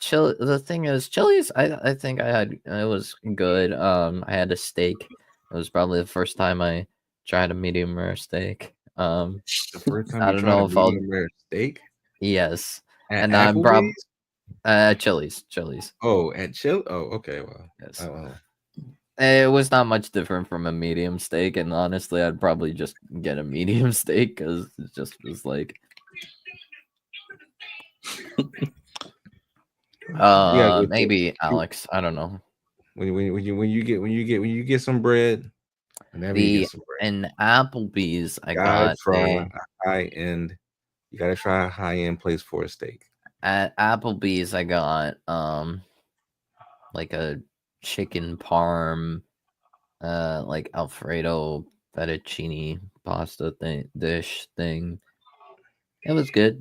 The thing is, Chili's. I think I had it was good. I had a steak. It was probably the first time I tried a medium rare steak. The first time I you don't tried a know if I'll. medium rare steak Yes, at and I'm prob Applebee's. Chili's. Oh, at Chill. Oh, okay. Well, Yes. oh, It was not much different from a medium steak, and honestly, I'd probably just get a medium steak because it just was like, yeah. maybe Alex. I don't know. When you get some bread, whenever you get The some bread, in Applebee's, I gotta got try a a high end. You gotta try a high end place for a steak. at Applebee's. I got like a chicken parm, like Alfredo fettuccine pasta dish thing. It was good.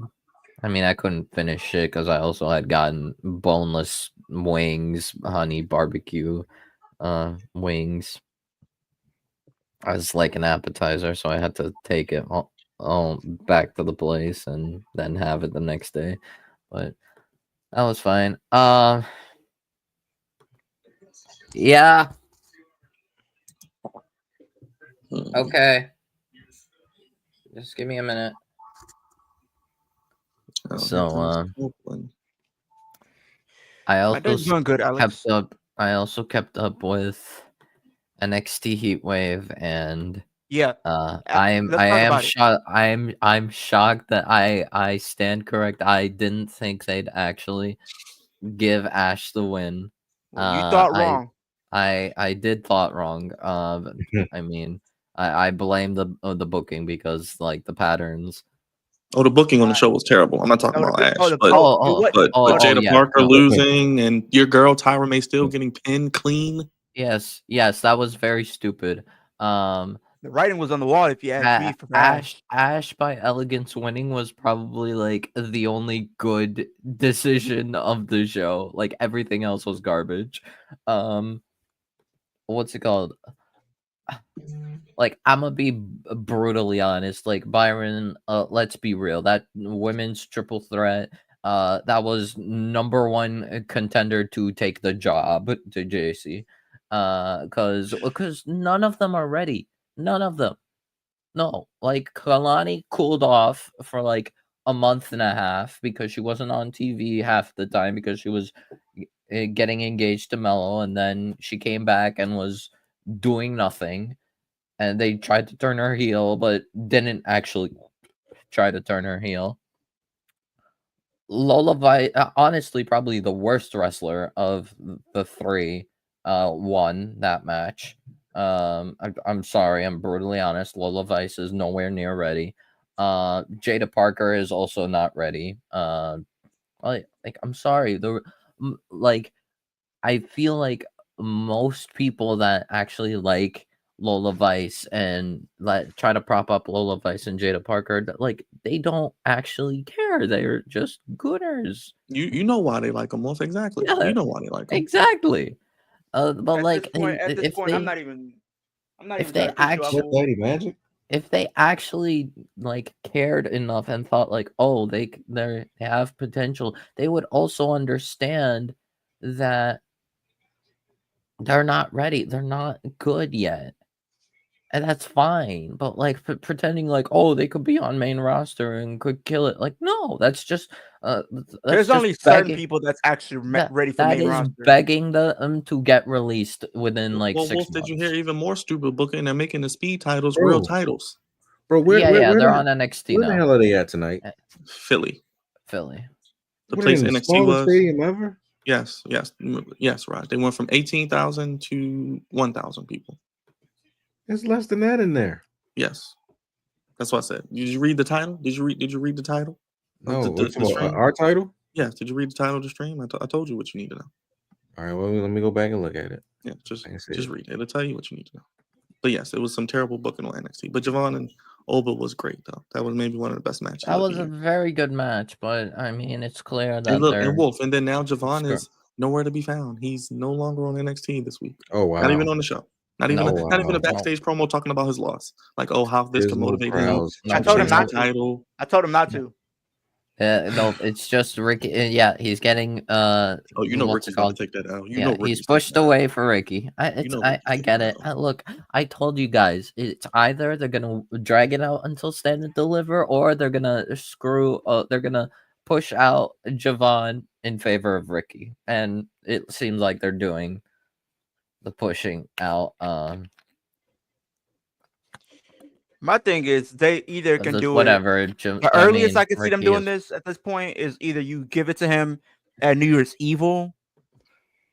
I mean, I couldn't finish it because I also had gotten boneless wings, honey barbecue, wings as like an appetizer, so I had to take it all back to the place and then have it the next day. But that was fine. Yeah. Okay. Just give me a minute. So, I also doing good, Alex. kept up. I also kept up with NXT Heatwave, and Yeah. I am Let's talk about it. shocked. I'm shocked that I stand correct. I didn't think they'd actually give Ash the win. Well, you thought wrong. I did thought wrong. I mean, I blame the booking because like the patterns. Oh, the booking on the show was terrible. I'm not talking about Ash, but Jada yeah, Parker no. losing and your girl Tyra May still getting pinned clean. Yes, that was very stupid. The writing was on the wall, if you ask me. For Ash by Elegance winning was probably like the only good decision of the show. Like everything else was garbage. What's it called? Like I'm gonna be brutally honest. Like Byron, let's be real. That women's triple threat, that was number one contender to take the job to JC. Because none of them are ready. None of them. No, like Kalani cooled off for like a month and a half because she wasn't on TV half the time because she was getting engaged to Mello, and then she came back and was doing nothing. And they tried to turn her heel, but didn't actually try to turn her heel. Lola Vi, honestly, probably the worst wrestler of the three, won that match. I'm sorry, I'm brutally honest. Lola Vice is nowhere near ready. Jada Parker is also not ready. Like I'm sorry. Like I feel like most people that actually like Lola Vice and try to prop up Lola Vice and Jada Parker, like they don't actually care. They're just gooners. You know why they like them off exactly. Yeah, you know why they like them exactly. But at like this point, I'm not even. If they actually Magic. If they actually like cared enough and thought like, oh, they have potential, they would also understand that they're not ready. They're not good yet. And that's fine. But like pretending like, oh, they could be on main roster and could kill it. Like, no, that's just there's only certain people that's actually ready for main roster. That is begging them to get released within like 6 months. Did you hear even more stupid booking? They're making the speed titles real titles. Bro, where they're on NXT where now. the hell are they at tonight? Philly. The place NXT was stadium ever? Yes, right. They went from 18,000 to 1,000 people. There's less than that in there. Yes, that's what I said. Did you read the title? Did you read the title? No, our title. Yes. Did you read the title of the stream? I told you what you need to know. All right. Well, let me go back and look at it. Yeah, just read it. It'll tell you what you need to know. But yes, it was some terrible booking on NXT. But Javon and Oba was great though. That was maybe one of the best matches. That was a very good match, but I mean, it's clear that and Wolf, and then now Javon is nowhere to be found. He's no longer on NXT this week. Oh wow! Not even on the show. Not even a backstage promo talking about his loss. Like, oh, how this could motivate him. I told him not to. No, it's just Ricky. Yeah, he's getting Oh, you know what's it Ricky's about called? to take that out. You Yeah, know he's Ricky's pushed taking that away out. for Ricky. know I Ricky's get taking it. that out. Look, I told you guys, it's either they're gonna drag it out until Stand and Deliver, or they're gonna they're gonna push out Javon in favor of Ricky, and it seems like they're doing the pushing out. My thing is they either can do it. Whatever. The I earliest mean, I can see them Ricky doing is. this at this point is either you give it to him at New Year's Evil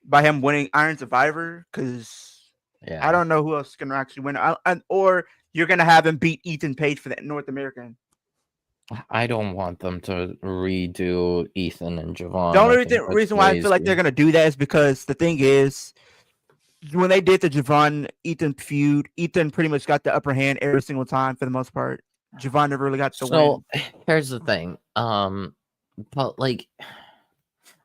by him winning Iron Survivor, because Yeah. I don't know who else is gonna actually win, or you're gonna have him beat Ethan Page for the North American. I don't want them to redo Ethan and Javon. The only reason why I feel like they're gonna do that is because the thing is, when they did the Javon Ethan feud, Ethan pretty much got the upper hand every single time for the most part. Javon never really got the win. So here's the thing. But like,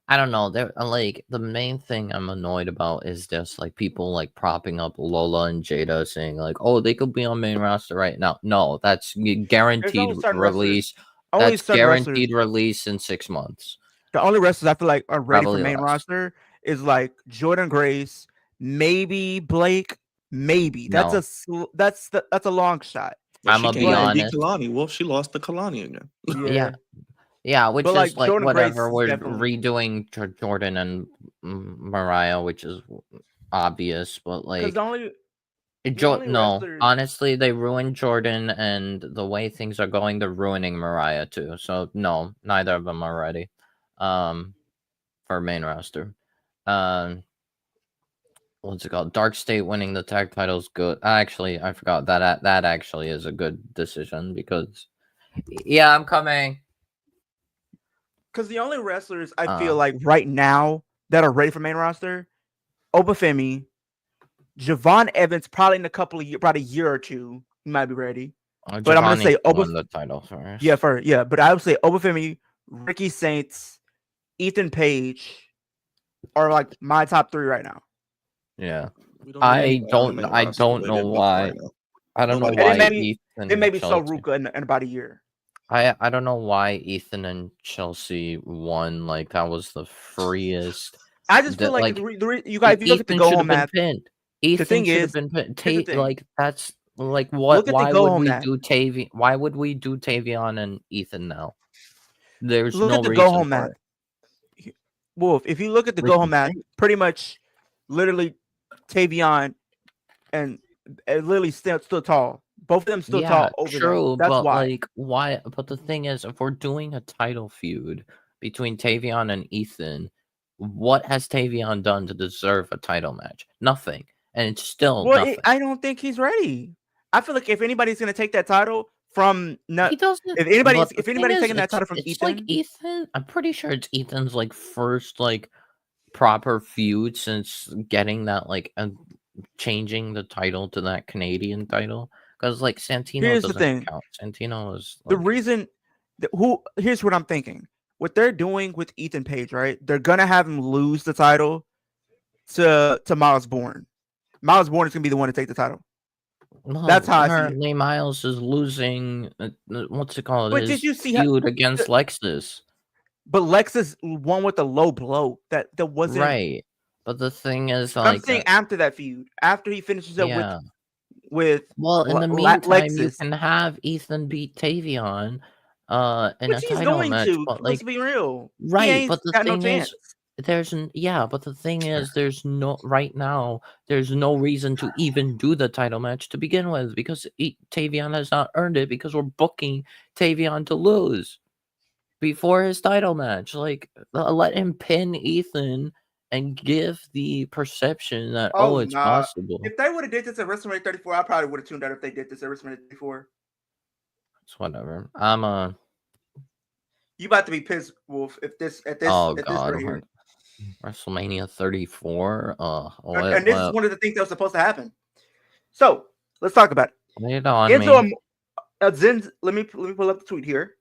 I don't know. They're like, the main thing I'm annoyed about is just like people like propping up Lola and Jada saying like, oh, they could be on main roster right now. No, that's guaranteed release. That's guaranteed release in 6 months. The only wrestlers I feel like are ready Probably for main less. roster is like Jordan Grace, maybe Blake, maybe. No. That's a long shot. I'm gonna be honest. Kalani. Well, she lost to Kalani again. Yeah, which But, is like, like Jordan whatever. Grace We're definitely- redoing Jordan and Mariah, which is obvious, but like the only no, wrestlers- honestly, they ruined Jordan, and the way things are going, they're ruining Mariah too. So no, neither of them are ready for main roster. What's it called? Dark State winning the tag titles good. Actually, I forgot that actually is a good decision because yeah, I'm coming. Because the only wrestlers I feel like right now that are ready for main roster, Obafemi, Javon Evans, probably in a couple of years, probably a year or two, he might be ready. But I'm gonna say won the title first. Yeah, but I would say Obafemi, Ricky Saints, Ethan Page are like my top 3 right now. Yeah, I don't know why. I don't know why It may be so Ruka in about a year. I don't know why Ethan and Chelsea won. Like that was the freest. I just feel like you guys, if you look at the go home match, Ethan should have been pinned. Like that's like what? Why would we do Tavion? Why would we do Tavion and Ethan now? There's no reason go home for match. it. Wolf, if you look at the go home match, pretty much, literally, Tavion and Lily still tall. Both of them still tall over true, them. That's but why. Like why? But the thing is, if we're doing a title feud between Tavion and Ethan, what has Tavion done to deserve a title match? Nothing, and it's still nothing. I don't think he's ready. I feel like if anybody's gonna take that title from, he doesn't. If anybody's taking that title from Ethan, like Ethan, I'm pretty sure it's Ethan's like first like proper feud since getting that like changing the title to that Canadian title. Because like Santino doesn't count. Santino is the reason. Here's what I'm thinking. What they're doing with Ethan Page, right? They're gonna have him lose the title to Miles Bourne. Miles Bourne is gonna be the one to take the title. No, that's how I see it. Miles is losing. What's it called? But did you see feud against Lexus? But Lexus won with a low blow. That wasn't right. But the thing is, like, I'm saying after that feud, after he finishes up with in the meantime, Lexus. You can have Ethan beat Tavion in a title match. But like, let's be real, right? But the thing is, but the thing is, there's no right now. There's no reason to even do the title match to begin with because Tavion has not earned it because we're booking Tavion to lose before his title match. Like, let him pin Ethan. And give the perception that it's possible. If they would have did this at WrestleMania 34, I probably would have tuned out if they did this at WrestleMania 34. It's whatever. You about to be pissed, Wolf, if this God, this right here. WrestleMania 34. And this is one of the things that was supposed to happen. So let's talk about it. Lay it on me. Let me pull up the tweet here.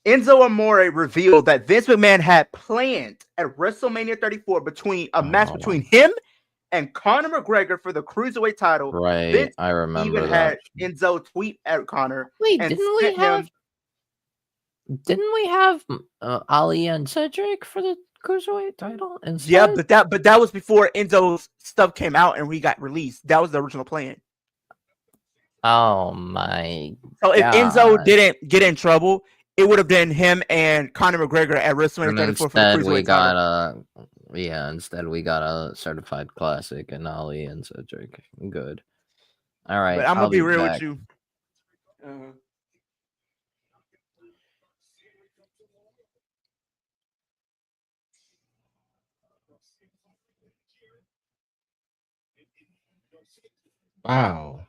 Enzo Amore revealed that Vince McMahon had planned at WrestleMania 34 a match between him and Conor McGregor for the Cruiserweight title. Right, Vince I remember even that. Had Enzo tweet at Conor. Wait, didn't we have? Didn't we have Ali and Cedric for the cruiserweight title instead? Yeah, but that was before Enzo's stuff came out and we got released. That was the original plan. Oh my! So if God. Enzo didn't get in trouble, it would have been him and Conor McGregor at WrestleMania And 34 for the instead we cruiserweight title. got instead we got a certified classic and Ali and Cedric. Good. All right, But I'm gonna I'll be real back. with you. Wow.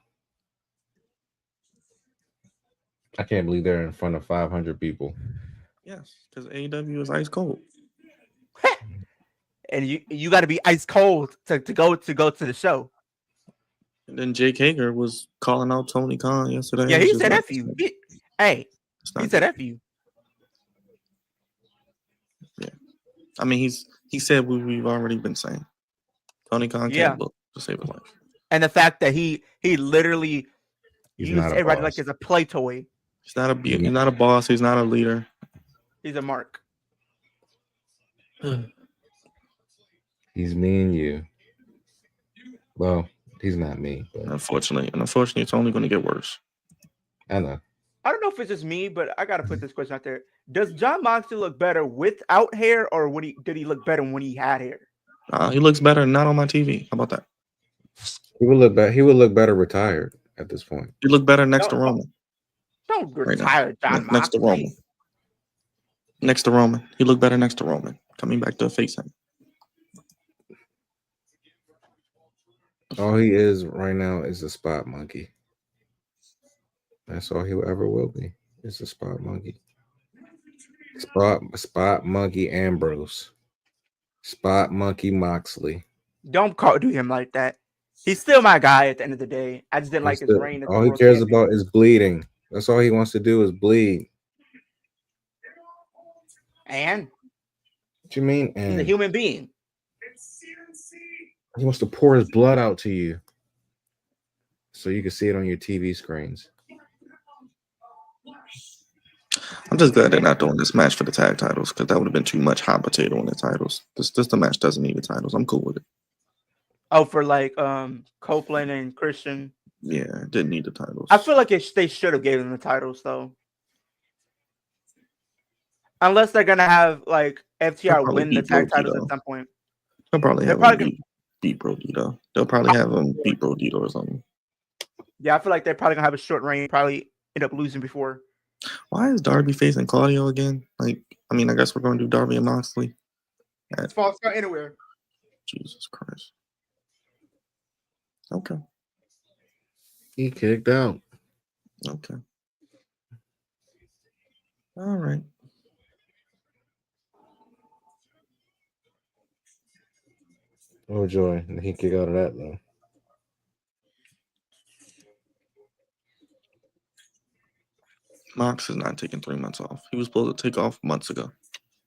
I can't believe they're in front of 500 people. Yes, because AEW is ice cold. And you got to be ice cold to go to the show. And then Jake Hager was calling out Tony Khan yesterday. Yeah, It's he just said not- F you. it's not He said good. F you. Yeah, I mean he said what we've already been saying. Tony Khan Yeah. can't book to save his life. And the fact that he literally He's used not a everybody boss. like as a play toy. He's not a boss. He's not a leader. He's a mark. He's me and you. Well, he's not me, but Unfortunately, it's only going to get worse. I know. I don't know if it's just me, but I gotta put this question out there. Does John Moxley look better without hair, or did he look better when he had hair? He looks better not on my TV. How about that? He would look better. He would look better retired at this point. He looked better next to Roman. Don't Right now. retire John Next to Moxley. Roman. Next to Roman. He looked better next to Roman. Coming back to a face him. All he is right now is a spot monkey. That's all he ever will be. It's a spot monkey. Spot monkey Ambrose. Spot monkey Moxley. Don't do him like that. He's still my guy at the end of the day. I just didn't like his reign. As the All he world cares champion. about is bleeding. That's all he wants to do is bleed. And What you mean? he's a And human being. he wants to pour his blood out to you, so you can see it on your TV screens. I'm just glad they're not doing this match for the tag titles because that would have been too much hot potato on the titles. This the match doesn't need the titles. I'm cool with it. Oh, for like Copeland and Christian. Yeah, it didn't need the titles. I feel like they should have given them the titles though. Unless they're gonna have like FTR win the tag titles at some point. They'll probably have him beat Brody though. They'll probably have him beat Brody or something. Yeah, I feel like they're probably gonna have a short reign. Probably end up losing before. Why is Darby facing Claudio again? Like, I mean, I guess we're going to do Darby and Moxley. It's false count anywhere. Jesus Christ. Okay. He kicked out. Okay. All right. Oh joy! He kicked out of that though. Mox is not taking 3 months off. He was supposed to take off months ago.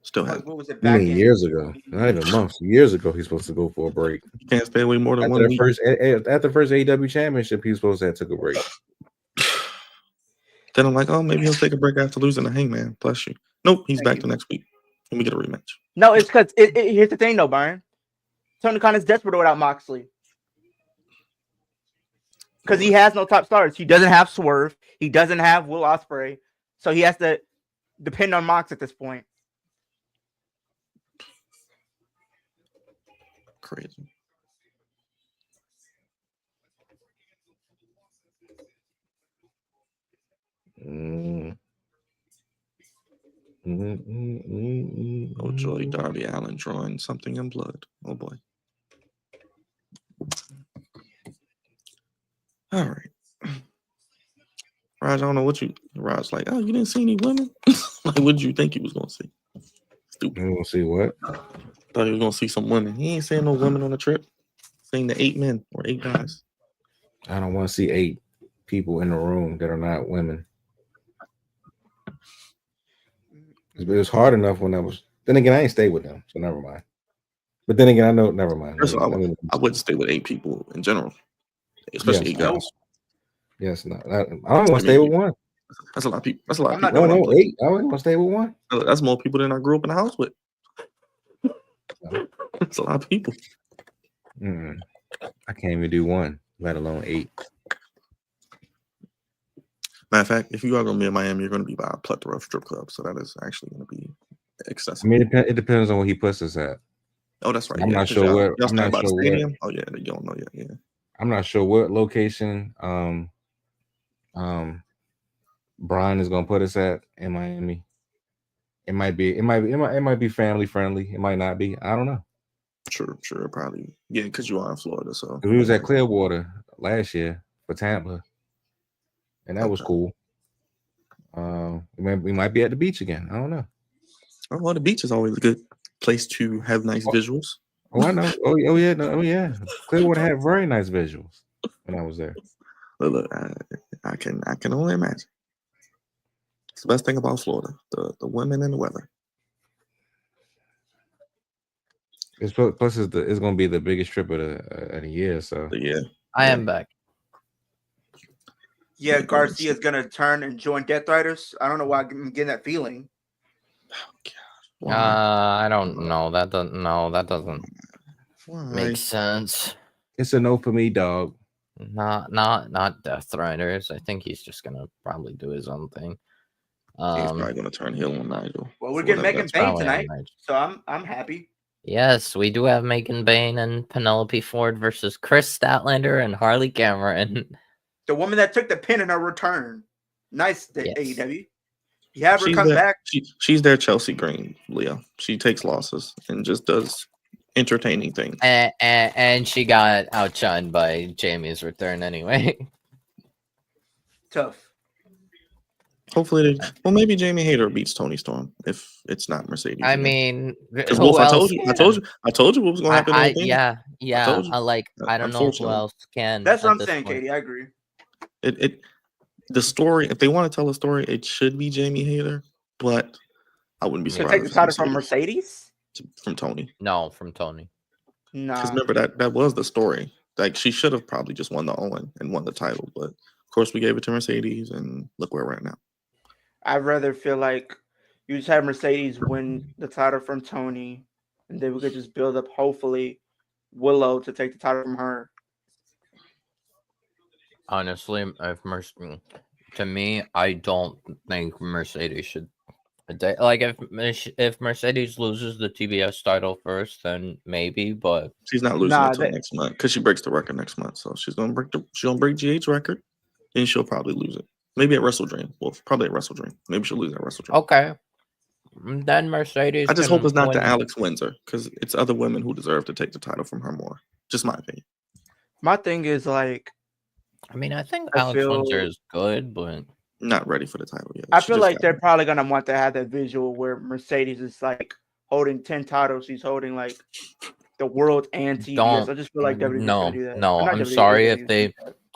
Still hasn't. What was it? I Back mean, in? years ago, not even months. Years ago, he's supposed to go for a break. You can't stay away more than After 1 the week. first AEW championship, he was supposed to have took a break. Then I'm like, oh, maybe he'll take a break after losing to Hangman. Bless you. Nope, he's back the next week. Let me get a rematch. No, it's because here's the thing though, Byron. Tony Khan is desperate without Moxley. Because he has no top stars. He doesn't have Swerve. He doesn't have Will Ospreay. So he has to depend on Mox at this point. Crazy. Oh joy, Darby Allin drawing something in blood. Oh boy. All right. Raj, I don't know what Raj like, oh, you didn't see any women? Like, what did you think he was gonna see? Stupid. You want to see what? Thought he was gonna see some women. He ain't seeing no women on the trip. Seeing the 8 men or 8 guys. I don't want to see 8 people in the room that are not women. It was hard enough when I was. Then again, I ain't stay with them, so never mind. But then again, I know. Never mind. First of all, I wouldn't stay with 8 people in general, especially 8 guys. Yes, no. I don't want to stay with one. That's a lot of people. That's a lot of I'm not people. doing Oh no, 8. I was gonna stay with 1. That's more people than I grew up in the house with. That's a lot of people. I can't even do 1, let alone 8. Matter of fact, if you are going to be in Miami, you're going to be by a plethora of strip clubs. So that is actually going to be excessive. I mean, it depends on where he puts us at. Oh, that's right. I'm not sure where. Y'all I'm not by sure the stadium. Oh yeah, you don't know yet. Yeah. I'm not sure what location Brian is gonna put us at in Miami. It might be family friendly. It might not be. I don't know. Sure, probably. Yeah, because you are in Florida, so We was at Clearwater last year for Tampa, and that was cool. We might be at the beach again. I don't know. Oh, well, the beach is always a good place to have nice visuals. Oh, I know. Oh yeah. Clearwater had very nice visuals when I was there. Look, I can only imagine. It's the best thing about Florida: the women and the weather. It's plus it's going to be the biggest trip of the year. So yeah, I am back. Yeah, Garcia's gonna turn and join Death Riders. I don't know why I'm getting that feeling. I don't know. That doesn't make sense. It's a no for me, dog. Not Death Riders. I think he's just gonna probably do his own thing. He's probably gonna turn heel on Nigel. Well, we're getting Megan Bain tonight, so I'm happy. Yes, we do have Megan Bain and Penelope Ford versus Chris Statlander and Harley Cameron. The woman that took the pin in her return. Nice, AEW. You have her come back. She's their Chelsea Green, Leo. She takes losses and just does entertaining things. And she got outshined by Jamie's return anyway. Tough. Hopefully, maybe Jamie Hayter beats Tony Storm if it's not Mercedes. I mean, Wolf, I told you what was going to happen. I don't know who else can. That's what I'm saying, Katie. I agree. The story, if they want to tell a story, it should be Jamie Hayter, but I wouldn't be surprised. To take the title from Mercedes? From Tony. No, from Tony. No. Because remember that was the story. Like she should have probably just won the Owen and won the title, but of course we gave it to Mercedes, and look where we're at now. I'd rather feel like you just have Mercedes win the title from Tony, and then we could just build up, hopefully, Willow to take the title from her. Honestly, to me, I don't think Mercedes should. Like if Mercedes loses the TBS title first, then maybe, but she's not losing until next month because she breaks the record next month. So she's gonna break GH's record, and she'll probably lose it. Maybe at Wrestle Dream. Well, probably at Wrestle Dream. Maybe she'll lose at Wrestle Dream. Okay. Then Mercedes. I just hope it's not the Alex Windsor because it's other women who deserve to take the title from her more. Just my opinion. My thing is like, I mean, I think Alex Windsor is good, but not ready for the title yet. I feel like they're probably gonna want to have that visual where Mercedes is like holding 10 titles. She's holding like the world and TBS. I just feel like WWE's gonna do that. No, I'm sorry if they.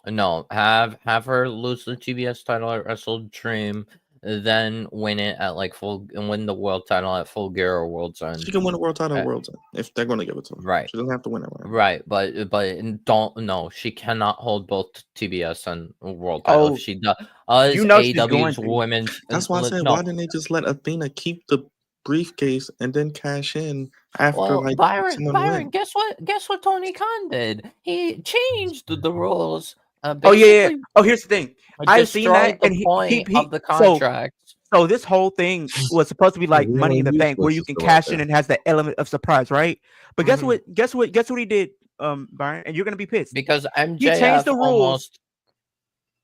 No, have her lose the TBS title at Wrestle Dream, then win it at like win the world title at Full Gear or World's End. She can win a world title at World's End if they're going to give it to her. Right. She doesn't have to win it. Right, but she cannot hold both TBS and world title. If she does, AEW's women's. That's why I said, why didn't they just let Athena keep the briefcase and then cash in after Byron, guess what Tony Khan did? He changed the rules. Here's the thing. I've seen that, and he of the contract. So this whole thing was supposed to be like Money in the Bank, where you can cash in and has that element of surprise, right? But guess what he did, Byron? And you're gonna be pissed because MJF he changed the rules.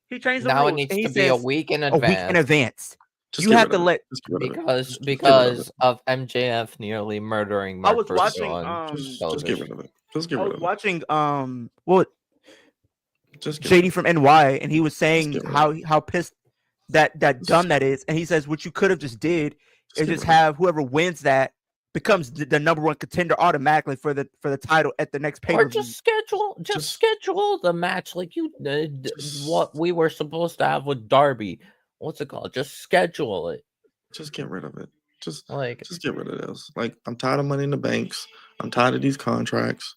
He changed the rules. Now it needs to be a week in advance. You have to let because of MJF nearly murdering Mark. I was watching. Just get rid of it. I was watching. JD from NY, and he was saying how pissed that dumb that is, and he says what you could have just did is just have whoever wins that becomes the number one contender automatically for the title at the next pay-per-view. Or just schedule the match like you did what we were supposed to have with Darby. What's it called? Just schedule it. Just get rid of it. Just get rid of this. Like, I'm tired of Money in the Banks. I'm tired of these contracts.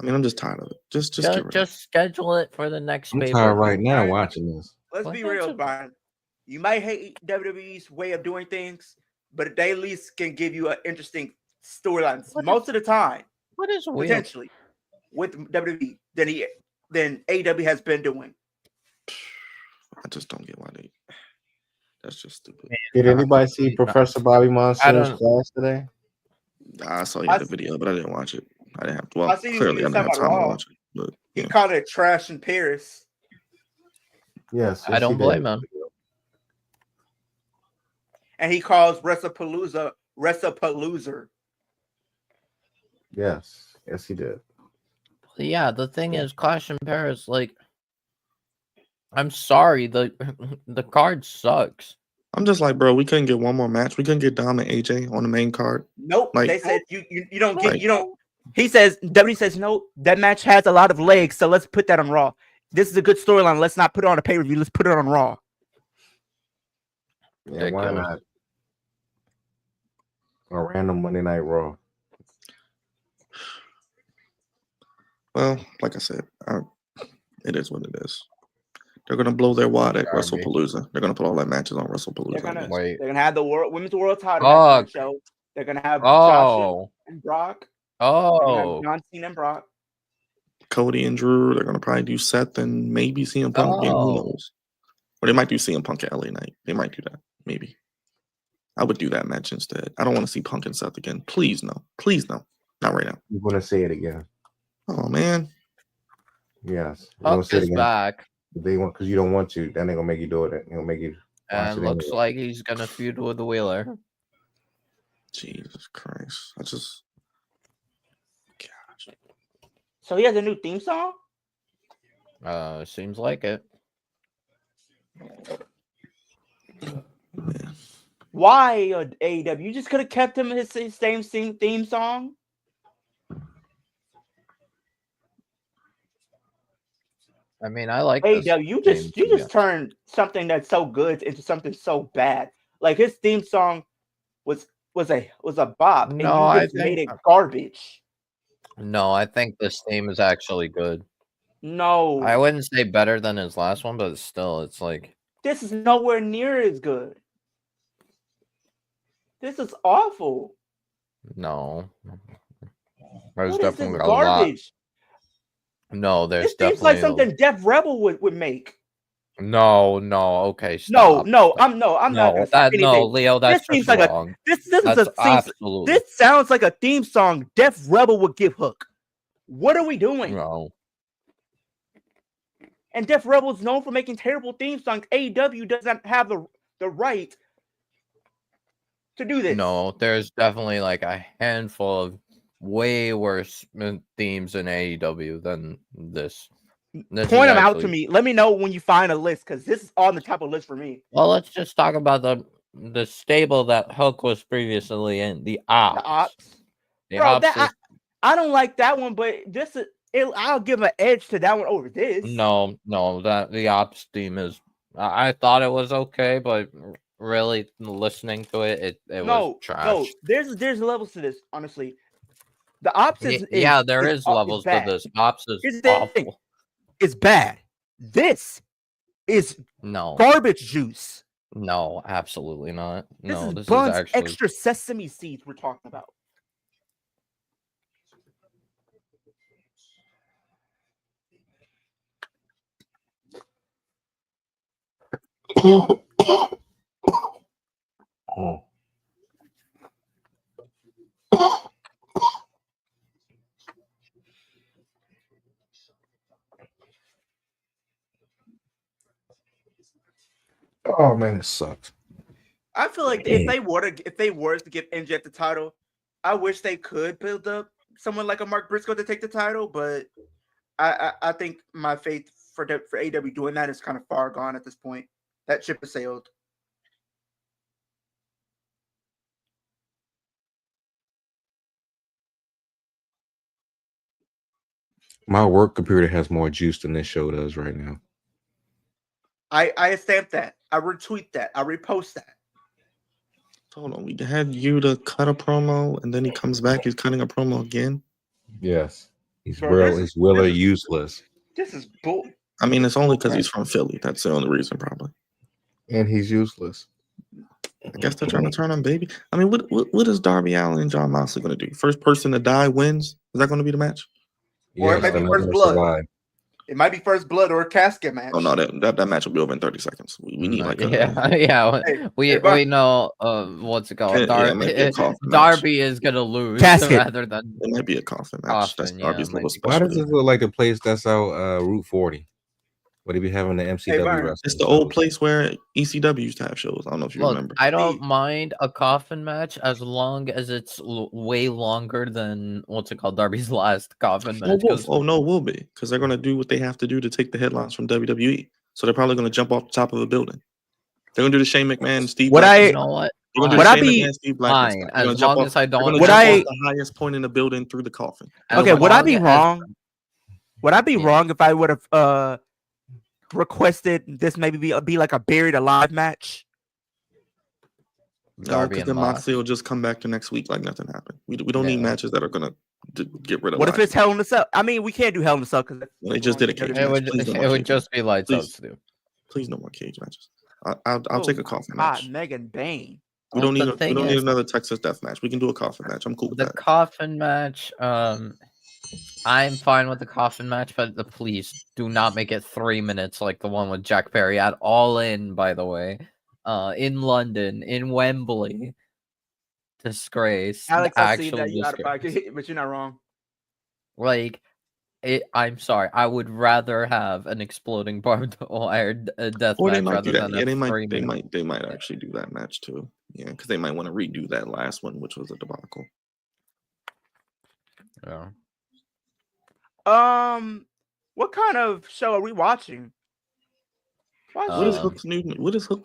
I mean, I'm just tired of it. Just get rid of it. Just schedule it for the next. I'm tired right now watching this. Let's be real, Brian. You might hate WWE's way of doing things, but they at least can give you an interesting storyline most of the time. What is weird? Potentially with WWE than AEW has been doing. I just don't get why they. That's just stupid. Did anybody see Professor Bobby Monsoon's class today? I saw you had the video, but I didn't watch it. I didn't have to. Well, I see clearly I didn't have time to watch it. But he called it trash in Paris. Yes, I don't blame him. And he calls WrestlePalooza WrestlePalooza. Yes, he did. Yeah, the thing is, Clash in Paris, like, I'm sorry, the card sucks. I'm just like, bro, we couldn't get one more match. We couldn't get Dom and AJ on the main card. Nope. Like, they said you don't get you don't. He says WWE says no. That match has a lot of legs, so let's put that on Raw. This is a good storyline. Let's not put it on a pay-per-view. Let's put it on Raw. Yeah, why not? A random Monday Night Raw. Well, like I said, it is what it is. They're gonna blow their wad at WrestlePalooza. They're gonna put all that matches on WrestlePalooza. They're gonna have the women's world title on the show. They're gonna have Josh and Brock. John Cena and Brock. Cody and Drew. They're gonna probably do Seth and maybe CM Punk again. Who knows? Or they might do CM Punk at LA Knight. They might do that. Maybe. I would do that match instead. I don't want to see Punk and Seth again. Please no. Please no. Not right now. You want to say it again? Oh man. Yes. Punk is back. They want because you don't want to. Then they're gonna make you do it. They'll make you. And looks like he's gonna feud with the Wheeler. Jesus Christ! Gosh. So he has a new theme song. Seems like it. Man. Why AEW? You just could have kept him his same theme song. I mean, I like AEW. You just turned something that's so good into something so bad. Like his theme song was a bop. No, and you just made it garbage. No, I think this theme is actually good. No, I wouldn't say better than his last one, but still, it's like this is nowhere near as good. This is awful. No, there's what definitely is this a garbage? lot. No, there's this definitely seems like something Def Rebel would make. No, okay, stop. No, I'm not gonna say anything. No, Leo, that's this seems like wrong. This sounds like a theme song Def Rebel would give Hook. What are we doing? No. And Def Rebel is known for making terrible theme songs. AEW doesn't have the right to do this. No, there's definitely like a handful of way worse themes in AEW than this. Point them out to me. Let me know when you find a list, because this is on the top of the list for me. Well, let's just talk about the stable that Hook was previously in, the Ops. I don't like that one, but I'll give an edge to that one over this. No, that the Ops theme is. I thought it was okay, but really listening to it was trash. No, there's levels to this. Honestly, the Ops is there is levels to this. Ops is awful. It's bad. This is garbage juice. No, absolutely not. This is actually extra sesame seeds we're talking about. Oh man, it sucks. I feel like if they were to give MJF the title, I wish they could build up someone like a Mark Briscoe to take the title, but I think my faith for AEW doing that is kind of far gone at this point. That ship has sailed. My work computer has more juice than this show does right now. I stamp that. I retweet that. I repost that. Hold on, we had you to cut a promo, and then he comes back. He's cutting a promo again. Yes, he's really useless. This is bull. I mean, it's only because he's from Philly. That's the only reason, probably. And he's useless. I guess they're trying to turn on baby. I mean, what is Darby Allin and John Moxley going to do? First person to die wins? Is that going to be the match? Or it Yes, might be the first man blood. survived. It might be first blood or a casket match. Oh no, that match will be over in 30 seconds. We need like yeah. Hey, We know what's it called. it might be a coffin match. Darby is gonna lose Casket. rather than It might be a coffin match. That's coffin. Darby's little Might be Why special. does this look like the place that's out Route 40? Where they be having the MCW Byron, wrestling? It's the old place where ECW used to have shows. I don't know if you Look, remember. I don't mind a coffin match as long as it's way longer than what's it called, Darby's last coffin match. Oh no, it will be because they're gonna do what they have to do to take the headlines from WWE. So they're probably gonna jump off the top of a building. They're gonna do the Shane McMahon, Steve. Would Blackman. You know what? They're gonna do Would the I Shane be McMahon, Steve Blackman fine style. They're gonna as jump long off- as I They're don't? gonna Would jump I- off the highest point in the building through the coffin. as Okay, would I be long as- wrong? Would I be Yeah. wrong if I would have requested this maybe be like a buried alive match? No, Darby because and then Mox. Moxley will just come back to next week like nothing happened. We don't need Yeah. matches that are gonna get rid of. What if lives. it's Hell in a Cell? I mean, we can't do Hell in a Cell because Well, they just did a cage It match. would Please no more it would cage just be lights out Please. to do. Please no more cage matches. I'll take a coffin match. Megan Bain. We don't Well, need the thing need is- another Texas death match. We can do a coffin match. I'm cool with The that. coffin match, I'm fine with the coffin match, but please do not make it 3 minutes like the one with Jack Perry at All In, by the way. In London, in Wembley. Disgrace. Alex, I see Actual that you out of disgrace. pocket, but you're not wrong. Like, I'm sorry. I would rather have an exploding barbed wire death Or they match might rather do that. than Yeah, a they might. 3 They minute. might actually do that match too. Yeah, because they might want to redo that last one, which was a debacle. Yeah. What kind of show are we watching? What is Um, Hook's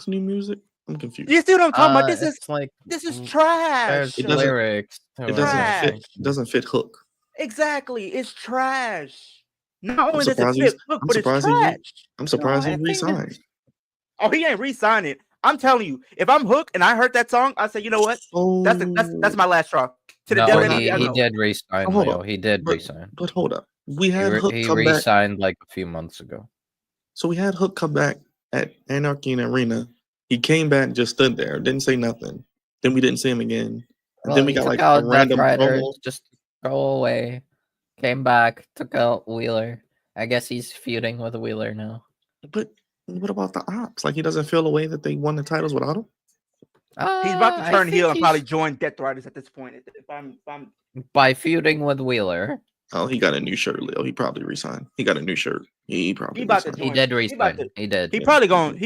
new music? I'm confused. You see what I'm talking about? it's like This is there's trash. It doesn't- lyrics. to It doesn't Trash. fit. It doesn't fit Hook. Exactly, it's trash. Not only does it surprised fit he's- Hook, I'm but it's surprised he- trash. I'm surprised No, he I think re-signed. Oh, he ain't re-signing. I'm telling you, if I'm Hook and I heard that song, I say, you know what? Oh, That's my last straw. To the No, devil, he I know. did resign. Hold Leo. up. He did But- resign. But hold up, we He, had Hook he come back. resigned like a few months ago. So we had Hook come back at Anarchy in Arena. He came back, just stood there, didn't say nothing. Then we didn't see him again. And then we he got took like out a Death random Riders, promo. just go away. Came back, took out Wheeler. I guess he's feuding with Wheeler now. But what about the ops? Like he doesn't feel the way that they won the titles without him. He's about to I turn think heel and he's- probably join Death Riders at this point. If I'm by feuding with Wheeler. Oh, he got a new shirt, Leo. He probably resigned. He got a new shirt. He probably He about to resigned. He join- did he about resign. to- He did. he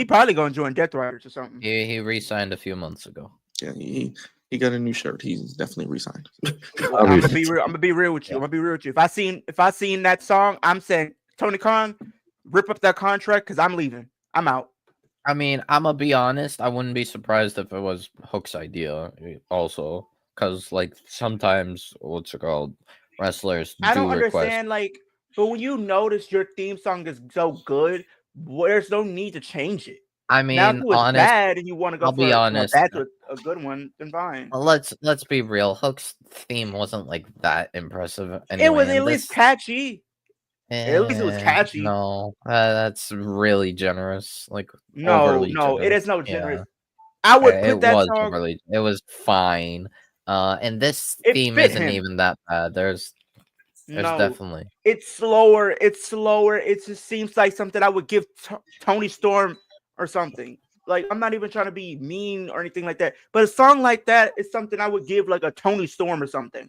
probably gonna join Death Riders or something. He resigned a few months ago. Yeah, he got a new shirt. He's definitely resigned. I'm gonna be real. I'm gonna be real with you. I'm gonna be real with you. If I seen that song, I'm saying Tony Khan, rip up that contract because I'm leaving. I'm out. I mean, I'm gonna be honest. I wouldn't be surprised if it was Hook's idea, also, because like sometimes what's it called, wrestlers I don't do request. understand, like, but when you notice your theme song is so good, there's no need to change it. I Now, if mean, it was honest. bad and you want to go I'll for be from honest. a bad to a good one, then fine. Let's be real. Hook's theme wasn't like that impressive. Anyway, It was and at least this- catchy. At least it was catchy. No, that's really generous. Like No, overly no, it generous. is no Yeah. generous. I would It put that was song. overly. It was fine. And this It theme fit isn't him. even that bad. There's No, definitely. it's slower. It's slower. It just seems like something I would give Tony Storm or something. Like, I'm not even trying to be mean or anything like that, but a song like that is something I would give like a Tony Storm or something.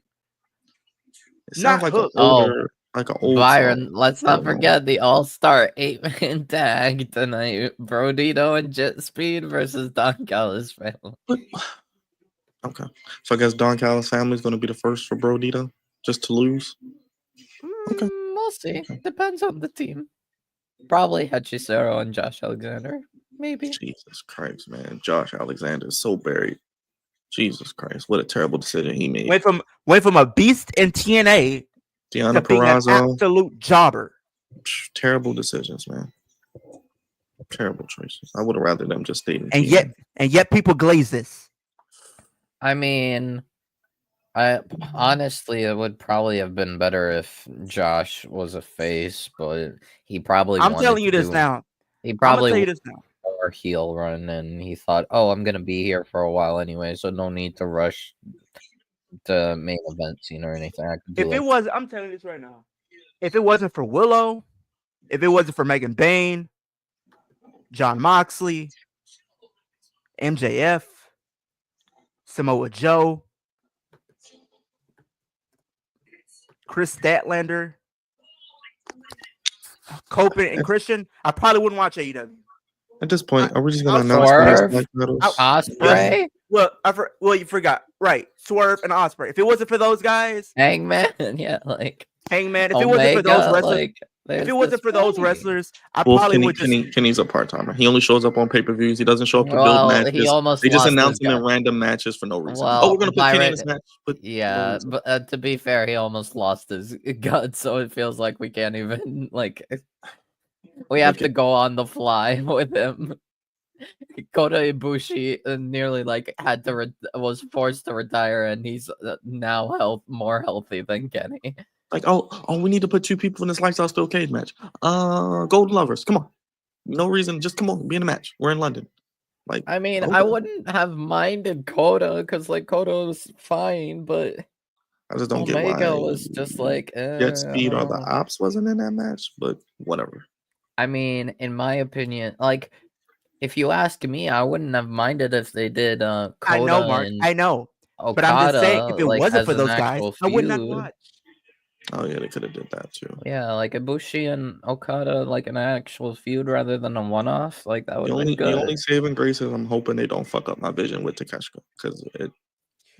It sounds Not like Hook. an older, like an old Byron, song. let's I not don't know. forget the all-star 8-man tag tonight. Brodito and Jet Speed versus Don Callis family. But, okay, so I guess Don Callis' family is going to be the first for Brodito just to lose. Okay. We'll see. Depends on the team. Probably Hachicero and Josh Alexander. Maybe. Jesus Christ, man! Josh Alexander is so buried. Jesus Christ, what a terrible decision he made. Went from a beast in TNA Deanna to being an Purrazzo, absolute jobber. terrible decisions, man. Terrible choices. I would have rather them just stayed in And TNA. yet people glaze this. I mean, honestly, it would probably have been better if Josh was a face, but he probably. I'm wanted telling you to this do- now. He I'm gonna probably tell you this now. more heel run, and he thought, "Oh, I'm gonna be here for a while anyway, so no need to rush the main event scene or anything." I could do If it like was, I'm telling you this right now. If it wasn't for Willow, if it wasn't for Megan Bayne, John Moxley, MJF, Samoa Joe, Chris Statlander, Copen, and Christian, I probably wouldn't watch AEW. At this point, are we just gonna I'll announce Swerve. the titles? Osprey, Well, you forgot. Right. Swerve and Osprey. If it wasn't for those guys, Hangman, yeah, like Hangman, if it wasn't for those Omega, wrestlers, like if it there's wasn't this for those many. wrestlers, I Well, probably would just. Kenny's a part timer. He only shows up on pay per views. He doesn't show up to build Well, matches. he almost They just lost announce his him in guy. random matches for no reason. Well, We're gonna put Kenny in Byron, this match. But yeah, but to be fair, he almost lost his guts, so it feels like we can't even like. We have to go on the fly with him. Kota Ibushi nearly like had to was forced to retire, and he's now more healthy than Kenny. Like, oh, we need to put 2 people in this lifestyle steel cage match. Golden Lovers, come on. No reason, just come on, be in a match. We're in London. Like, I mean, okay. I wouldn't have minded Kota because like Kota was fine, but I just don't Omega get why was just like Jet Speed or the Ops wasn't in that match, but whatever. I mean, in my opinion, like if you ask me, I wouldn't have minded if they did Kota I know, Mark. and I know. Okada, But I'm just saying, if it like, wasn't as for an those guys, actual I would not feud. watch. Oh yeah, they could have did that too. Yeah, like Ibushi and Okada, like an actual feud rather than a one-off. Like that would have been good. The only saving grace is I'm hoping they don't fuck up my vision with Takeshita because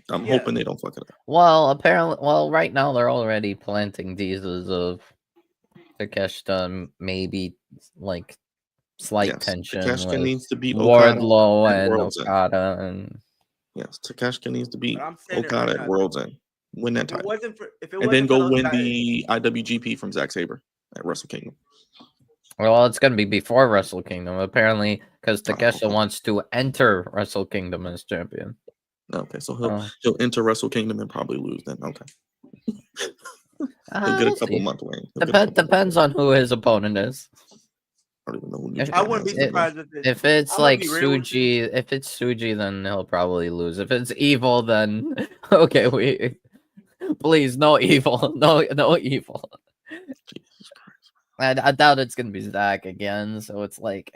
I'm hoping they don't fuck it up. Well, apparently, right now they're already planting teasers of Takeshita, maybe like slight tension. Takeshita with needs to beat Wardlow Okada and World's End. Okada, and yes, Takeshita needs to beat But I'm saying it Okada right at now. World's End, win that If it title, wasn't for, if it and wasn't then for go those win guys, the IWGP from Zack Sabre at Wrestle Kingdom. well, it's gonna be before Wrestle Kingdom apparently because Takeshita wants to enter Wrestle Kingdom as champion. Okay, so he'll enter Wrestle Kingdom and probably lose then. Okay. He'll get a couple months reign. Depends on who his opponent is. I don't even know who I wouldn't be surprised if it's I'm like gonna be real with you. Suji. If it's Suji, then he'll probably lose. If it's Evil, then okay. Please, no Evil, no Evil. Jesus Christ. I doubt it's gonna be Zach again. So it's like,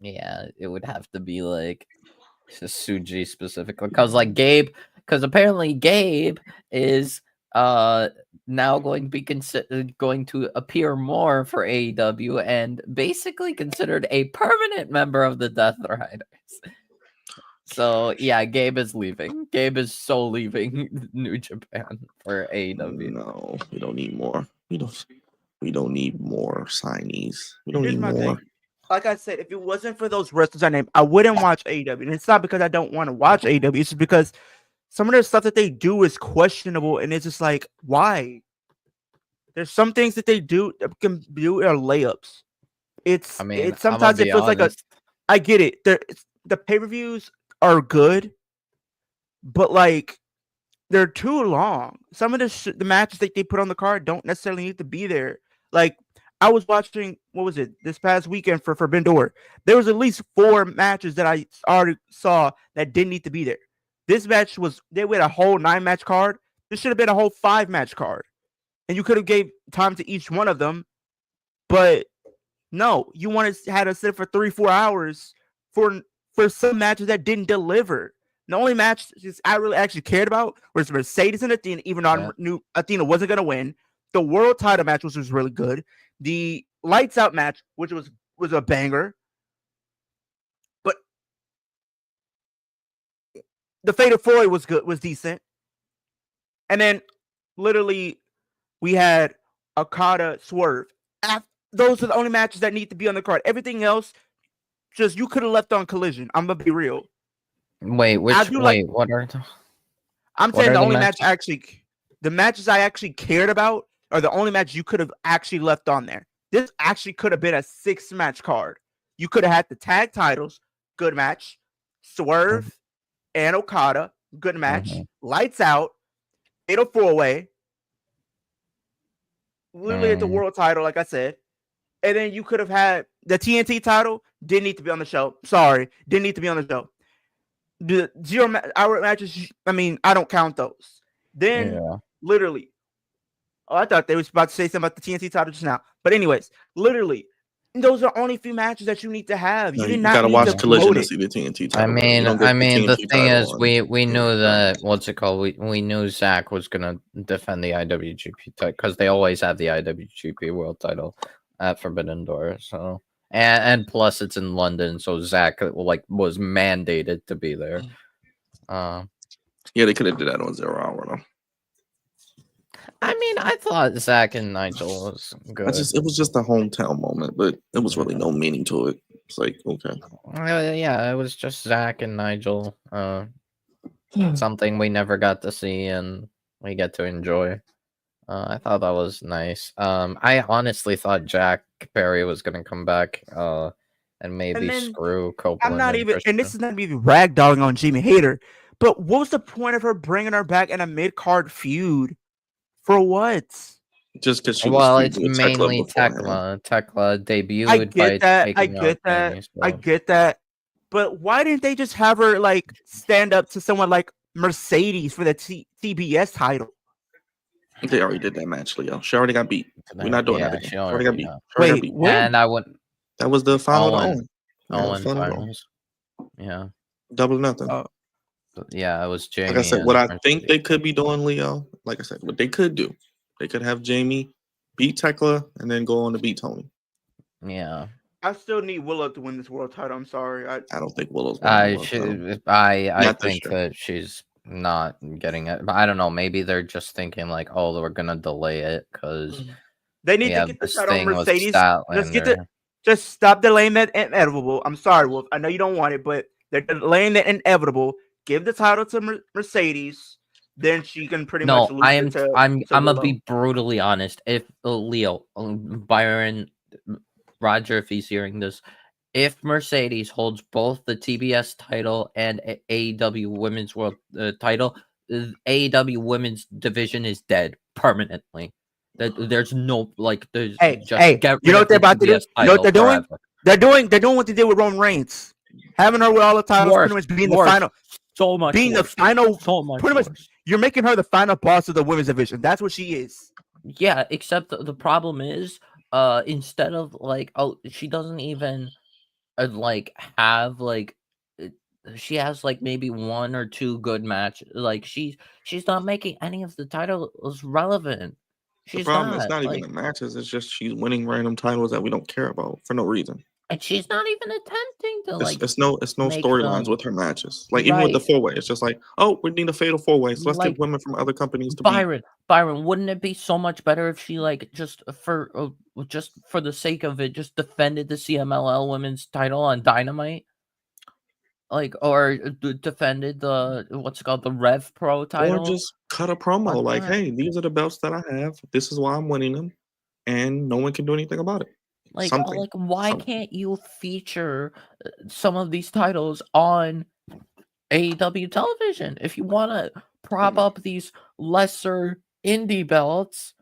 yeah, it would have to be like Suji specifically because like Gabe, because apparently Gabe is now going to be going to appear more for AEW and basically considered a permanent member of the Death Riders. So yeah, Gabe is leaving. Gabe is so leaving New Japan for AEW. No, we don't need more. We don't need more signees. We don't Here's need my more. thing. Like I said, if it wasn't for those wrestlers I named, I wouldn't watch AEW. And it's not because I don't want to watch AEW. It's just because some of the stuff that they do is questionable, and it's just like, why? There's some things that they do that can do are layups. It's sometimes it feels like I get it. The pay-per-views are good, but like they're too long. Some of the matches that they put on the card don't necessarily need to be there. Like I was watching, what was it, this past weekend for Forbidden Door. There was at least 4 matches that I already saw that didn't need to be there. This match they had a whole 9-match card. This should have been a whole 5-match card. And you could have gave time to each one of them. But no, you had to sit for 3-4 hours for some matches that didn't deliver. The only match I really actually cared about was Mercedes and Athena, even though I knew Athena wasn't going to win. The world title match, which was really good. The lights out match, which was a banger. But the Fatal 4 was good, was decent. And then literally we had Okada Swerve. Those are the only matches that need to be on the card. Everything else, just you could have left on Collision. I'm gonna be real. Wait, what are? I'm saying the only match the matches I actually cared about are the only match you could have actually left on there. This actually could have been a 6-match card. You could have had the tag titles, good match. Swerve and Okada, good match. Lights out, Fatal 4-way. Literally at the world title, like I said. And then you could have had the TNT title, didn't need to be on the show. Sorry, didn't need to be on the show. The 0-hour matches, I mean, I don't count those. Then, literally, I thought they was about to say something about the TNT title just now. But anyways, literally, those are only few matches that you need to have. You did not gotta need watch to Collision promote to it. see the TNT I title. mean, the thing is, we knew that Dynamite. what's it called? We knew Zach was gonna defend the IWGP title because they always have the IWGP World Title at Forbidden Door. So and plus it's in London, so Zach was mandated to be there. Yeah, they could have did that on 0 Hour though. I mean, I thought Zach and Nigel was good. It was just a hometown moment, but there was really no meaning to it. It's like, okay. Yeah, it was just Zach and Nigel. Something we never got to see and we get to enjoy. I thought that was nice. I honestly thought Jack Perry was gonna come back and maybe screw Copeland. I'm not even, and this is not even ragdolling on Jamie Hayter, but what was the point of her bringing her back in a mid-card feud? For what? Just because she it's mainly Tekla. Tekla debuted. I get that. I get that. But why didn't they just have her stand up to someone like Mercedes for the TBS title? They already did that match, Leo. She already got beat. We're not doing that again. She already got beat. Wait, what? And I wouldn't. That was the final Owen finals. Yeah. Double nothing. Yeah, it was Jamie. Like I said, what I think they could be doing, Leo, like I said, what they could do, they could have Jamie beat Tekla and then go on to beat Tony. Yeah. I still need Willow to win this world title. I'm sorry. I don't think Willow's I think that she's not getting it. But I don't know. Maybe they're just thinking we're gonna delay it because they need to get the title on Mercedes. Just stop delaying that inevitable. I'm sorry, Wolf. I know you don't want it, but they're delaying the inevitable. Give the title to Mercedes, then she can pretty much lose it I'm gonna be brutally honest. If Leo, Byron, Roger, if he's hearing this, if Mercedes holds both the TBS title and AEW Women's World title, AEW Women's division is dead permanently. There's no there's you know what they're about to do? You know what they're doing? They're doing what they did with Roman Reigns, having her with all the titles, pretty much being the final. So much being worse. The final, so much pretty worse. much. You're making her the final boss of the women's division. That's what she is. Yeah, except the problem is, instead of she doesn't even have she has maybe 1 or 2 good matches. She's not making any of the titles relevant. The problem is not even the matches. It's just she's winning random titles that we don't care about for no reason. And she's not even attempting to It's no storylines with her matches. Even with the 4-way, it's just we need a fatal 4-way. So let's get women from other companies to Byron, wouldn't it be so much better if she just for the sake of it just defended the CMLL women's title on Dynamite? Or defended the the Rev Pro title, or just cut a promo hey, these are the belts that I have. This is why I'm winning them, and no one can do anything about it. Why can't you feature some of these titles on AEW television? If you want to prop up these lesser indie belts,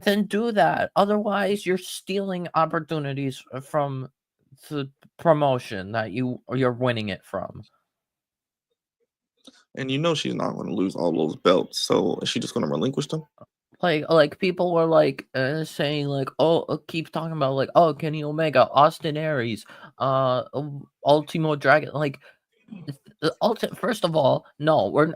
then do that. Otherwise, you're stealing opportunities from the promotion that you're winning it from. And she's not going to lose all those belts, so is she just going to relinquish them? People were saying keep talking about Kenny Omega, Austin Aries, Ultimo Dragon. First of all, no,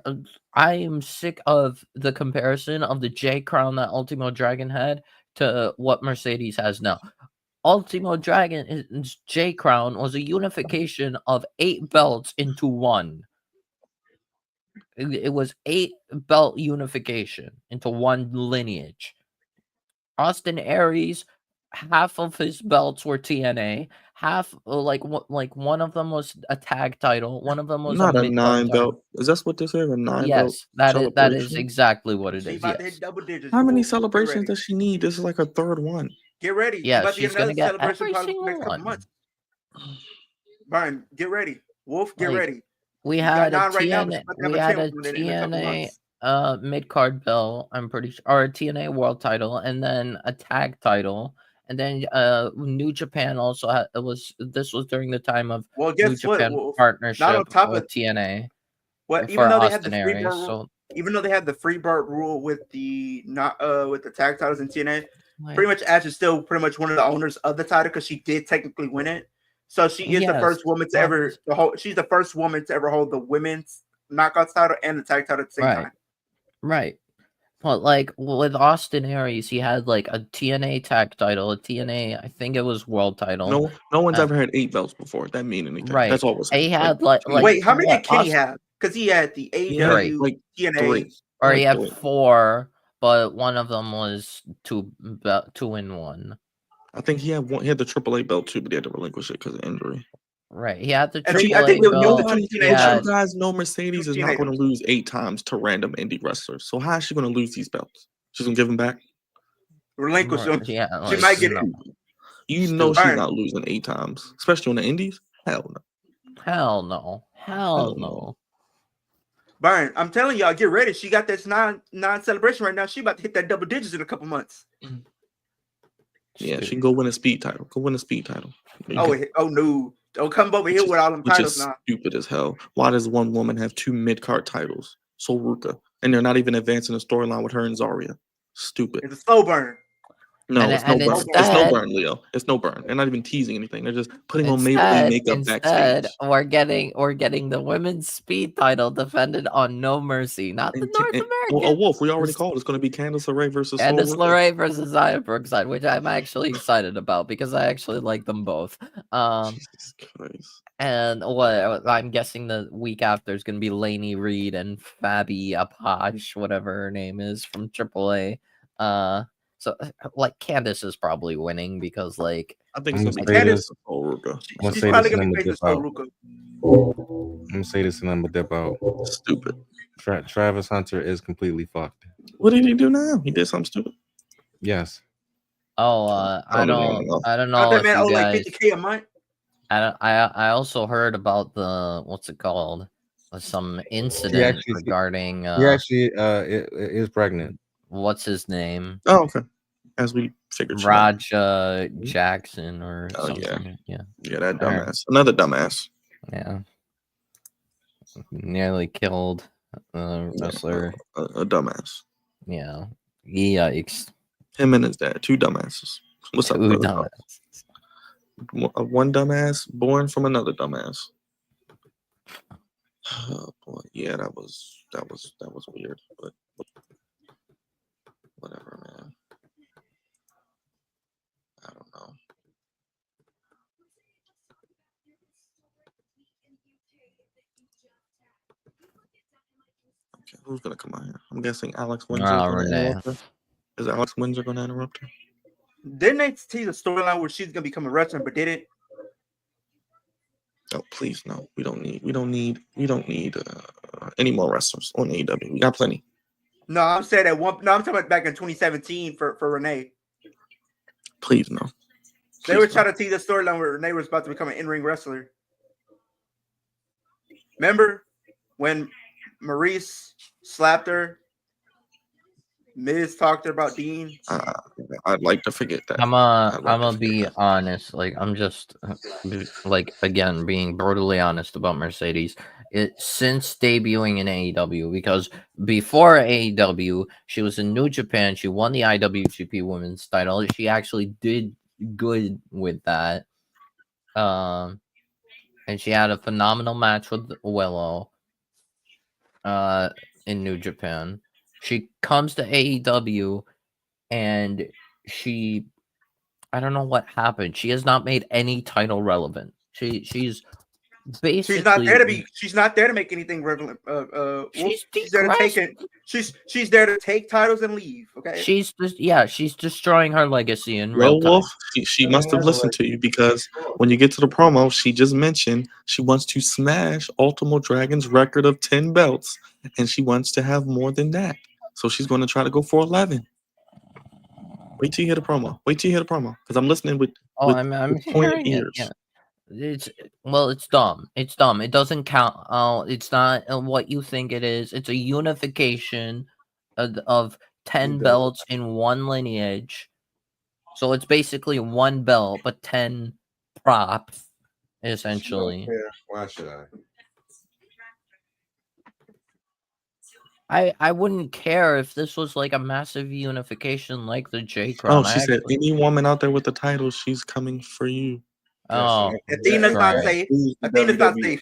I am sick of the comparison of the J Crown that Ultimo Dragon had to what Mercedes has now. Ultimo Dragon's J Crown was a unification of 8 belts into one. It was 8 belt unification into one lineage. Austin Aries, half of his belts were TNA. Half one of them was a tag title. One of them was not a 9 belt. Is that what this is? A 9 belt? Yes, that is exactly what it is. Yes. How many celebrations does she need? This is her 3rd one. Get ready. Yeah, she's gonna get every single one. Brian, get ready. Wolf, get ready. We had a TNA mid-card belt, I'm pretty sure, or a TNA world title, and then a tag title, And then New Japan also had this was during the time of Well, New guess what? Japan Well, not partnership on top with of TNA what, even for though they had the Austin free bird Aries. rule, So even though they had the free bird rule with the not with the tag titles in TNA, like, pretty much Ash is still pretty much one of the owners of the title because she did technically win it. So she is the yes, first woman to ever hold. She's the first woman to ever hold the women's knockouts title and the tag title at the same time. Right. But like with Austin Aries, he had like a TNA tag title, a TNA, I think it was world title. No one's ever had 8 belts before. That mean anything? Right. That's all we're saying. He had like wait, how many what, did Kenny have? Because he had the AEW, like TNA, 3. Or Like he had 3. 4, but one of them was 2 in 1. I think he had the AAA belt too, but he had to relinquish it because of injury. Right. He had the I think AAA it was belt. the He TNA But had, you guys know Mercedes is not TNA going to lose 8 times to random indie wrestlers. So how is she going to lose these belts? She's going to give them back? relinquish them. yeah, She like, might get no. it. You know Stupid. she's not losing 8 times, especially on the indies. Hell no. Hell no. Hell no. Byron, I'm telling y'all, get ready. She got this non-celebration right now. She about to hit that double digits in a couple months. Yeah, she can go win a speed title. Go win a speed title. Oh no. Don't come over here with all them titles now. Stupid as hell. Why does one woman have 2 mid-card titles? So Ruka. And they're not even advancing the storyline with her and Zarya. Stupid. It's a slow burn. No, it's no burn. Instead, It's no burn, Leo. It's no burn. They're not even teasing anything. They're just putting on Maybelline makeup backstage. We're getting the women's speed title defended on No Mercy, not the North American. Wolf, we already called. It's going to be Candice LeRae versus Candice LeRae versus Xia Brookside, which I'm actually excited about because I actually like them both. Jesus Christ. And what I'm guessing the week after is going to be Lainey Reed and Fabi Apache, whatever her name is, from AAA. So like Candice is probably winning because like I think it's I'm going to be Candice. Ruka. She's probably going to be facing Ruka. I'm gonna say this and I'm gonna dip out. Stupid. Travis Hunter is completely fucked. What did he do now? He did something stupid. Yes. Oh, I don't know if man you like guys. 50K a month. I also heard about the what's it called? Some incident regarding. He actually is pregnant. What's his name? Oh, okay. As we figured. Raj Jackson or something. Yeah, that dumbass. Another dumbass. Yeah. Nearly killed a wrestler. A dumbass. Yeah. Yikes. Him and his dad. 2 dumbasses. What's up, brother? Dumbasses. One dumbass born from another dumbass. Oh boy, yeah, that was weird, but whatever, man. I don't know. Okay, who's gonna come out here? I'm guessing Alex Windsor. Is Alex Windsor gonna interrupt her? Didn't they tease a storyline where she's gonna become a wrestler, but did it? Oh, please no. We don't need any more wrestlers on AEW. We got plenty. No, I'm saying that one. No, I'm talking about back in 2017 for Renee. Please no. They were trying to tease a storyline where Renee was about to become an in-ring wrestler. Remember when Maurice slapped her? Miz talked about Dean. I'd like to forget that. I'm gonna be honest. Like I'm just like again being brutally honest about Mercedes. Since debuting in AEW, because before AEW she was in New Japan. She won the IWGP Women's title. She actually did good with that. And she had a phenomenal match with Willow. In New Japan. She comes to AEW and I don't know what happened. She has not made any title relevant. She's basically she's not there to make anything relevant. She's there to take it. She's there to take titles and leave. Okay. She's destroying her legacy in Well, real time. Wolf, she must have listened to you because when you get to the promo, she just mentioned she wants to smash Ultimo Dragon's record of 10 belts, and she wants to have more than that. So she's going to try to go for 11. Wait till you hear the promo. Because I'm listening with I'm hearing ears. it. Yeah. It's dumb. It's dumb. It doesn't count. It's not what you think it is. It's a unification of 10 belts in one lineage. So it's basically one belt, but 10 props, essentially. Why should I? I wouldn't care if this was like a massive unification like the J Oh, Crown. she said, any woman out there with the title, she's coming for you. Oh, Athena's not right. safe. Athena's not safe.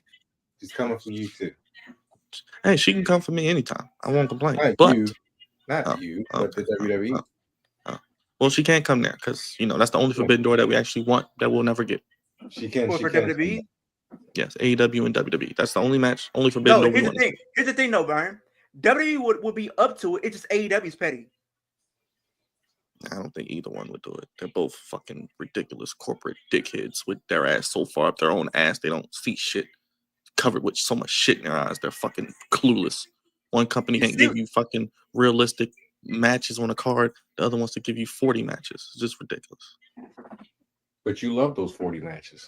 She's coming for you too. Hey, she can come for me anytime. I won't complain. Not But you, but the WWE. Well, she can't come there because that's the only forbidden door that we actually want that we'll never get. She can. For WWE. Yes, AEW and WWE. That's the only match, only forbidden door we want. Here's the thing, though, Brian. WWE would be up to it. It's just AEW's petty. I don't think either one would do it. They're both fucking ridiculous corporate dickheads with their ass so far up their own ass they don't see shit. Covered with so much shit in their eyes. They're fucking clueless. One company can't give you fucking realistic matches on a card. The other wants to give you 40 matches. It's just ridiculous. But you love those 40 matches.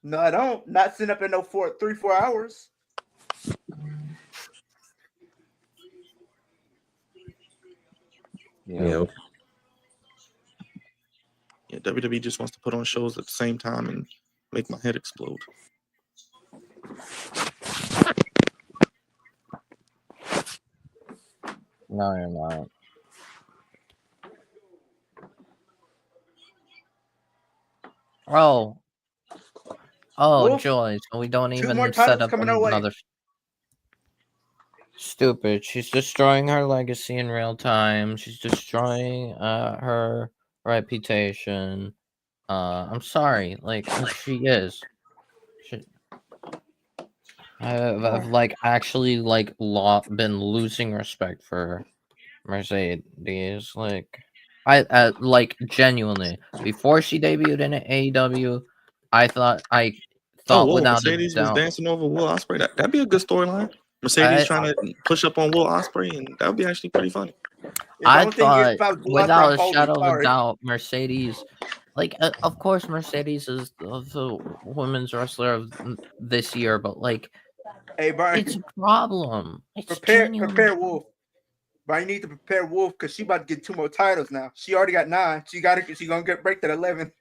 No, I don't. Not sitting up in no 3-4 hours. Yeah. Yeah, WWE just wants to put on shows at the same time and make my head explode. No, you're not. Oh, Wolf, Joy. So we don't even more set titles up coming our way. another. Stupid. She's destroying her legacy in real time. She's destroying her reputation. I'm sorry. Like she is. I've like actually like been losing respect for Mercedes. Like I like genuinely before she debuted in AEW, I thought without Mercedes a doubt, was dancing over Will Ospreay. That'd be a good storyline. Mercedes trying to push up on Will Ospreay, and that would be actually pretty funny. I thought without a shadow of a doubt, Mercedes. Like, of course, Mercedes is the women's wrestler of this year, but like, hey, Brian, it's a problem. It's prepare Wolf. Brian, you need to prepare Wolf because she about to get 2 more titles now. She already got 9. She gonna break that 11.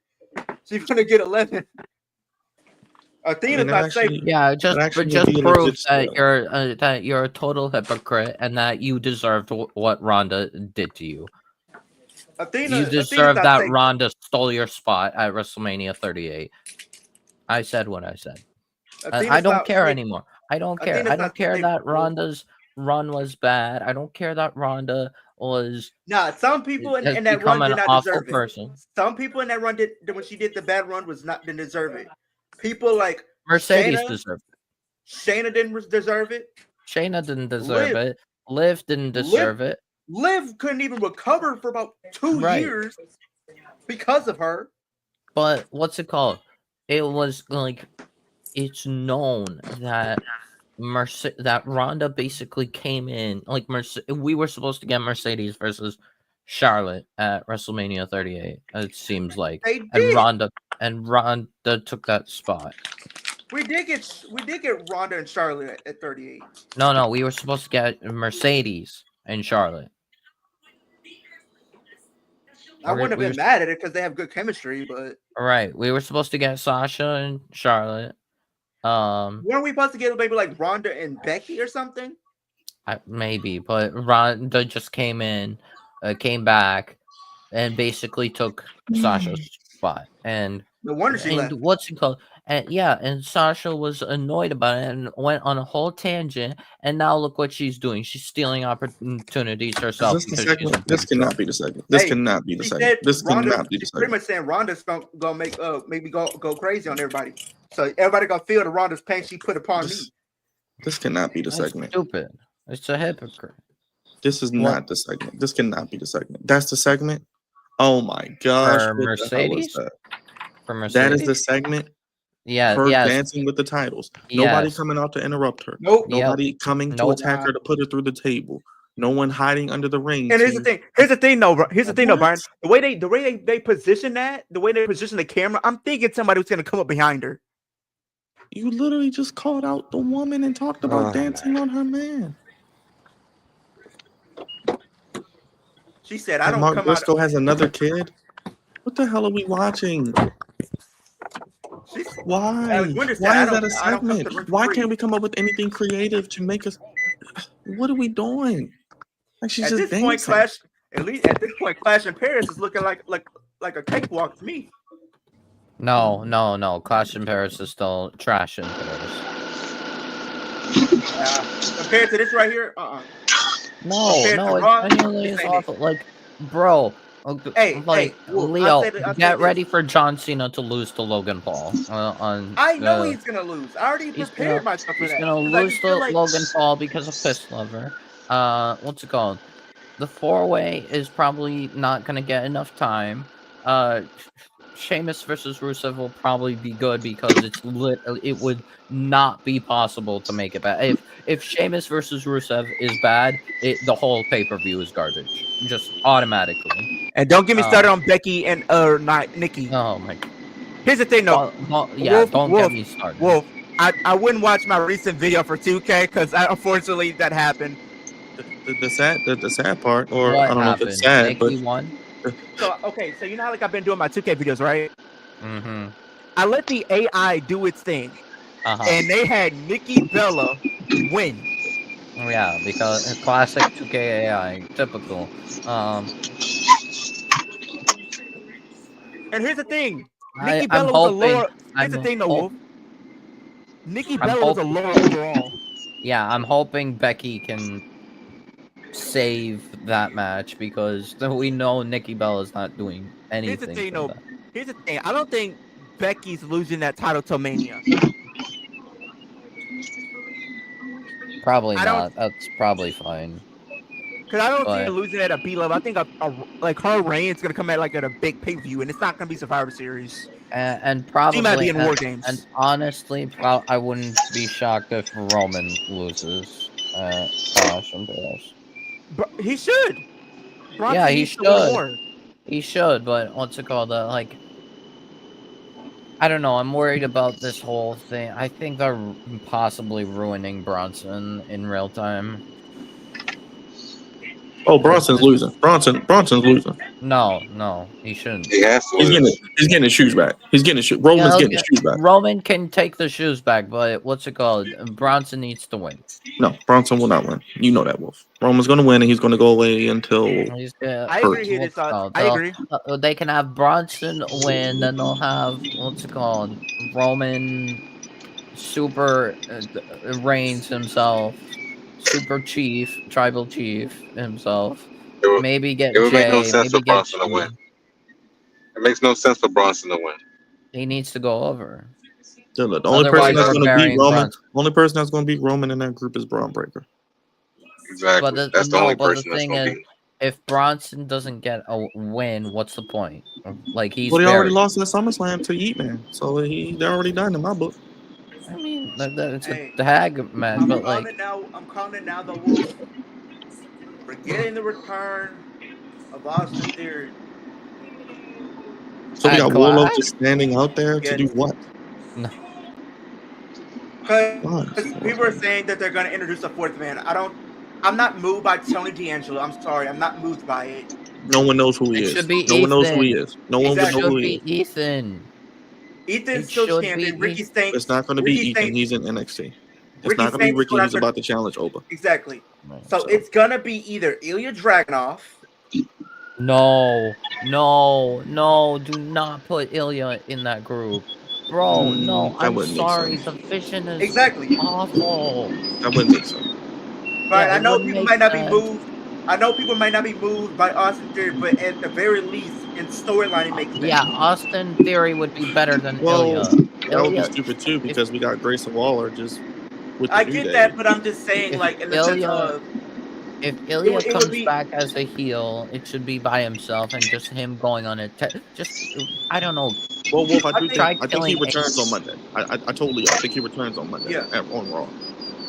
She's gonna get 11. Athena's not safe. Yeah, just prove that you're a total hypocrite and that you deserved what Ronda did to you. You deserve that safe. Ronda stole your spot at WrestleMania 38. I said what I said. I don't care anymore. I don't care. I don't care that Ronda's run was bad. I don't care that Ronda was. Nah, some people in that run did not deserve it. Some people in that run when she did the bad run didn't deserve it. People like Mercedes deserved it. Shayna didn't deserve it. Shayna didn't deserve it. Liv didn't deserve it. Liv couldn't even recover for about 2 years because of her. But what's it called? It was like it's known that that Ronda basically came in like we were supposed to get Mercedes versus Charlotte at WrestleMania 38. It seems like, and Ronda took that spot. We did get Ronda and Charlotte at 38. No, we were supposed to get Mercedes and Charlotte. I wouldn't have been mad at it because they have good chemistry, but right, we were supposed to get Sasha and Charlotte. Weren't we supposed to get maybe like Ronda and Becky or something? Maybe, but Ronda just came back, and basically took Sasha's spot. And no wonder she left. What's it called? And Sasha was annoyed about it and went on a whole tangent. And now look what she's doing. She's stealing opportunities herself. This cannot be the segment. This cannot be the segment. This cannot be the segment. Pretty much saying Ronda's gonna make maybe go crazy on everybody. So everybody gonna feel the Ronda's pain she put upon me. This cannot be the segment. Stupid. It's a hypocrite. This is not the segment. This cannot be the segment. That's the segment. Oh my gosh! For Mercedes. For Mercedes. That is the segment. Yeah, her dancing with the titles. Nobody coming out to interrupt her. Nope. Nobody coming to attack her to put her through the table. No one hiding under the ring. And here's the thing. Here's the thing, though. Brian. The way they position that, the way they position the camera, I'm thinking somebody was gonna come up behind her. You literally just called out the woman and talked about dancing on her man. She said, "I don't Mark come Briscoe out." Has another kid. What the hell are we watching? Why? Winter said, Why I is that don't- a I don't come to segment? the ring for Why free. can't we come up with anything creative to make us? What are we doing? Like she's At just this dancing. point, Clash. At least at this point, Clash in Paris is looking like a cakewalk to me. No. Clash in Paris is still trash in Paris. Compared to this right here, No, Compared to it Raw, genuinely this is ain't it. awful. Like, bro, Hey, Wolf, Leo, I'll say get this. ready for John Cena to lose to Logan Paul. I know he's gonna lose. I already he's prepared myself for he's that. gonna 'Cause I lose just to feel like Logan Paul because of Piss Lover. What's it called? The 4-way is probably not gonna get enough time. Sheamus versus Rusev will probably be good because it would not be possible to make it bad. If Sheamus versus Rusev is bad, the whole pay-per-view is garbage. Just automatically. And don't get me started on Becky and not Nikki. Oh my god. Here's the thing though. Don't get me started. Wolf, I wouldn't watch my recent video for 2K because unfortunately that happened. The sad part, or What I don't know if happened? it's sad, Nikki but won? So so you know how like I've been doing my 2K videos, right? Mm-hmm. I let the AI do its thing, and they had Nikki Bella win. Yeah, because classic 2K AI, typical. And here's the thing, I'm Nikki Bella was a hoping. lower. Here's the thing, though, Wolf. Nikki I'm Bella was a hoping- lower overall. Yeah, I'm hoping Becky can save that match because we know Nikki Bella's not doing anything. Here's the thing, for though. that. Here's the thing. I don't think Becky's losing that title to Mania. Probably not. That's probably fine. Because I don't see her losing at a B level. I think like her reign's gonna come at like at a big pay per view, and it's not gonna be Survivor Series. And probably she might be in War Games. And honestly, I wouldn't be shocked if Roman loses Clash in Paris. But he should. Bronson Yeah, he needs to win more. should. He should, but what's it called? Like, I don't know. I'm worried about this whole thing. I think they're possibly ruining Bronson in real time. Oh, Bronson's losing. Bronson's losing. No, he shouldn't. He has to. He's getting his shoes back. He's getting his shoes. Roman's getting his shoes back. Roman can take the shoes back, but what's it called? Bronson needs to win. No, Bronson will not win. You know that, Wolf. Roman's going to win, and he's going to go away until. I agree here. I agree. They can have Bronson win, then they'll have what's it called? Roman Super Reigns himself. Super Chief, Tribal Chief himself. Maybe get It would Jay. make no sense for Maybe Bronson to win. It makes no sense for Bronson to win. He needs to go over. The only person that's going to beat Roman, only person that's going to beat Roman in that group is Braun Breaker. Exactly. That's the only person that's going to beat. If Bronson doesn't get a win, what's the point? Like he's. Well, he already lost in SummerSlam to Yeet Man, so they're already done in my book. I mean, it's a tag match, but like. I'm calling it now. The Wolf. We're getting the return of Austin Theory. So we got Warlow just standing out there to do what? No. Because people are saying that they're going to introduce a fourth man. I'm not moved by Tony D'Angelo. I'm sorry. I'm not moved by it. No one knows who he is. Should be no one knows who he is. No one would know who he is. Ethan. Ethan's still champion. Ricky Stanks. It's not going to be Ethan. He's in NXT. It's not going to be Ricky. He's about to challenge Oba. Exactly. So it's going to be either Ilya Dragunov. No. Do not put Ilya in that group. Bro, no. I'm sorry. The vision is awful. That wouldn't make sense. Right. I know people might not be moved. I know people might not be moved by Austin Theory, but at the very least, in storyline, it makes sense. Yeah, Austin Theory would be better than Ilya. That would be stupid too, because we got Grayson Waller just with the I get that, but I'm just saying, like, in the sense of... If Ilya comes back as a heel, it should be by himself and just him going on a... I don't know. Well, Wolf, I think he returns on Monday. I think he returns on Monday on Raw.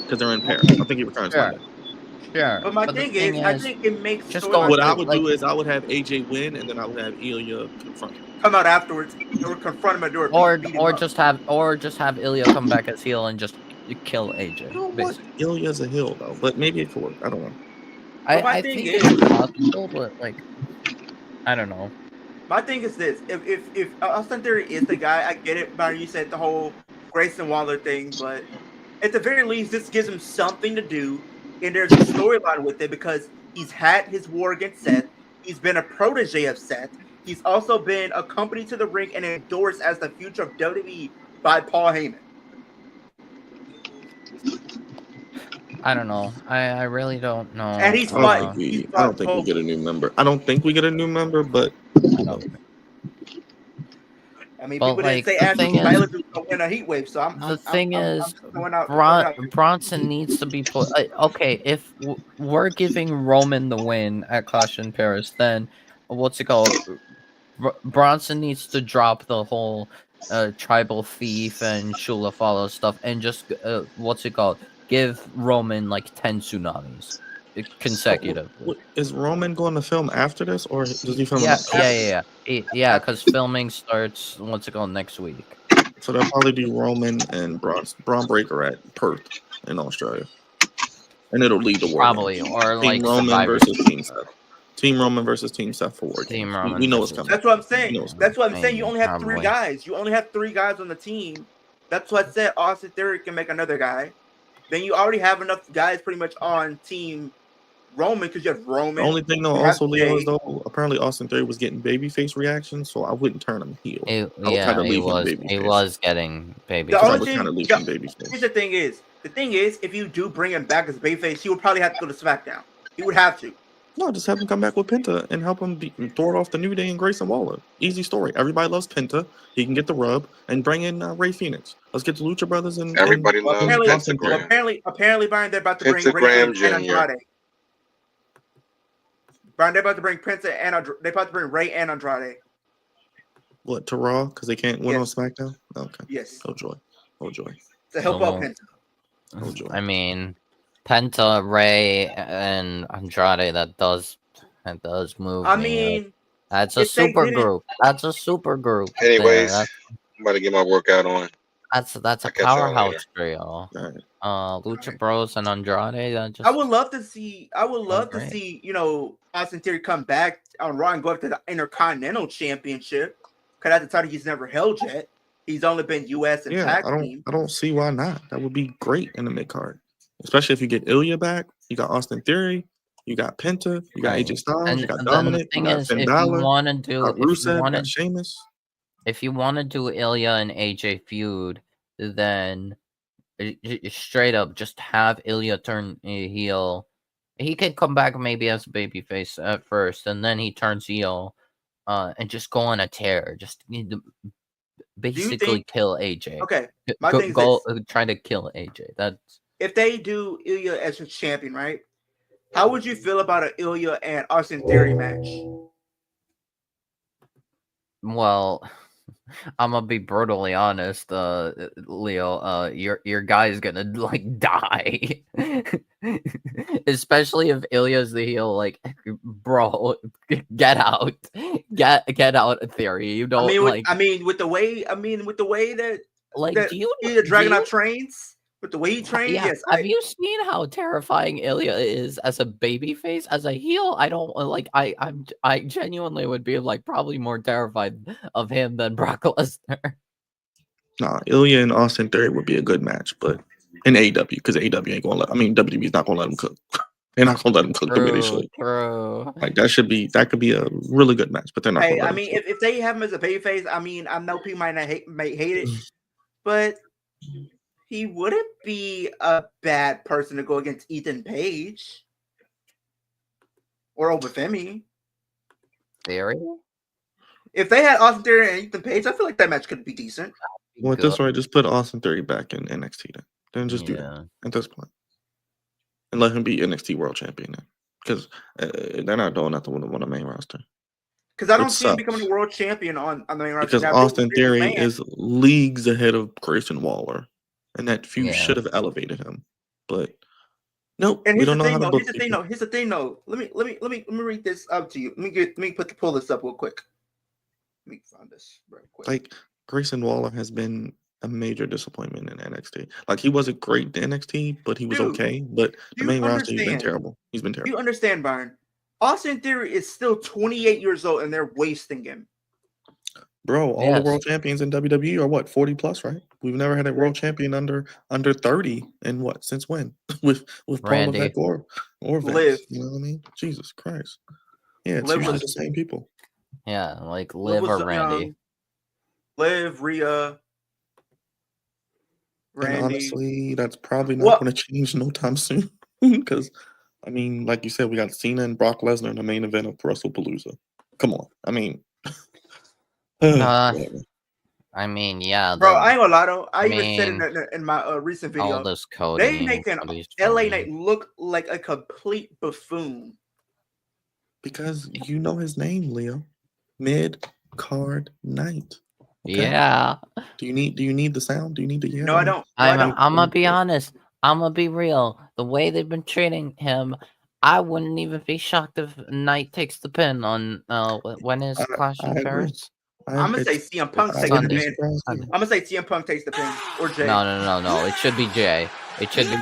Because they're in Paris. I think he returns Monday. Sure. But my thing is, I think it makes what I would do is I would have AJ win, and then I would have Ilya confront him. Come out afterwards, or confront him at door. Or just have Ilya come back as heel and just kill AJ. You know what? Ilya's a heel though, but maybe it could work. I don't know. I think it's possible, but like, I don't know. My thing is this: if Austin Theory is the guy, I get it. Byron, you said the whole Grayson Waller thing, but at the very least, this gives him something to do, and there's a storyline with it because he's had his war against Seth. He's been a protege of Seth. He's also been accompanied to the ring and endorsed as the future of WWE by Paul Heyman. I don't know. I really don't know. And he's I don't think we get a new member. I don't think we get a new member, but I mean, but people like, didn't say the thing Ashley is, Tyler was going to win a heat wave, so the thing is, going out. Bronson needs to be put. Okay, if we're giving Roman the win at Clash in Paris, then what's it called? Bronson needs to drop the whole tribal thief and Shula follow stuff and just what's it called? Give Roman like 10 tsunamis consecutively. Is Roman going to film after this, or does he film? Yeah. Because filming starts what's it called next week. So they'll probably do Roman and Braun Breaker at Perth in Australia, and it'll lead to War probably Games. or Team like Roman Survivor versus Team Seth. Team Roman versus Team Seth for War Games. We know what's coming. That's what I'm saying. That's what I'm saying. You only have Probably. 3 guys. You only have 3 guys on the team. That's what I said. Austin Theory can make another guy. Then you already have enough guys pretty much on Team Roman because you have Roman. The only thing though, also Leo, is though apparently Austin Theory was getting babyface reactions, so I wouldn't turn him heel. He was getting babyface. The only thing, here's the thing is, if you do bring him back as babyface, he would probably have to go to SmackDown. He would have to. No, just have him come back with Penta and help him throw it off the New Day and Grayson Waller. Easy story. Everybody loves Penta. He can get the rub and bring in Ray Phoenix. Let's get the Lucha Brothers and everybody loves Pentagram. Apparently, Byron, they're about to bring Ray and Andrade. Byron, they're about to bring Penta and they're about to bring Ray and Andrade. What, to Raw? Because they can't win on SmackDown? Okay. Yes. Oh joy. To help out Penta. Oh joy. I mean, Penta, Ray, and Andrade, that does move. I mean, that's a super group. That's a super group. Anyways, I'm about to get my workout on. That's a powerhouse trio. Lucha Bros and Andrade. I would love to see. You know, Austin Theory come back on Raw and go up to the Intercontinental Championship. Because at the title he's never held yet. He's only been U.S. and tag team. I don't see why not. That would be great in the mid card, especially if you get Ilya back. You got Austin Theory. You got Penta. You got AJ Styles. You got Dominic. The thing is, if you want to do, Rusev, Sheamus. If you want to do Ilya and AJ feud, then straight up just have Ilya turn heel. He could come back maybe as a babyface at first, and then he turns heel, and just go on a tear. Just basically kill AJ. Okay, try to kill AJ. That's if they do Ilya as a champion, right? How would you feel about an Ilya and Austin Theory match? Well, I'm gonna be brutally honest, Leo. Your guy's gonna like die, especially if Ilya's the heel. Like, bro, get out, get out. Theory, you don't. With the way that like, do you dragging out trains? With the way he trains, yes. Have you seen how terrifying Ilya is as a babyface? As a heel, I don't like. I genuinely would be like probably more terrified of him than Brock Lesnar. Nah, Ilya and Austin Theory would be a good match, but in AEW, because AEW ain't gonna let. I mean, WWE's not gonna let him cook. They're not gonna let him cook the way they should. True. Like that could be a really good match, but they're not. Hey, I mean, if they have him as a babyface, I mean, I know people might hate it, but he wouldn't be a bad person to go against Ethan Page or Obafemi. Theory? If they had Austin Theory and Ethan Page, I feel like that match could be decent. Well, at this point, just put Austin Theory back in NXT then just do that at this point. And let him be NXT World Champion then. Because they're not doing nothing on the main roster. Because I don't see him becoming a world champion on the main roster. Because Austin Theory is leagues ahead of Grayson Waller. And that feud should have elevated him, but nope. And we don't know how to book. Here's the thing, though. Let me read this up to you. Let me pull this up real quick. Let me find this real quick. Like, Grayson Waller has been a major disappointment in NXT. Like, he wasn't great in NXT, but he was okay. But the main roster, he's been terrible. You understand, Byron? Austin Theory is still 28 years old, and they're wasting him. Bro, all the world champions in WWE are what, 40 plus, right? We've never had a world champion under 30 and what, since when? with Paul Randy. Levesque or Liv. Vince, you know what I mean? Jesus Christ. Yeah, it's Liv usually was- the same people. Yeah, like Liv or Randy. Liv, Rhea, Randy. And honestly, that's probably not going to change no time soon. Because, I mean, like you said, we got Cena and Brock Lesnar in the main event of WrestlePalooza. Come on. I mean, I mean, yeah. Bro, I ain't gonna lie though. I even said it in my recent video. All this coding. They make an LA Knight look like a complete buffoon. Because you know his name, Leo. Mid-card Knight. Okay? Yeah. Do you need the sound? Do you need to hear? No, I don't. I'm gonna be honest. I'm gonna be real. The way they've been treating him, I wouldn't even be shocked if Knight takes the pin on when is Clash in Paris? I'm gonna say CM Punk takes the pin. I'm gonna say CM Punk takes the pin or Jay. No. It should be Jay. It should be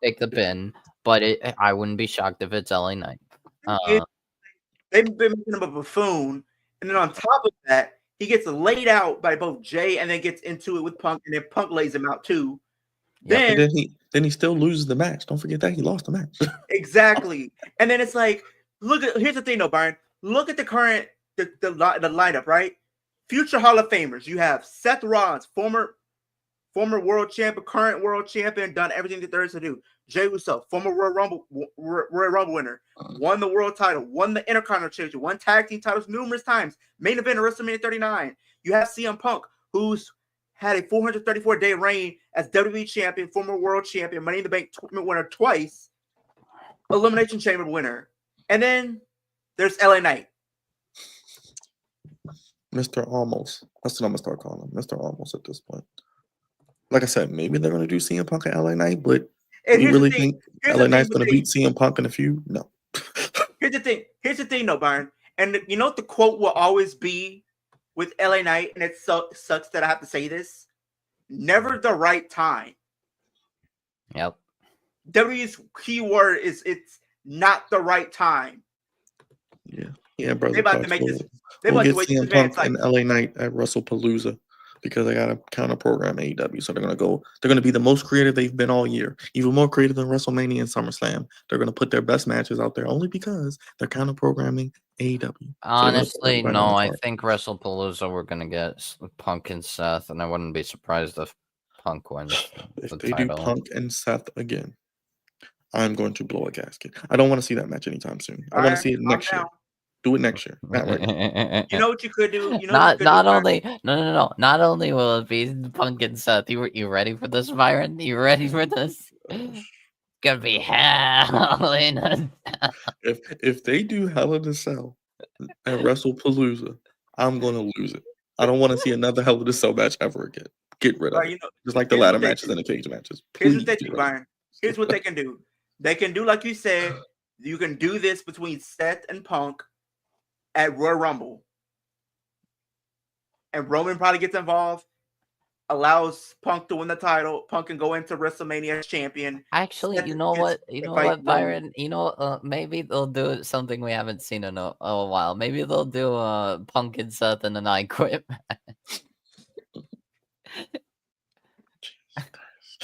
take the pin, but I wouldn't be shocked if it's LA Knight. They've been making him a buffoon, and then on top of that, he gets laid out by both Jay and then gets into it with Punk, and then Punk lays him out too. Yeah, then he still loses the match. Don't forget that he lost the match. Exactly. And then it's like, here's the thing though, Byron. Look at the current the lineup, right? Future Hall of Famers. You have Seth Rollins, former world champion, current world champion, done everything that there is to do. Jey Uso, former Royal Rumble winner, won the world title, won the Intercontinental Championship, won tag team titles numerous times, main event of WrestleMania 39. You have CM Punk, who's had a 434-day reign as WWE champion, former world champion, Money in the Bank winner twice, Elimination Chamber winner. And then there's LA Knight. Mr. Almost. That's what I'm going to start calling him. Mr. Almost at this point. Like I said, maybe they're going to do CM Punk and LA Knight, but you really think LA Knight's going to beat CM Punk in a feud? No. Here's the thing, though, Byron. And you know what the quote will always be with LA Knight, and it sucks that I have to say this? Never the right time. Yep. WWE's key word is it's not the right time. Yeah, brother. They about to make this. They might get CM Punk and LA Knight at WrestlePalooza because they got to counter program AEW. So they're going to be the most creative they've been all year, even more creative than WrestleMania and SummerSlam. They're going to put their best matches out there only because they're counter programming AEW. Honestly, no, I think WrestlePalooza we're going to get Punk and Seth, and I wouldn't be surprised if Punk wins. If they do Punk and Seth again, I'm going to blow a gasket. I don't want to see that match anytime soon. I want to see it next year. Do it next year. Not right. You know what you could do? Not only will it be Punk and Seth. You ready for this, Byron? You ready for this? It's gonna be hell in a If they do Hell in a Cell at WrestlePalooza, I'm gonna lose it. I don't want to see another Hell in a Cell match ever again. Get rid of it. Just like the ladder matches and the cage matches. Here's what they do, Byron. Here's what they can do. They can do like you said. You can do this between Seth and Punk at Royal Rumble, and Roman probably gets involved, allows Punk to win the title. Punk can go into WrestleMania as champion. Actually, you know what, Byron? Maybe they'll do something we haven't seen in a while. Maybe they'll do Punk and Seth in an I Quit match.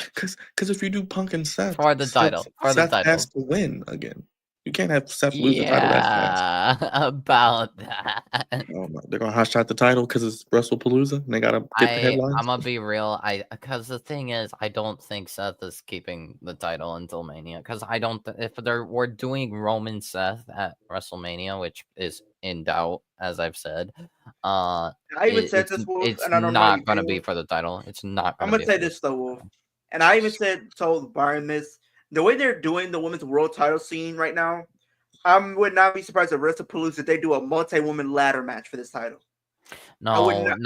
Because if you do Punk and Seth for the title, Seth has to win again. You can't have Seth lose the title that fast. About that. Oh my, they're gonna hot shot the title because it's WrestlePalooza and they gotta get the headlines. I'm gonna be real. Because the thing is, I don't think Seth is keeping the title until Mania. Because I don't. If we're doing Roman Seth at WrestleMania, which is in doubt, as I've said, I even said this, Wolf, it's and I don't not gonna be for the title. It's not. I'm gonna say this though, Wolf, and I even told Byron this. The way they're doing the women's world title scene right now, I would not be surprised if WrestlePalooza if they do a multi-woman ladder match for this title. No. And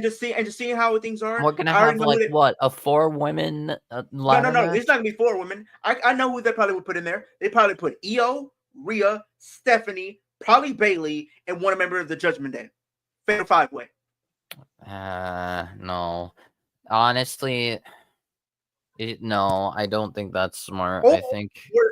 just seeing how things are. We're gonna have a 4-women ladder No, match? it's not gonna be 4 women. I know who they probably would put in there. They probably put Io, Rhea, Stephanie, probably Bayley, and one member of the Judgment Day. Fatal 5-way. No. Honestly. No, I don't think that's smart. I think or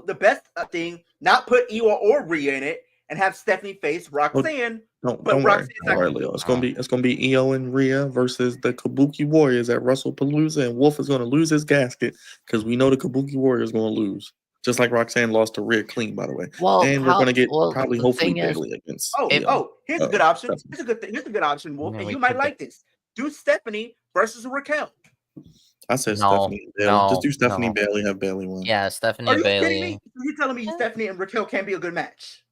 the best thing, not put Io or Rhea in it, and have Stephanie face Roxanne. Don't But worry. Roxanne's Don't not worry, gonna Leo. It's gonna be Io and Rhea versus the Kabuki Warriors at WrestlePalooza, and Wolf is gonna lose his gasket because we know the Kabuki Warriors gonna lose. Just like Roxanne lost to Rhea Clean, by the way. Well, And we're gonna get probably the hopefully thing is, Bailey against. Here's a good option. Stephanie. Here's a good option, Wolf, Yeah, and we you might could like this. Do Stephanie versus Raquel. I said No, Stephanie and Bailey. Just do Stephanie no. Bailey, have Bailey win. Yeah, Stephanie Are you Bailey. kidding me? You're telling me Stephanie and Raquel can't be a good match?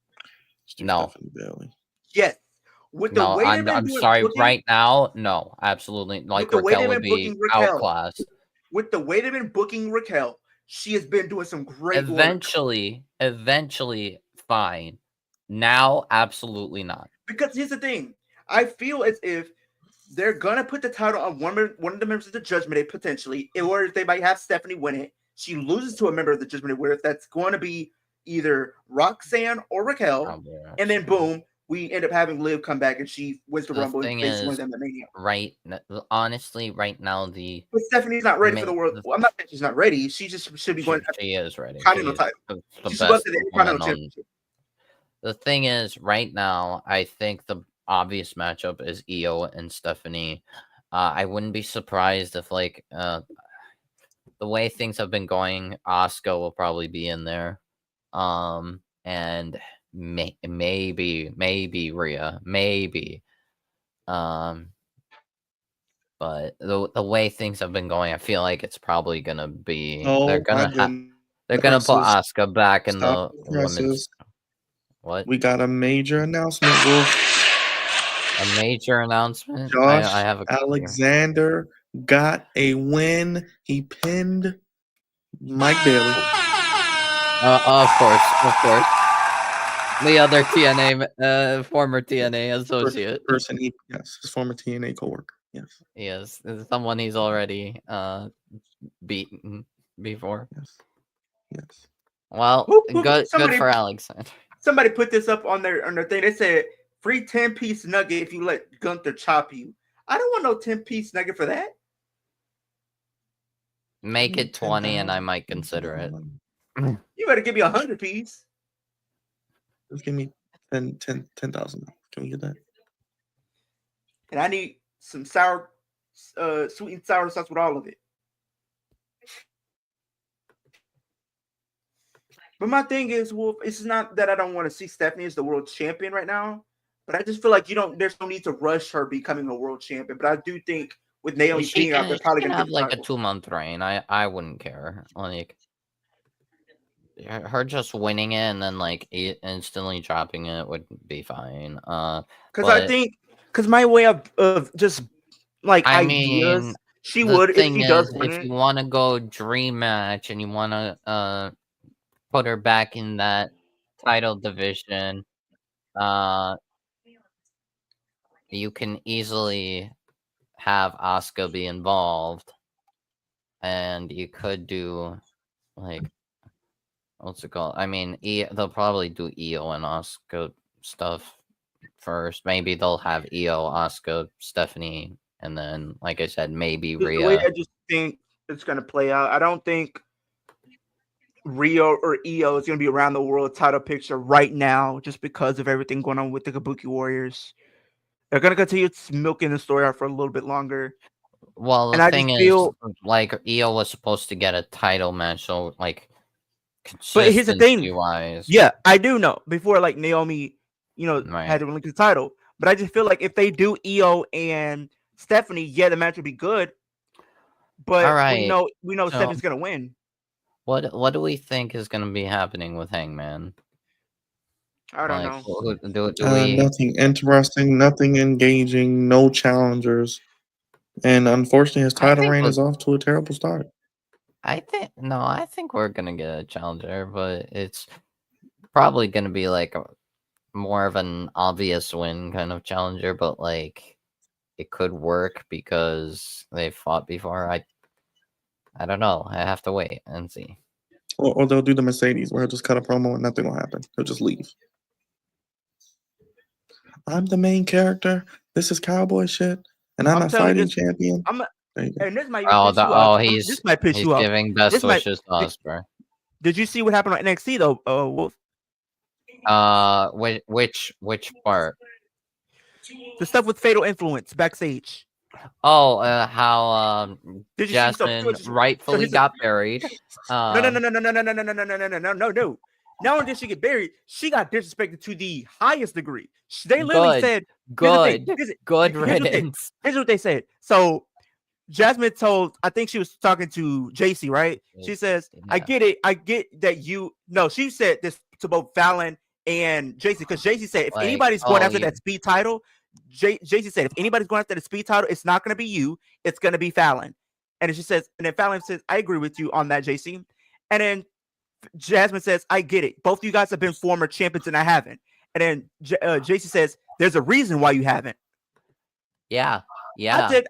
Just do No. Stephanie Bailey. Yes. With the way I'm sorry. Right now, no, absolutely. Like with the way Raquel they've would been be booking Raquel. outclassed. With the way they've been booking Raquel, she has been doing some great work. Eventually, fine. Now, absolutely not. Because here's the thing. I feel as if they're gonna put the title on one of the members of the Judgment Day potentially, or if they might have Stephanie win it. She loses to a member of the Judgment Day, where that's going to be either Roxanne or Raquel, and then boom, we end up having Liv come back and she wins the Rumble and faces one of them at Mania. Honestly, right now but Stephanie's not ready for the world. Well, I'm not saying she's not ready. She just should be going. She is ready. Continental title. She's supposed to be the Continental Championship. The thing is, right now, I think the obvious matchup is Io and Stephanie. I wouldn't be surprised if, like, the way things have been going, Asuka will probably be in there. And maybe Rhea, maybe. But the way things have been going, I feel like it's probably gonna be they're gonna put Asuka back in the women's. What? We got a major announcement, Wolf. A major announcement? Josh I have Alexander got a win. He pinned Mike Bailey. Of course. The other TNA, former TNA associate. His former TNA coworker. Yes. Yes, someone he's already beaten before. Yes. Well, good for Alexander. Somebody put this up on their thing. They said free 10-piece nugget if you let Gunther chop you. I don't want no 10-piece nugget for that. Make it 20 and I might consider it. You better give me 100-piece. Just give me 10,000. Can we get that? And I need some sour, sweet and sour sauce with all of it. But my thing is, Wolf, it's not that I don't want to see Stephanie as the world champion right now, but I just feel like there's no need to rush her becoming a world champion. But I do think with Naomi being out, they're probably going to have like a 2-month reign. I wouldn't care. Like her just winning it and then like instantly dropping it would be fine. Because my way of just like ideas, she would if she does win if you want to go dream match and you want to put her back in that title division, you can easily have Asuka be involved, and you could do like what's it called? I mean, they'll probably do Io and Asuka stuff first. Maybe they'll have Io, Asuka, Stephanie, and then, like I said, maybe Rhea. The way I just think it's gonna play out, I don't think Rio or Io is going to be around the world title picture right now just because of everything going on with the Kabuki Warriors. They're going to continue milking the story out for a little bit longer. Well, the thing is, like, Io was supposed to get a title match, so, like, but here's the thing. Wise. Yeah, I do know. Before, like, Naomi, had to link the title. But I just feel like if they do Io and Stephanie, yeah, the match would be good. But we know Stephanie's going to win. What do we think is going to be happening with Hangman? I don't know. Nothing interesting, nothing engaging, no challengers, and unfortunately, his title reign is off to a terrible start. I think we're gonna get a challenger, but it's probably gonna be like more of an obvious win kind of challenger. But like, it could work because they fought before. I don't know. I have to wait and see. Or they'll do the Mercedes where he'll just cut a promo and nothing will happen. He'll just leave. I'm the main character. This is cowboy shit. And I'm a fighting champion. And this might he's piss you off. Giving best wishes to us, bro. Did you see what happened on NXT though, Wolf? Which part? The stuff with Fatal Influence backstage. Oh, how Did you see? Jasmine rightfully got buried. No. Not only did she get buried, she got disrespected to the highest degree. They literally said, good Here's riddance. Here's what they said. So Jasmine told, I think she was talking to JC, right? She says, I get it. I get that you. No, she said this to both Fallon and JC, because JC said, if anybody's going after that speed title, JC said, if anybody's going after the speed title, it's not going to be you. It's going to be Fallon. And she says, and then Fallon says, I agree with you on that, JC. And then Jasmine says, I get it. Both of you guys have been former champions and I haven't. And then JC says, there's a reason why you haven't. Yeah.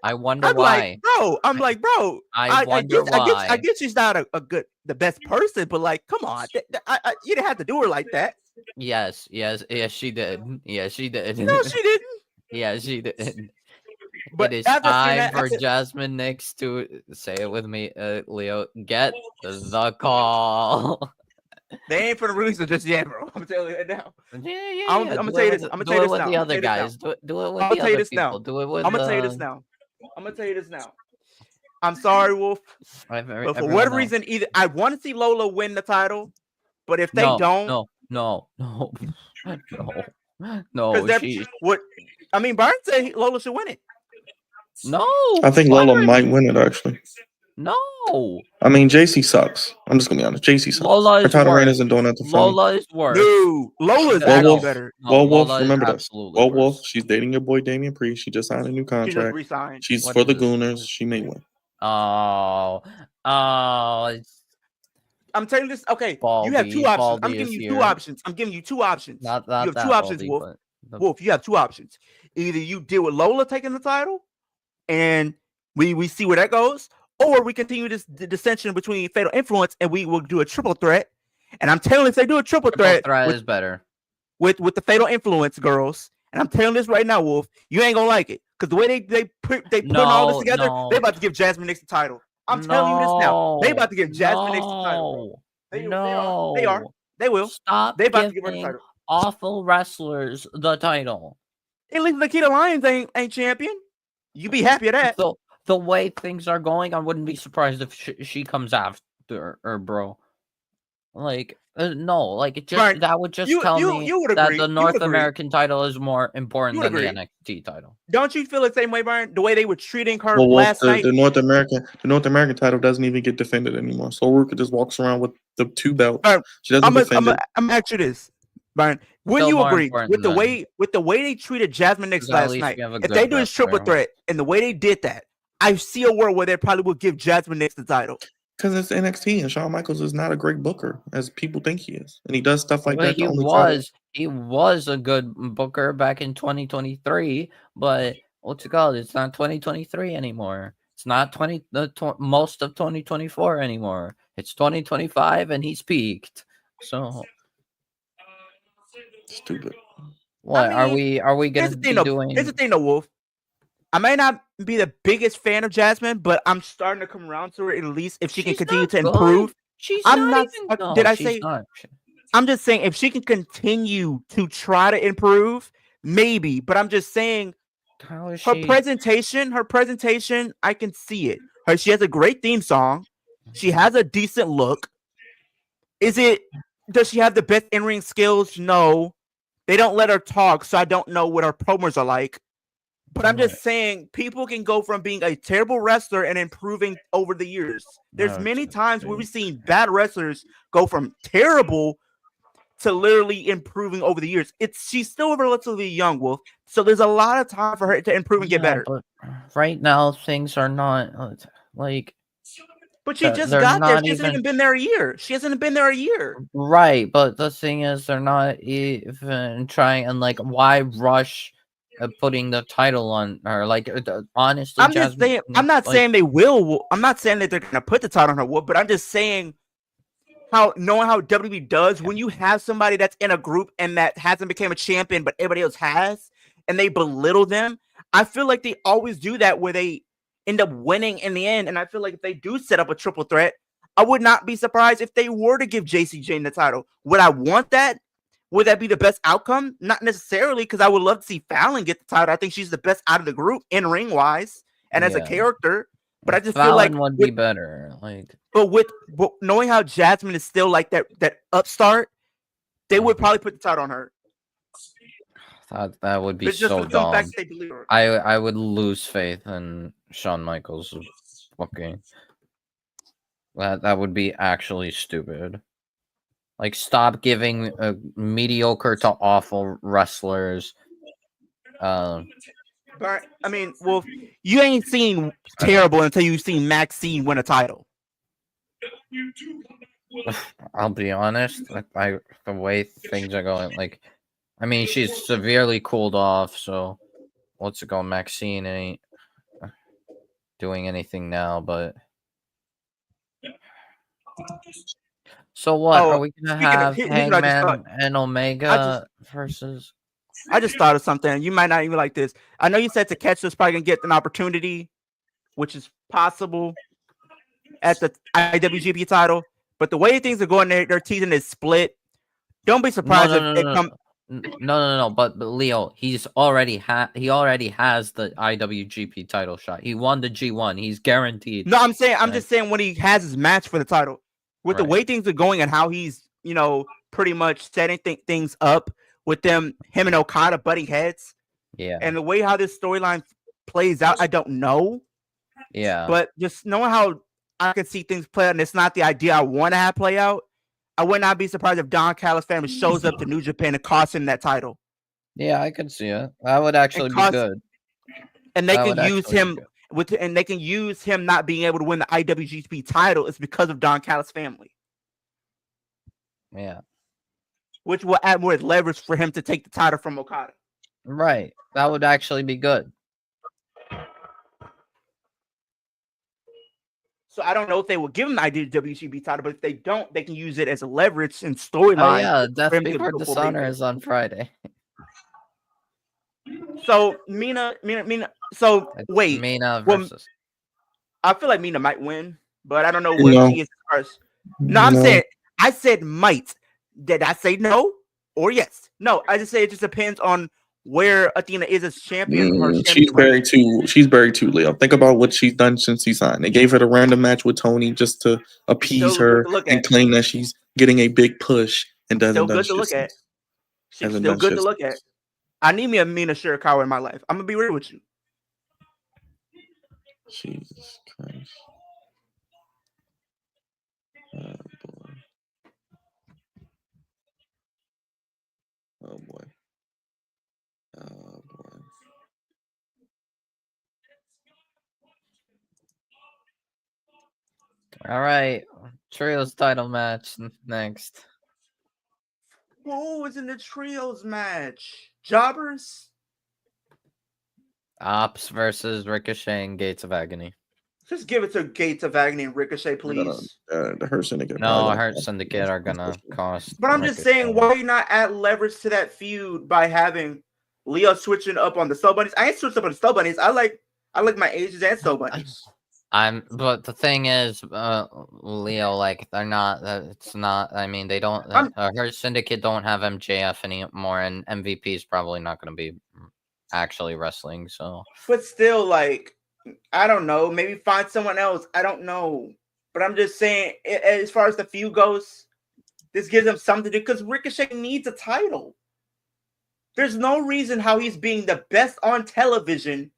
I wonder why. I'm like, bro. I guess she's not the best person, but like, come on, you didn't have to do her like that. Yes, she did. Yeah, she did. No, she didn't. Yeah, she did. But it is time for Jasmine Nix to say it with me, Leo. Get the call. They ain't for the release just yet, bro. I'm telling you now. Yeah. I'm gonna tell you this. I'm gonna tell you this now. The other guys. Do it with the other people. Do it with. I'm gonna tell you this now. I'm sorry, Wolf. But for whatever reason, either I want to see Lola win the title, but if they don't, no. What I mean, Byron said Lola should win it. No, I think Lola might win it actually. No, I mean JC sucks. I'm just gonna be honest. JC sucks. Lola her title reign isn't doing nothing. Lola is worse. No, Lola's actually better. Wolf, remember this. Wolf, she's dating your boy Damian Priest. She just signed a new contract. She's for the Gooners. She may win. I'm telling you this. Okay, you have two options. I'm giving you two options. You have two options, Wolf. Wolf, you have two options. Either you deal with Lola taking the title, and we see where that goes, or we continue this dissension between Fatal Influence, and we will do a triple threat. And I'm telling you, if they do a triple threat is better with the Fatal Influence girls. And I'm telling this right now, Wolf, you ain't gonna like it, because the way they put all this together, they about to give Jasmine Nix the title. I'm telling you this now. They about to give Jasmine Nix the title. They are. They will. Stop. They about to give her the title. Awful wrestlers the title. At least Nikita Lyons ain't champion. You be happy at that. So the way things are going, I wouldn't be surprised if she comes after her, bro. Like no, like it just Brian, that would just tell me that the North American title is more important than the NXT title. Don't you feel the same way, Brian? The way they were treating her last night. The North American title doesn't even get defended anymore. So Ruka just walks around with the two belts. She doesn't defend it. I'm asking you this, Brian. Wouldn't you agree with the way they treated Jasmine Nix last night? If they do this triple threat and the way they did that, I see a world where they probably will give Jasmine Nix the title. Because it's NXT and Shawn Michaels is not a great booker as people think he is, and he does stuff like that. He was a good booker back in 2023, but what's it called? It's not 2023 anymore. It's not most of 2024 anymore. It's 2025, and he's peaked. So stupid. What are we gonna be doing? Here's the thing, though, Wolf. I may not be the biggest fan of Jasmine, but I'm starting to come around to her at least if she can continue to improve. I'm just saying if she can continue to try to improve, maybe. But I'm just saying her presentation, I can see it. She has a great theme song. She has a decent look. Does she have the best in-ring skills? No. They don't let her talk, so I don't know what her promos are like. But I'm just saying, people can go from being a terrible wrestler and improving over the years. There's many times where we've seen bad wrestlers go from terrible to literally improving over the years. She's still relatively young, Wolf, so there's a lot of time for her to improve and get better. But right now, things are not like. But she just got there. She hasn't even been there a year. Right, but the thing is, they're not even trying. And like, why rush? Putting the title on her, like honestly, I'm just saying. I'm not saying they will. I'm not saying that they're gonna put the title on her, but I'm just saying knowing how WWE does when you have somebody that's in a group and that hasn't become a champion, but everybody else has, and they belittle them. I feel like they always do that where they end up winning in the end. And I feel like if they do set up a triple threat, I would not be surprised if they were to give JC Jane the title. Would I want that? Would that be the best outcome? Not necessarily, because I would love to see Fallon get the title. I think she's the best out of the group in ring wise and as a character. But I just feel like Fallon would be better. But knowing how Jasmine is still like that upstart, they would probably put the title on her. That would be so dumb. I would lose faith in Shawn Michaels. Okay, that would be actually stupid. Like, stop giving mediocre to awful wrestlers. But I mean, well, you ain't seen terrible until you've seen Maxine win a title. I'll be honest, the way things are going, like, I mean, she's severely cooled off, so what's it called? Maxine ain't doing anything now, but so what? Are we gonna have Hangman and Omega versus? I just thought of something. You might not even like this. I know you said Takeshita's probably gonna get an opportunity, which is possible at the IWGP title. But the way things are going, they're teasing this split. Don't be surprised if they come. No. But Leo, he already has the IWGP title shot. He won the G1. He's guaranteed. No, I'm just saying when he has his match for the title, with the way things are going and how he's, pretty much setting things up with him and Okada butting heads. Yeah. And the way how this storyline plays out, I don't know. Yeah. But just knowing how I can see things play out, and it's not the idea I want to have play out, I would not be surprised if Don Callis family shows up to New Japan and costs him that title. Yeah, I could see it. That would actually be good. And they can use him and they can use him not being able to win the IWGP title is because of Don Callis family. Yeah. Which will add more leverage for him to take the title from Okada. Right. That would actually be good. So I don't know if they will give him the IWGP title, but if they don't, they can use it as a leverage and storyline. Oh yeah, Death Before Dishonor is on Friday. So Mina. So wait, Mina versus. I feel like Mina might win, but I don't know where she is first. No, I'm saying I said might. Did I say no or yes? No, I just say it just depends on where Athena is as champion. She's buried too, Leo. Think about what she's done since she signed. They gave her the random match with Tony just to appease her and claim that she's getting a big push and doesn't. Still good to look at. She's still good to look at. I need me a Mina Shirakawa in my life. I'm gonna be real with you. Jesus Christ. Oh boy. All right, trios title match next. Who was in the trios match? Jobbers? Ops versus Ricochet and Gates of Agony. Just give it to Gates of Agony and Ricochet, please. The Hurt Syndicate. No, Hurt Syndicate are gonna cost. But I'm just saying, why you not add leverage to that feud by having Leo switching up on the Soul Bunnies? I ain't switched up on the Soul Bunnies. I like my Ages and Soul Bunnies. But the thing is, Leo, like they're not. It's not. I mean, they don't. Hurt Syndicate don't have MJF anymore, and MVP is probably not going to be actually wrestling. So, but still, like, I don't know. Maybe find someone else. I don't know. But I'm just saying, as far as the feud goes, this gives them something to do because Ricochet needs a title. There's no reason how he's being the best on television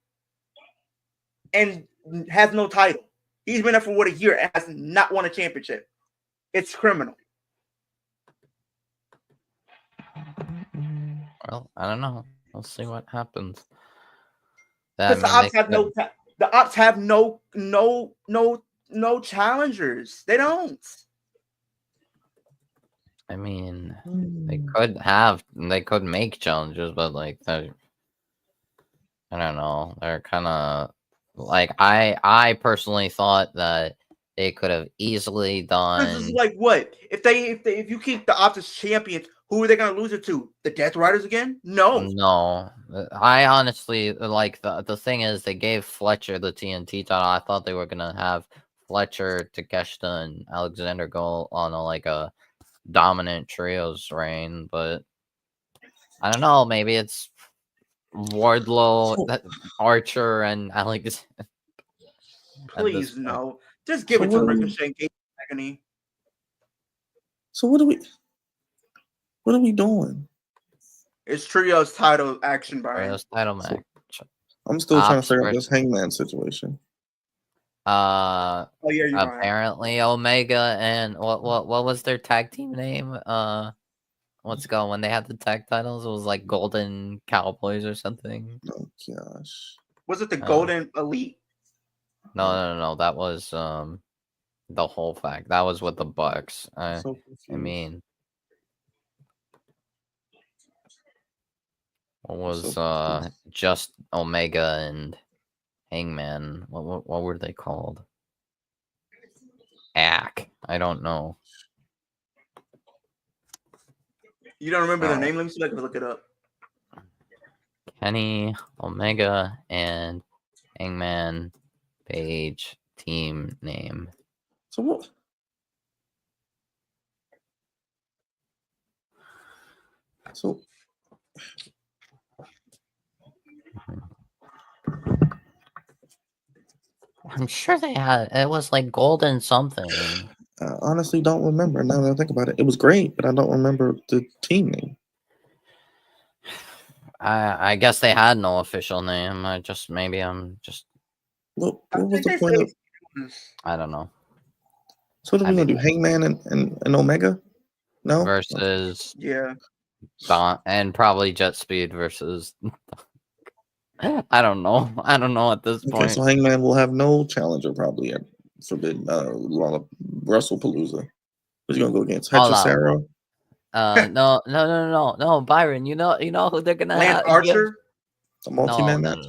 and has no title. He's been there for a year and has not won a championship. It's criminal. Well, I don't know. We'll see what happens. Because the Ops have no challengers. They don't. I mean, they could make challenges, but like I don't know. They're kind of like I personally thought that they could have easily done. This is like what if you keep the Ops as champions, who are they going to lose it to? The Death Riders again? No. I honestly like the thing is they gave Fletcher the TNT title. I thought they were gonna have Fletcher, Takeshita, and Alexander go on a dominant trios reign, but I don't know. Maybe it's Wardlow, Archer, and Alex. Please no. Just give it to Ricochet and Gate of Agony. So what are we doing? It's Trios title action, Brian. Trios title match. I'm still trying to figure out this Hangman situation. Oh yeah, you're apparently Omega and what was their tag team name? What's it called when they had the tag titles? It was like Golden Cowboys or something. Oh gosh. Was it the Golden Elite? No. That was the whole fact. That was with the Bucks. I mean, what was just Omega and Hangman? What were they called? I don't know. You don't remember their name? Let me see if I can look it up. Kenny, Omega, and Hangman Page team name. So what? So I'm sure they had. It was like Golden something. I honestly don't remember. Now that I think about it, it was great, but I don't remember the team name. I guess they had no official name. I'm just. What was the point of? I don't know. So what are we gonna do? Hangman and Omega? No. Versus Don and probably Jet Speed versus. I don't know. I don't know at this point. So Hangman will have no challenger probably at Forbidden WrestlePalooza. Who's he gonna go against? Hechicero? No, Byron. You know who they're gonna Lance Archer? A multi-man match?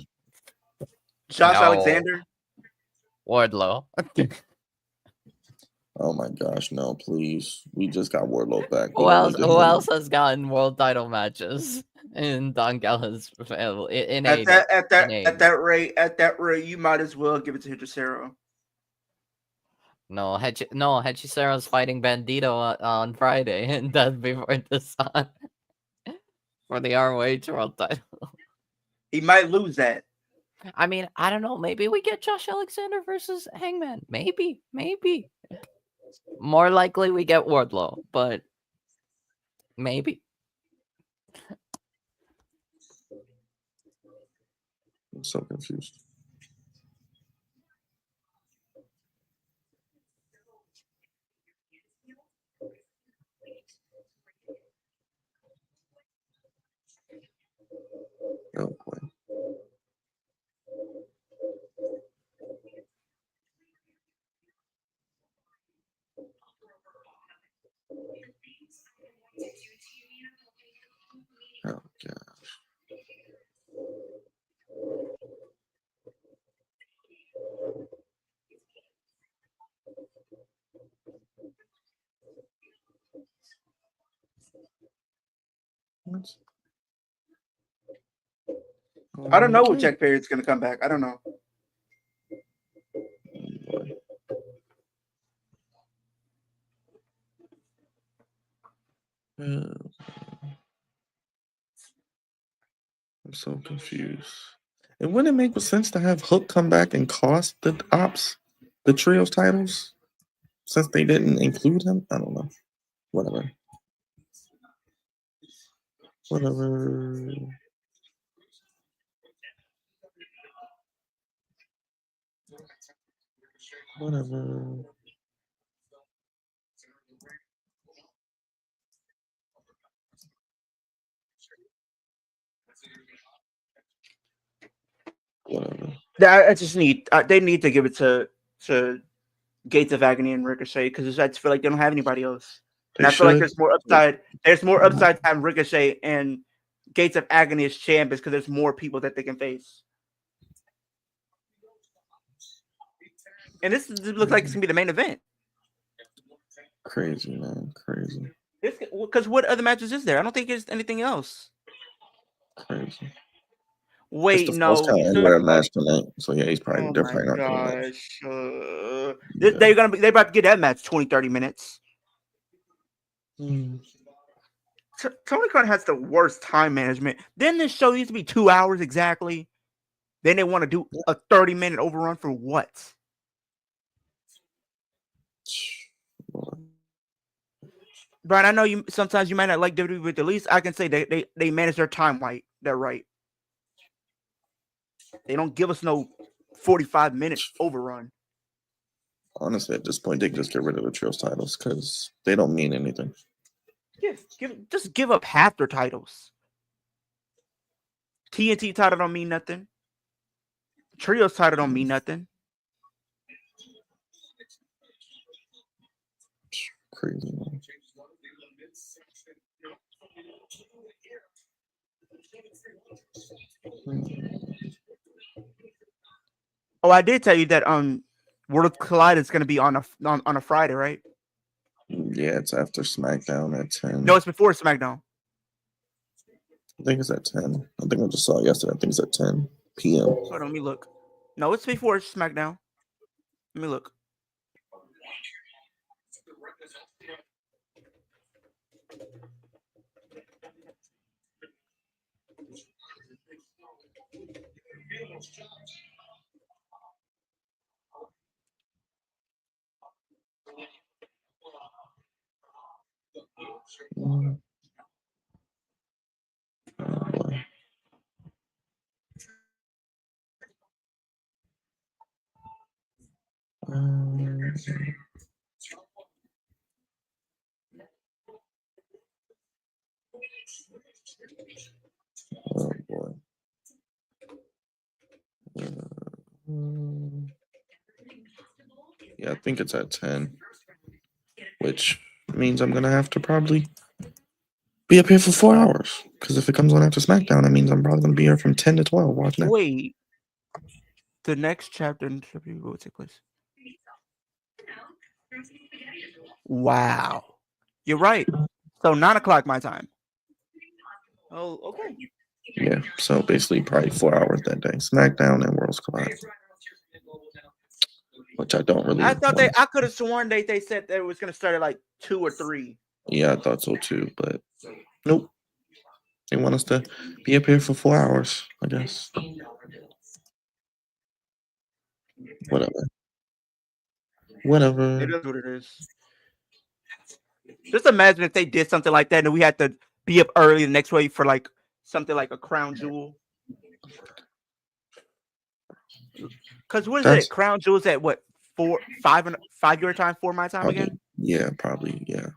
Josh Alexander? Wardlow. Oh my gosh, no, please. We just got Wardlow back. Who else has gotten world title matches in Don Gallo's family? At that rate, you might as well give it to Hechicero. No, Hechicero's fighting Bandito on Friday, and that's before this on for the ROH world title. He might lose that. I mean, I don't know. Maybe we get Josh Alexander versus Hangman. Maybe. More likely we get Wardlow, but maybe. I'm so confused. Oh boy. Oh gosh. What? I don't know what Jack Perry's going to come back. I don't know. I'm so confused. And wouldn't it make sense to have Hook come back and cost the Ops the trios titles since they didn't include him? I don't know. Whatever. I just need they need to give it to Gates of Agony and Ricochet because I just feel like they don't have anybody else. And I feel like there's more upside. There's more upside to having Ricochet and Gates of Agony as champions because there's more people that they can face. And this looks like it's gonna be the main event. Crazy, man. Crazy. Because what other matches is there? I don't think there's anything else. Crazy. Wait, no. Match tonight. So yeah, he's probably they're probably not doing that. They're about to get that match 20-30 minutes. Tony Khan has the worst time management. Then this show used to be 2 hours exactly. Then they want to do a 30-minute overrun for what? Brian, I know you sometimes you might not like WWE, but at least I can say they manage their time right. They're right. They don't give us no 45-minute overrun. Honestly, at this point, they just get rid of the trios titles because they don't mean anything. Just give up half their titles. TNT title don't mean nothing. Trios title don't mean nothing. Crazy, man. Oh, I did tell you that World Collide is going to be on a Friday, right? Yeah, it's after SmackDown at 10. No, it's before SmackDown. I think it's at 10. I think I just saw it yesterday. I think it's at 10 p.m. Hold on, let me look. No, it's before SmackDown. Let me look. Oh, boy. Oh boy. Yeah, I think it's at 10, which means I'm gonna have to probably be up here for 4 hours. Because if it comes on after SmackDown, that means I'm probably gonna be here from 10 to 12 watching it. Wait. The next chapter in WWE will take place. Wow. You're right. So 9 o'clock my time. Oh, okay. Yeah, so basically probably 4 hours that day. SmackDown and Worlds Collide. Which I don't really I could have sworn they said that it was gonna start at like 2 or 3. Yeah, I thought so too, but nope. They want us to be up here for 4 hours, I guess. Whatever. It is what it is. Just imagine if they did something like that and we had to be up early the next week for like something like a crown jewel. Because what is it? Crown jewels at what 5 your time, 4 my time probably, again? Yeah, probably, yeah.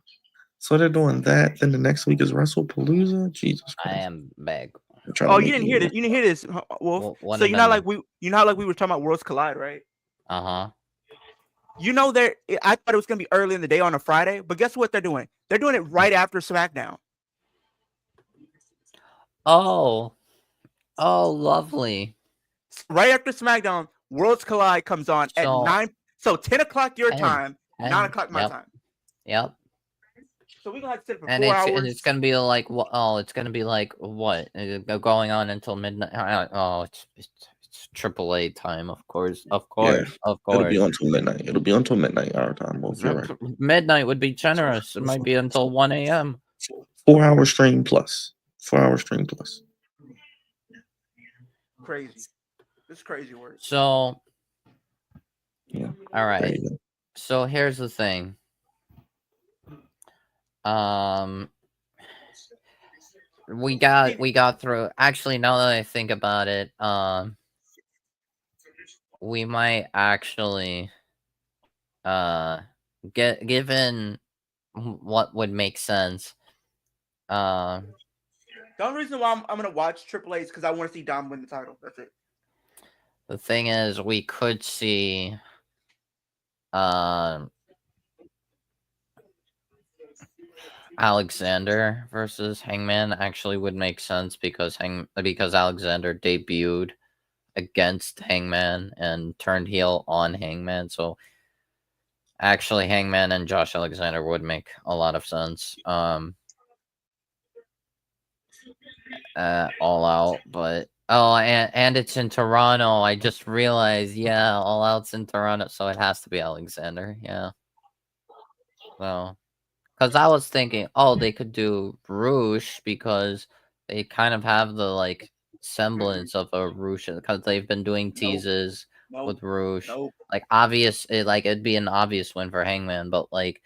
So they're doing that. Then the next week is WrestlePalooza. Jesus Christ! I am back. Oh, you didn't hear this. You didn't hear this, Wolf. So you know, like we were talking about Worlds Collide, right? You know, I thought it was gonna be early in the day on a Friday, but guess what they're doing? They're doing it right after SmackDown. Oh, lovely. Right after SmackDown, Worlds Collide comes on at 9. So 10 o'clock your time, 9 o'clock my time. Yep. So we're gonna have to sit for 4 hours. And it's gonna be like it's gonna be like what going on until midnight. It's AAA time, of course. It'll be until midnight. It'll be until midnight our time. Right. Midnight would be generous. It might be until 1 a.m. 4 hour stream plus. 4 hour stream plus. Crazy. This crazy work. So, yeah. All right. So here's the thing. We got through. Actually, now that I think about it, we might actually, given what would make sense. The only reason why I'm gonna watch AAA is because I want to see Dom win the title. That's it. The thing is, we could see, Alexander versus Hangman actually would make sense because Alexander debuted against Hangman and turned heel on Hangman. So actually, Hangman and Josh Alexander would make a lot of sense. All Out, but and it's in Toronto. I just realized, yeah, All Out's in Toronto, so it has to be Alexander. Yeah. So Because I was thinking, oh, they could do Roosh because they kind of have the like semblance of a Roosh because they've been doing teases with Roosh. Like it'd be an obvious win for Hangman, but like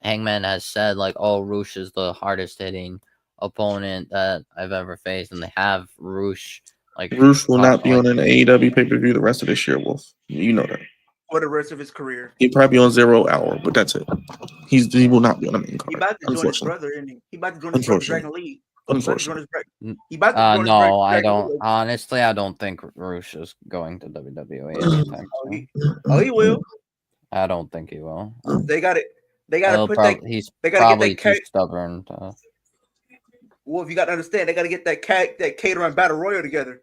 Hangman has said, like, oh, Roosh is the hardest hitting opponent that I've ever faced, and they have Roosh. Like Roosh will not be on an AEW pay-per-view the rest of this year, Wolf. You know that. For the rest of his career. He'll probably be on 0 Hour, but that's it. He will not be on the main card. He about to join his brother, isn't he? He about to join his brother Dragon Lee. Unfortunately. He about to join his no, I don't. Honestly, I don't think Roosh is going to WWE anytime soon. He will. I don't think he will. They got it. They got to put that. He's they got to probably get that too stubborn. Well, if you got to understand, they got to get that Cater and Battle Royal together.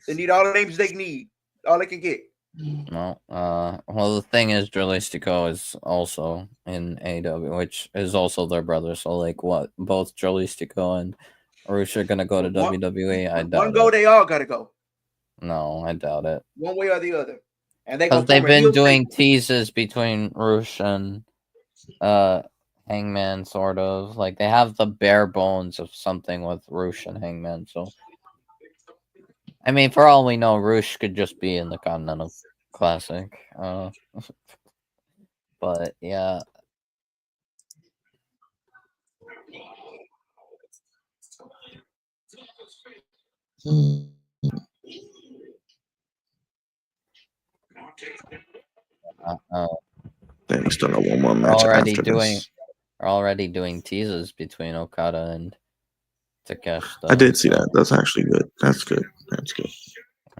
They need all the names they need. All they can get. No. Well, the thing is, Dralistico is also in AEW, which is also their brother. So, like, what? Both Dralistico and Roosh are gonna go to WWE. I doubt one go, they all gotta go. No, I doubt it. One way or the other. And because they've been doing teases between Roosh and Hangman, sort of. Like, they have the bare bones of something with Roosh and Hangman. So, I mean, for all we know, Roosh could just be in the Continental Classic. But yeah. Then we still got one more match after this. We're already doing teases between Okada and Takeshita. I did see that. That's actually good. That's good. That's good.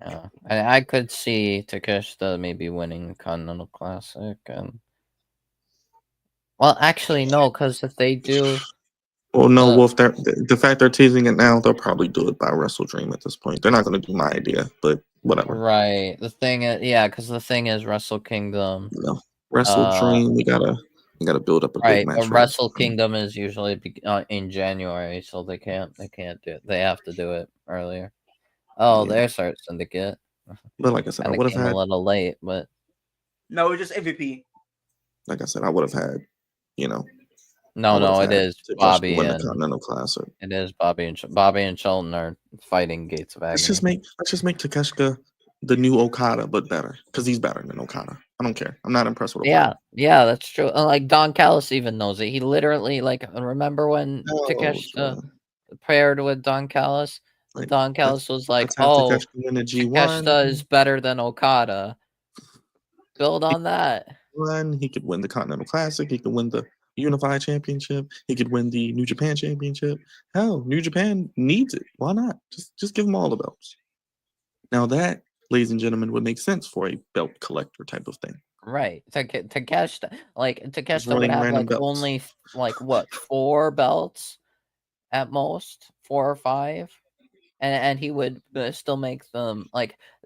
Yeah, I could see Takeshita maybe winning the Continental Classic, and well, actually no, because if they do, well, no, Wolf. The fact they're teasing it now, they'll probably do it by Wrestle Dream at this point. They're not going to do my idea, but whatever. Right. The thing is, because the thing is, Wrestle Kingdom. No, Wrestle Dream. We gotta build up a big match. But Wrestle Kingdom is usually in January, so they can't do it. They have to do it earlier. Oh, yeah. There's Heart Syndicate. But like I said, I would have had a little late, but no, it's just MVP. Like I said, I would have had, No, it is Bobby and the Continental Classic. It is Bobby and Shelton are fighting Gates of Agony. Let's just make Takeshita the new Okada, but better, because he's better than Okada. I don't care. I'm not impressed with Okada. Yeah, that's true. Like Don Callis even knows it. He literally remember when Takeshita paired with Don Callis? Don Callis was like, "Oh, Takeshita is better than Okada." Build on that. He could win the Continental Classic. He could win the Unified Championship. He could win the New Japan Championship. Hell, New Japan needs it. Why not? Just give them all the belts. Now that, ladies and gentlemen, would make sense for a belt collector type of thing. Right. Takeshita would have only 4 belts at most, 4 or 5. And he would still make them,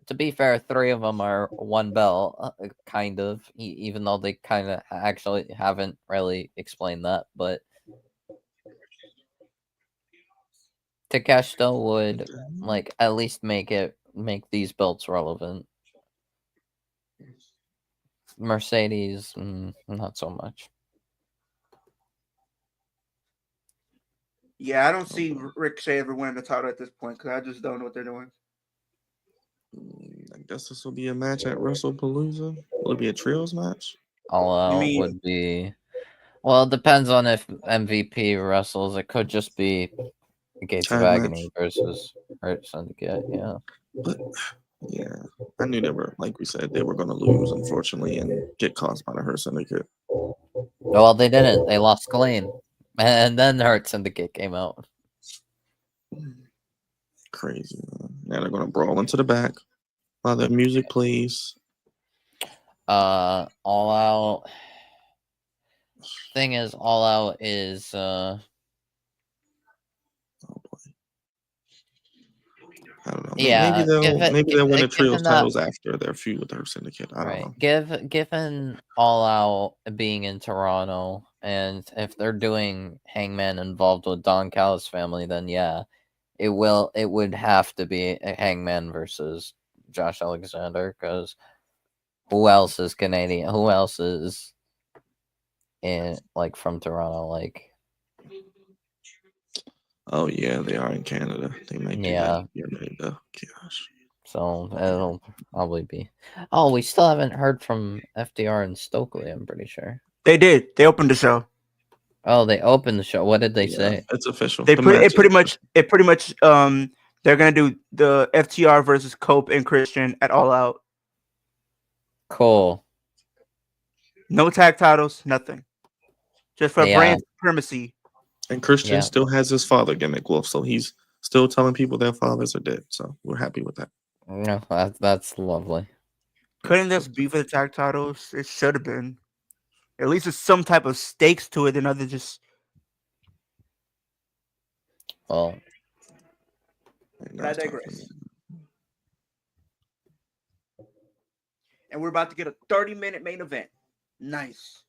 to be fair, 3 of them are 1 belt, kind of, even though they kind of actually haven't really explained that. But Takeshita would, at least make these belts relevant. Mercedes, not so much. Yeah, I don't see Ricochet ever winning the title at this point because I just don't know what they're doing. I guess this will be a match at WrestlePalooza. Will it be a trios match? All Out would be. Well, it depends on if MVP wrestles. It could just be Gates of Agony versus Hurt Syndicate. Yeah. But yeah, I knew they were, like we said, they were going to lose, unfortunately, and get caused by the Hurt Syndicate. Well, they didn't. They lost clean. And then the Hurt Syndicate came out. Crazy, man. Now they're going to brawl into the back while the music plays. All Out. Thing is, All Out is. Oh boy. I don't know. Yeah, maybe they'll win the trios titles after their feud with the Hurt Syndicate. I don't know. Given All Out being in Toronto, and if they're doing Hangman involved with Don Callis' family, then yeah, it would have to be a Hangman versus Josh Alexander, because who else is Canadian? Who else is in like from Toronto, like Oh yeah, they are in Canada. They might do yeah. that. Yeah, gosh. So it'll probably be. Oh, we still haven't heard from FDR and Stokely. I'm pretty sure. They did. They opened the show. Oh, they opened the show. What did they Yeah, say? it's official. They The put match it pretty is much. It pretty much. They're gonna do the FTR versus Cope and Christian at All Out. Cool. No tag titles. Nothing. Just for Yeah. brand supremacy. And Christian Yeah. still has his father gimmick, Wolf. So he's still telling people their fathers are dead. So we're happy with that. No, that's lovely. Couldn't this be for the tag titles? It should have been. At least there's some type of stakes to it than other just. Well, But I digress. And we're about to get a 30-minute main event. Nice.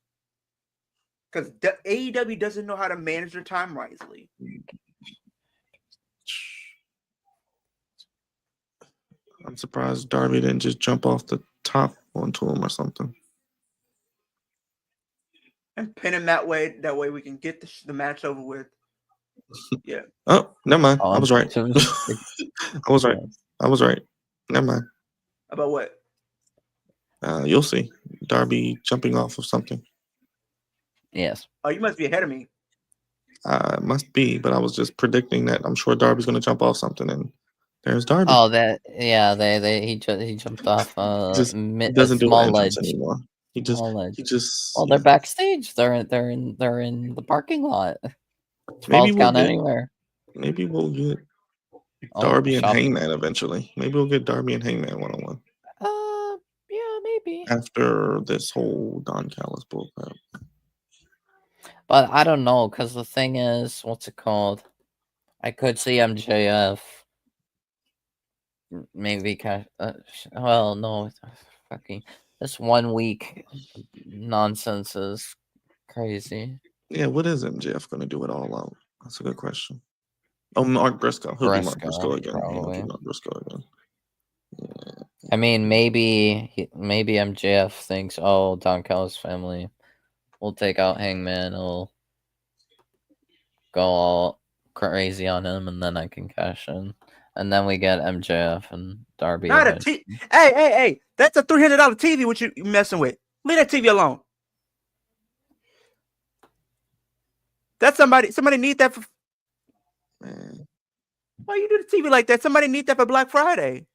Because AEW doesn't know how to manage their time wisely. I'm surprised Darby didn't just jump off the top onto him or something. And pin him that way. That way we can get the match over with. Yeah. Oh, never mind. I was right. I was right. I was right. Never mind. About what? You'll see. Darby jumping off of something. Yes. Oh, you must be ahead of me. Must be, but I was just predicting that I'm sure Darby's going to jump off something, and there's Darby. Oh, he jumped off just a doesn't do small entrance ledge anymore. He just. Well, they're backstage. They're in the parking lot. Maybe Falls count anywhere. Maybe we'll get Darby and Hangman eventually. Maybe we'll get Darby and Hangman 1-on-1. Yeah, maybe. After this whole Don Callis bullcrap. But I don't know, because the thing is, what's it called? I could see MJF. Maybe well, no, fucking this 1 week nonsense is crazy. Yeah, what is MJF going to do it all out? That's a good question. Oh, Mark Briscoe. He'll be Mark Briscoe again. Probably. He'll be Mark Briscoe again. Yeah. I mean, maybe MJF thinks, oh, Don Callis' family will take out Hangman. He'll go all crazy on him, and then I can cash in. And then we get MJF and Darby. Not a Hey! That's a $300 TV. What you messing with? Leave that TV alone. That's somebody need that for. Man. Why you do the TV like that? Somebody need that for Black Friday.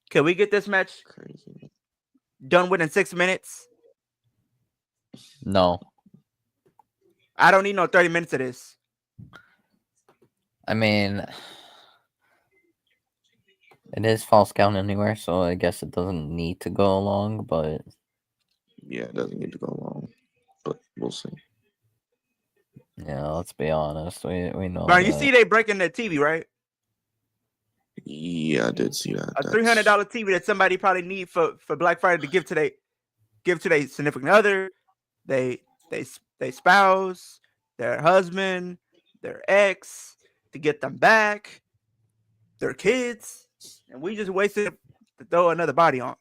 Can we get this match done within 6 minutes? No. I don't need no 30 minutes of this. I mean, it is false count anywhere, so I guess it doesn't need to go along, but... Yeah, it doesn't need to go along, but we'll see. Yeah, let's be honest. We know Brian, you see they breaking the TV, right? Yeah, I did see that. A $300 TV that somebody probably need for Black Friday to give to their significant other, they spouse, their husband, their ex, to get them back, their kids, and we just wasted to throw another body on.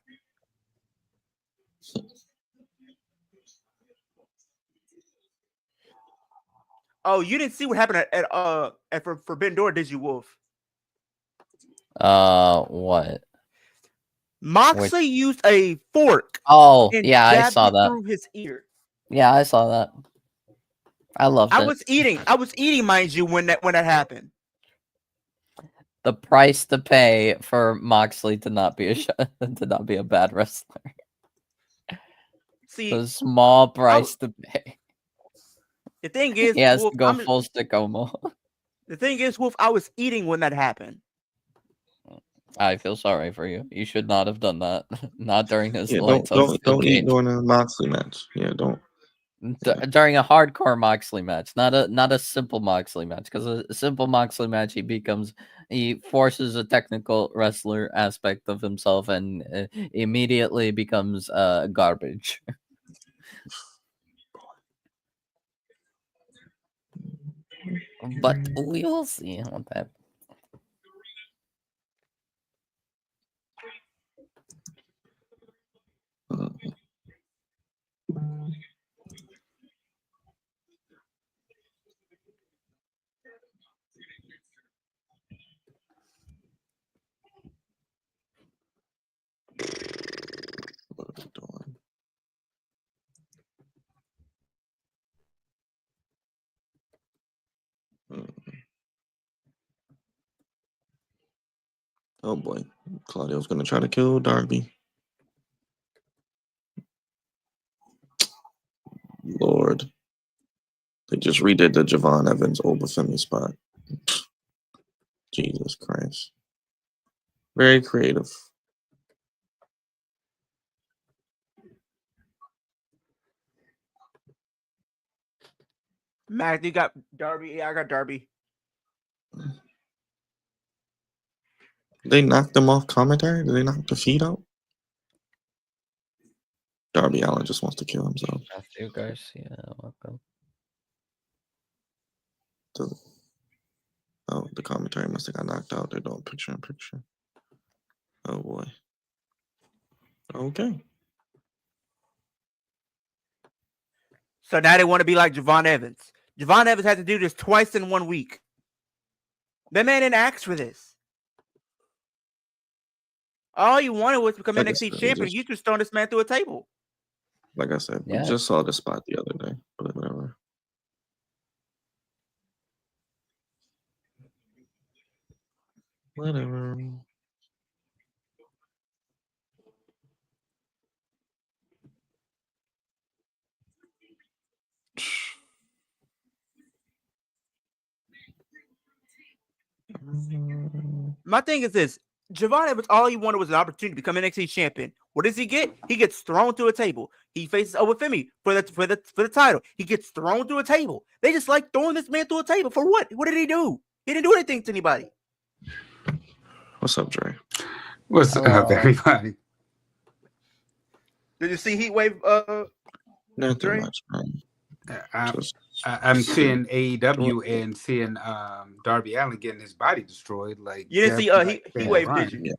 Oh, you didn't see what happened at Forbidden Door, did you, Wolf? What? Moxley used a fork. Oh, yeah, I saw that. Through his ear. Yeah, I saw that. I loved it. I was eating, mind you, when that happened. The price to pay for Moxley to not be a bad wrestler. See, the small price to pay. The thing is, he has Wolf, to go full Stickomo. The thing is, Wolf, I was eating when that happened. I feel sorry for you. You should not have done that. Not during his don't eat during a Moxley match. Yeah, don't. During a hardcore Moxley match, not a simple Moxley match. Because a simple Moxley match, he forces a technical wrestler aspect of himself and immediately becomes garbage. But we will see what that. Oh boy, Claudio's gonna try to kill Darby. Lord, they just redid the Javon Evans Obafemi spot. Jesus Christ, very creative. Mac, you got Darby. Yeah, I got Darby. They knocked them off commentary? Did they knock the feed out? Darby Allin just wants to kill himself. Matthew Garcia, welcome. Oh, the commentary must have got knocked out. They're doing picture in picture. Oh boy. Okay. So now they want to be like Javon Evans. Javon Evans had to do this twice in 1 week. That man didn't ask for this. All you wanted was to become Like I NXT said, champion. You just throwing this man through a table. Like I said, Yeah. we just saw the spot the other day, but whatever. Whatever. My thing is this. Javon Evans, all he wanted was an opportunity to become NXT champion. What does he get? He gets thrown through a table. He faces Obafemi for the title. He gets thrown through a table. They just like throwing this man through a table for what? What did he do? He didn't do anything to anybody. What's up, Dre? What's up, everybody? Did you see Heatwave? Not too Dre? much, man. I'm seeing AEW and seeing Darby Allin getting his body destroyed. Like You didn't see Heatwave, did you?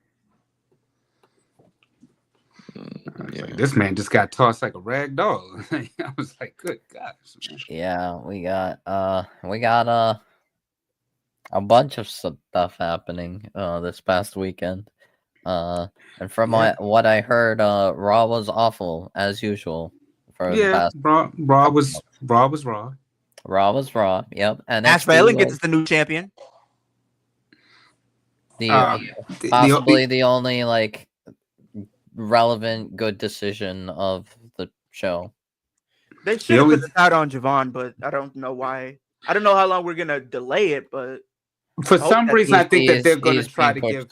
Like, this man just got tossed like a rag doll. I was like, good gosh. Man. Yeah, we got a bunch of stuff happening this past weekend. And from what I heard, Raw was awful as usual. Raw was Raw. Raw was Raw. Yep. And Ash Bailey gets us the new champion. Possibly the only like relevant good decision of the show. They should have put the title on Javon, but I don't know why. I don't know how long we're gonna delay it, but for some reason I think that they're gonna try to give.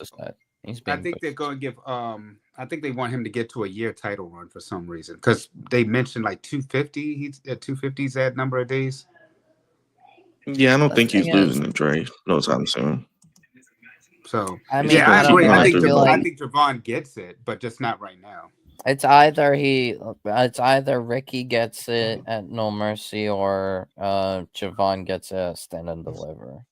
I think they're going to give. I think they want him to get to a year title run for some reason because they mentioned like 250. He's at 250's that number of days. Yeah, I don't think he's losing to Dre no time soon. So I mean, I agree. I think like Javon gets it, but just not right now. It's either Ricky gets it at No Mercy or Javon gets it at Stand and Deliver.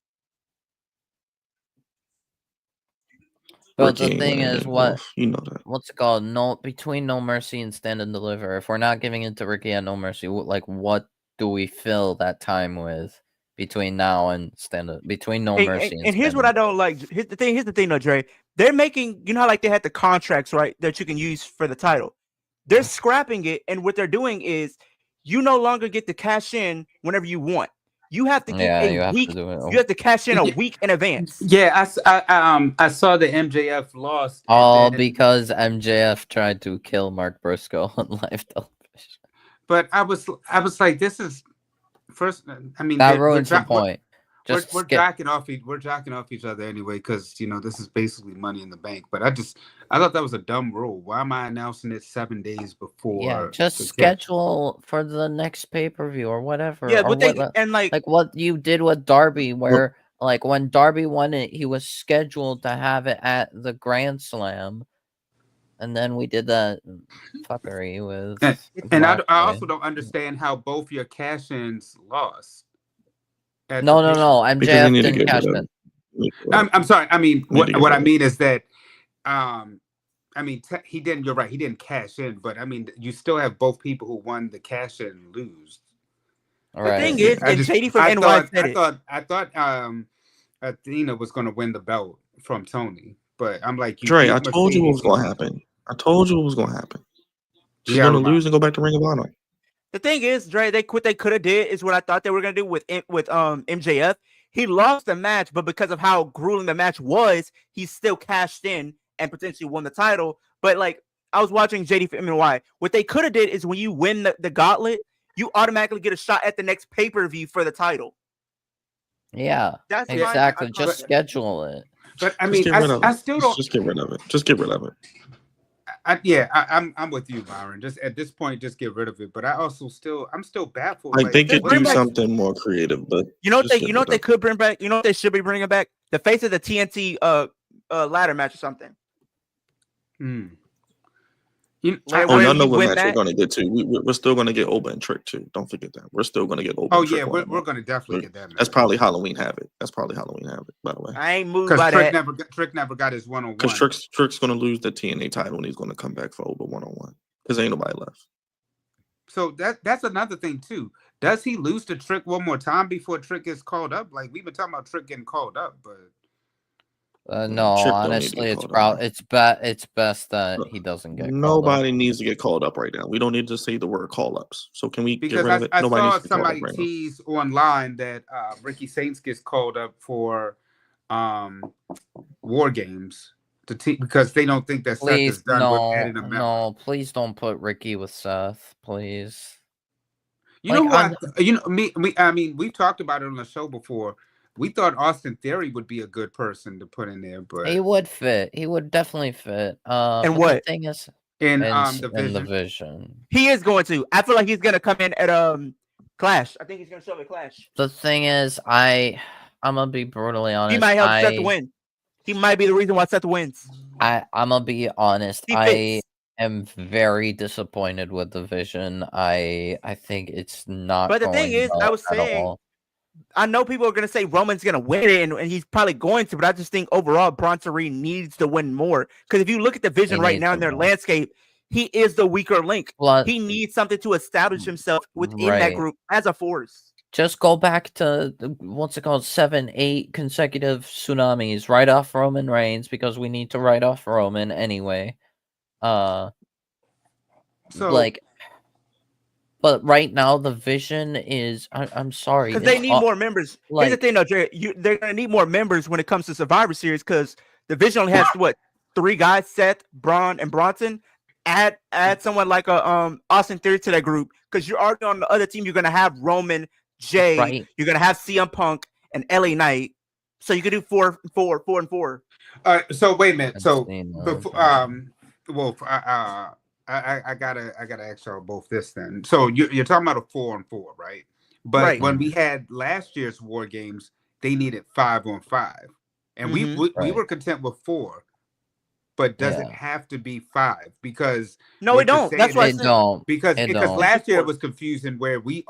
But the thing is, what's it called? Between No Mercy and Stand and Deliver, if we're not giving it to Ricky at No Mercy, like what do we fill that time with between now and between No Mercy and here's what I don't like. Here's the thing, though, Dre. They're making, you know how like they had the contracts, right, that you can use for the title. They're scrapping it, and what they're doing is you no longer get to cash in whenever you want. You have to get a week. You have to cash in a week in advance. Yeah, I saw the MJF lost. Because MJF tried to kill Mark Briscoe on live television. But I was like, this is first. I mean, that ruins the point. We're jacking off each other anyway because this is basically Money in the Bank. But I thought that was a dumb rule. Why am I announcing it 7 days before? Yeah, just schedule for the next pay-per-view or whatever. Yeah, but like what you did with Darby, where like when Darby won it, he was scheduled to have it at the Grand Slam, and then we did that fuckery with. And I also don't understand how both your cash-ins lost. No. MJF didn't cash in. I'm sorry. I mean, what I mean is that, he didn't. You're right. He didn't cash in, but I mean, you still have both people who won the cash in lose. All right. The thing is, and JD from NY said it. I thought Athena was going to win the belt from Tony, but I'm like, Dre, I told you what was going to happen. She's going to lose and go back to Ring of Honor. The thing is, Dre, what they could have did is what I thought they were gonna do with MJF. He lost the match, but because of how grueling the match was, he still cashed in and potentially won the title. But like I was watching JD for MNY. What they could have did is when you win the gauntlet, you automatically get a shot at the next pay-per-view for the title. Yeah, That's exactly. Just schedule it. But I mean, I still don't. Just get rid of it. Just get rid of it. I'm with you, Byron. Just at this point, just get rid of it. But I'm still baffled. Like they could do something more creative, but you know what they could bring back. You know what they should be bringing back? The face of the TNT ladder match or something. Y'all know what match we're going to get to. We're still going to get Oba and Trick too. Don't forget that. We're still going to get Oba. Oh yeah, we're going to definitely get that match. That's probably Halloween Havoc. By the way. I ain't moved by that. Trick never got his one-on-one. Because Trick's going to lose the TNA title and he's going to come back for Oba one-on-one. Because ain't nobody left. So that's another thing too. Does he lose to Trick one more time before Trick gets called up? Like we've been talking about Trick getting called up, but. No, honestly, it's best that he doesn't get. Nobody needs to get called up right now. We don't need to say the word call ups. So can we get rid of it? I saw somebody tease online that Ricky Saints gets called up for War Games because they don't think that Seth is done with adding a member. No, please don't put Ricky with Seth, please. You know what? I mean, we've talked about it on the show before. We thought Austin Theory would be a good person to put in there, but he would fit. He would definitely fit. And what the thing is in the Vision, he is going to. I feel like he's going to come in at Clash. I think he's going to show up at Clash. The thing is, I'm gonna be brutally honest. He might help Seth to win. He might be the reason why Seth wins. I'm gonna be honest. I am very disappointed with the Vision. I think it's not. But the thing is, I was saying. I know people are going to say Roman's going to win it, and he's probably going to, but I just think overall Bronson Reed needs to win more. Because if you look at the Vision right now in their landscape, he is the weaker link. He needs something to establish himself within that group as a force. Just go back to, 7-8 consecutive tsunamis. Write off Roman Reigns because we need to write off Roman anyway. But right now, the Vision is... I'm sorry. Because they need more members. Here's the thing, though, Jerry. They're going to need more members when it comes to Survivor Series because the Vision only has, 3 guys, Seth, Braun, and Bronson. Add someone like Austin Theory to that group because you're already on the other team. You're going to have Roman, Jay. Right. You're going to have CM Punk and LA Knight. So you could do 4 and 4. All right, so wait a minute. So before, I gotta ask y'all both this then. So you're talking about a 4-on-4, right? But when we had last year's War Games, they needed 5-on-5, and we were content with 4. But does it have to be 5? Because no, it don't. That's why it don't. Because last year it was confusing where we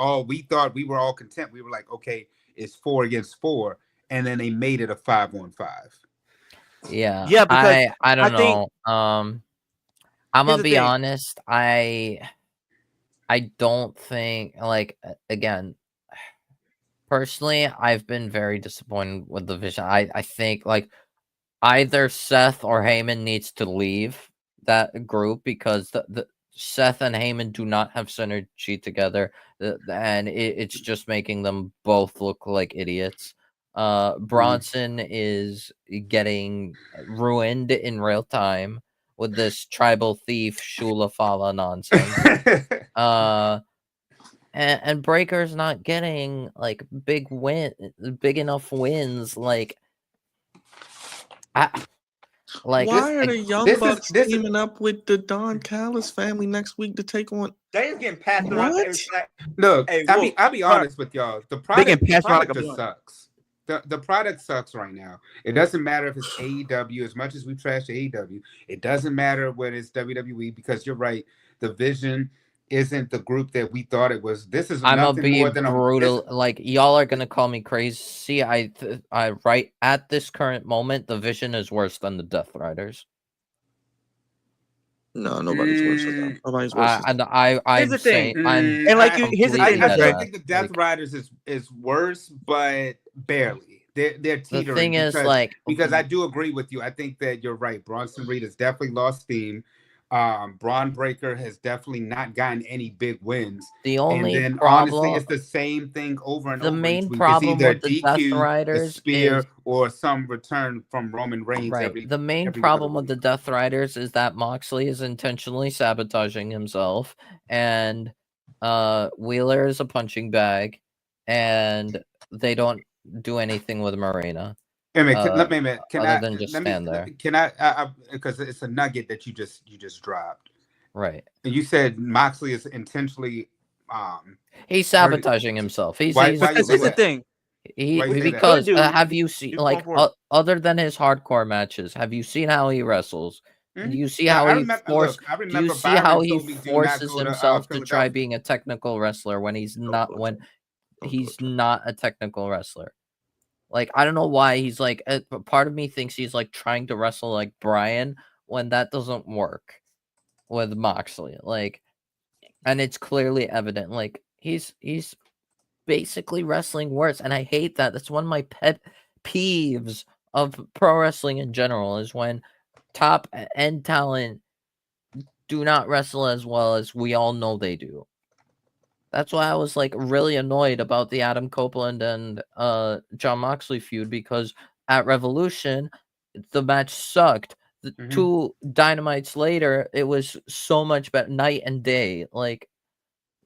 thought we were all content. We were like, okay, it's 4 against 4, and then they made it a 5-on-5. Yeah, because I don't know. I'm gonna be honest. I don't think again. Personally, I've been very disappointed with the Vision. I think either Seth or Heyman needs to leave that group because the Seth and Heyman do not have synergy together, and it's just making them both look like idiots. Bronson is getting ruined in real time with this tribal thief Shula Fala nonsense. And Breaker's not getting big enough wins. Why are the Young Bucks teaming up with the Don Callis family next week to take on? They just getting passed around. Look, I'll be honest with y'all. The product just sucks. The product sucks right now. It doesn't matter if it's AEW, as much as we trash AEW. It doesn't matter when it's WWE because you're right. The Vision isn't the group that we thought it was. This is nothing more than brutal. Y'all are gonna call me crazy. I right at this current moment, the Vision is worse than the Death Riders. No, nobody's worse than that. Nobody's worse. Here's the thing. Here's the thing. I think the Death Riders is worse, but barely. They're teetering. The thing is, because I do agree with you. I think that you're right. Bronson Reed has definitely lost steam. Braun Breaker has definitely not gotten any big wins. The only and then problem, honestly, it's the same thing over and the over. main It's problem either with the Death DQ, a Riders spear, is or some return from Roman Reigns. the main problem with the Death Riders is that Moxley is intentionally sabotaging himself, and Wheeler is a punching bag, and they don't do anything with Marina. Let me other than just stand there. Can I because it's a nugget that you just dropped. Right. And you said Moxley is intentionally he's sabotaging himself. Here's the thing. Because have you seen, like, other than his hardcore matches, have you seen how he wrestles? Do you see how he forces himself to try being a technical wrestler when he's not a technical wrestler? Like, I don't know why he's like, part of me thinks he's like trying to wrestle like Brian when that doesn't work with Moxley. Like, and it's clearly evident. Like, he's basically wrestling worse, and I hate that. That's one of my pet peeves of pro wrestling in general, is when top end talent do not wrestle as well as we all know they do. That's why I was like really annoyed about the Adam Copeland and Jon Moxley feud, because at Revolution the match sucked. The 2 Dynamites later, it was so much better, night and day. Like,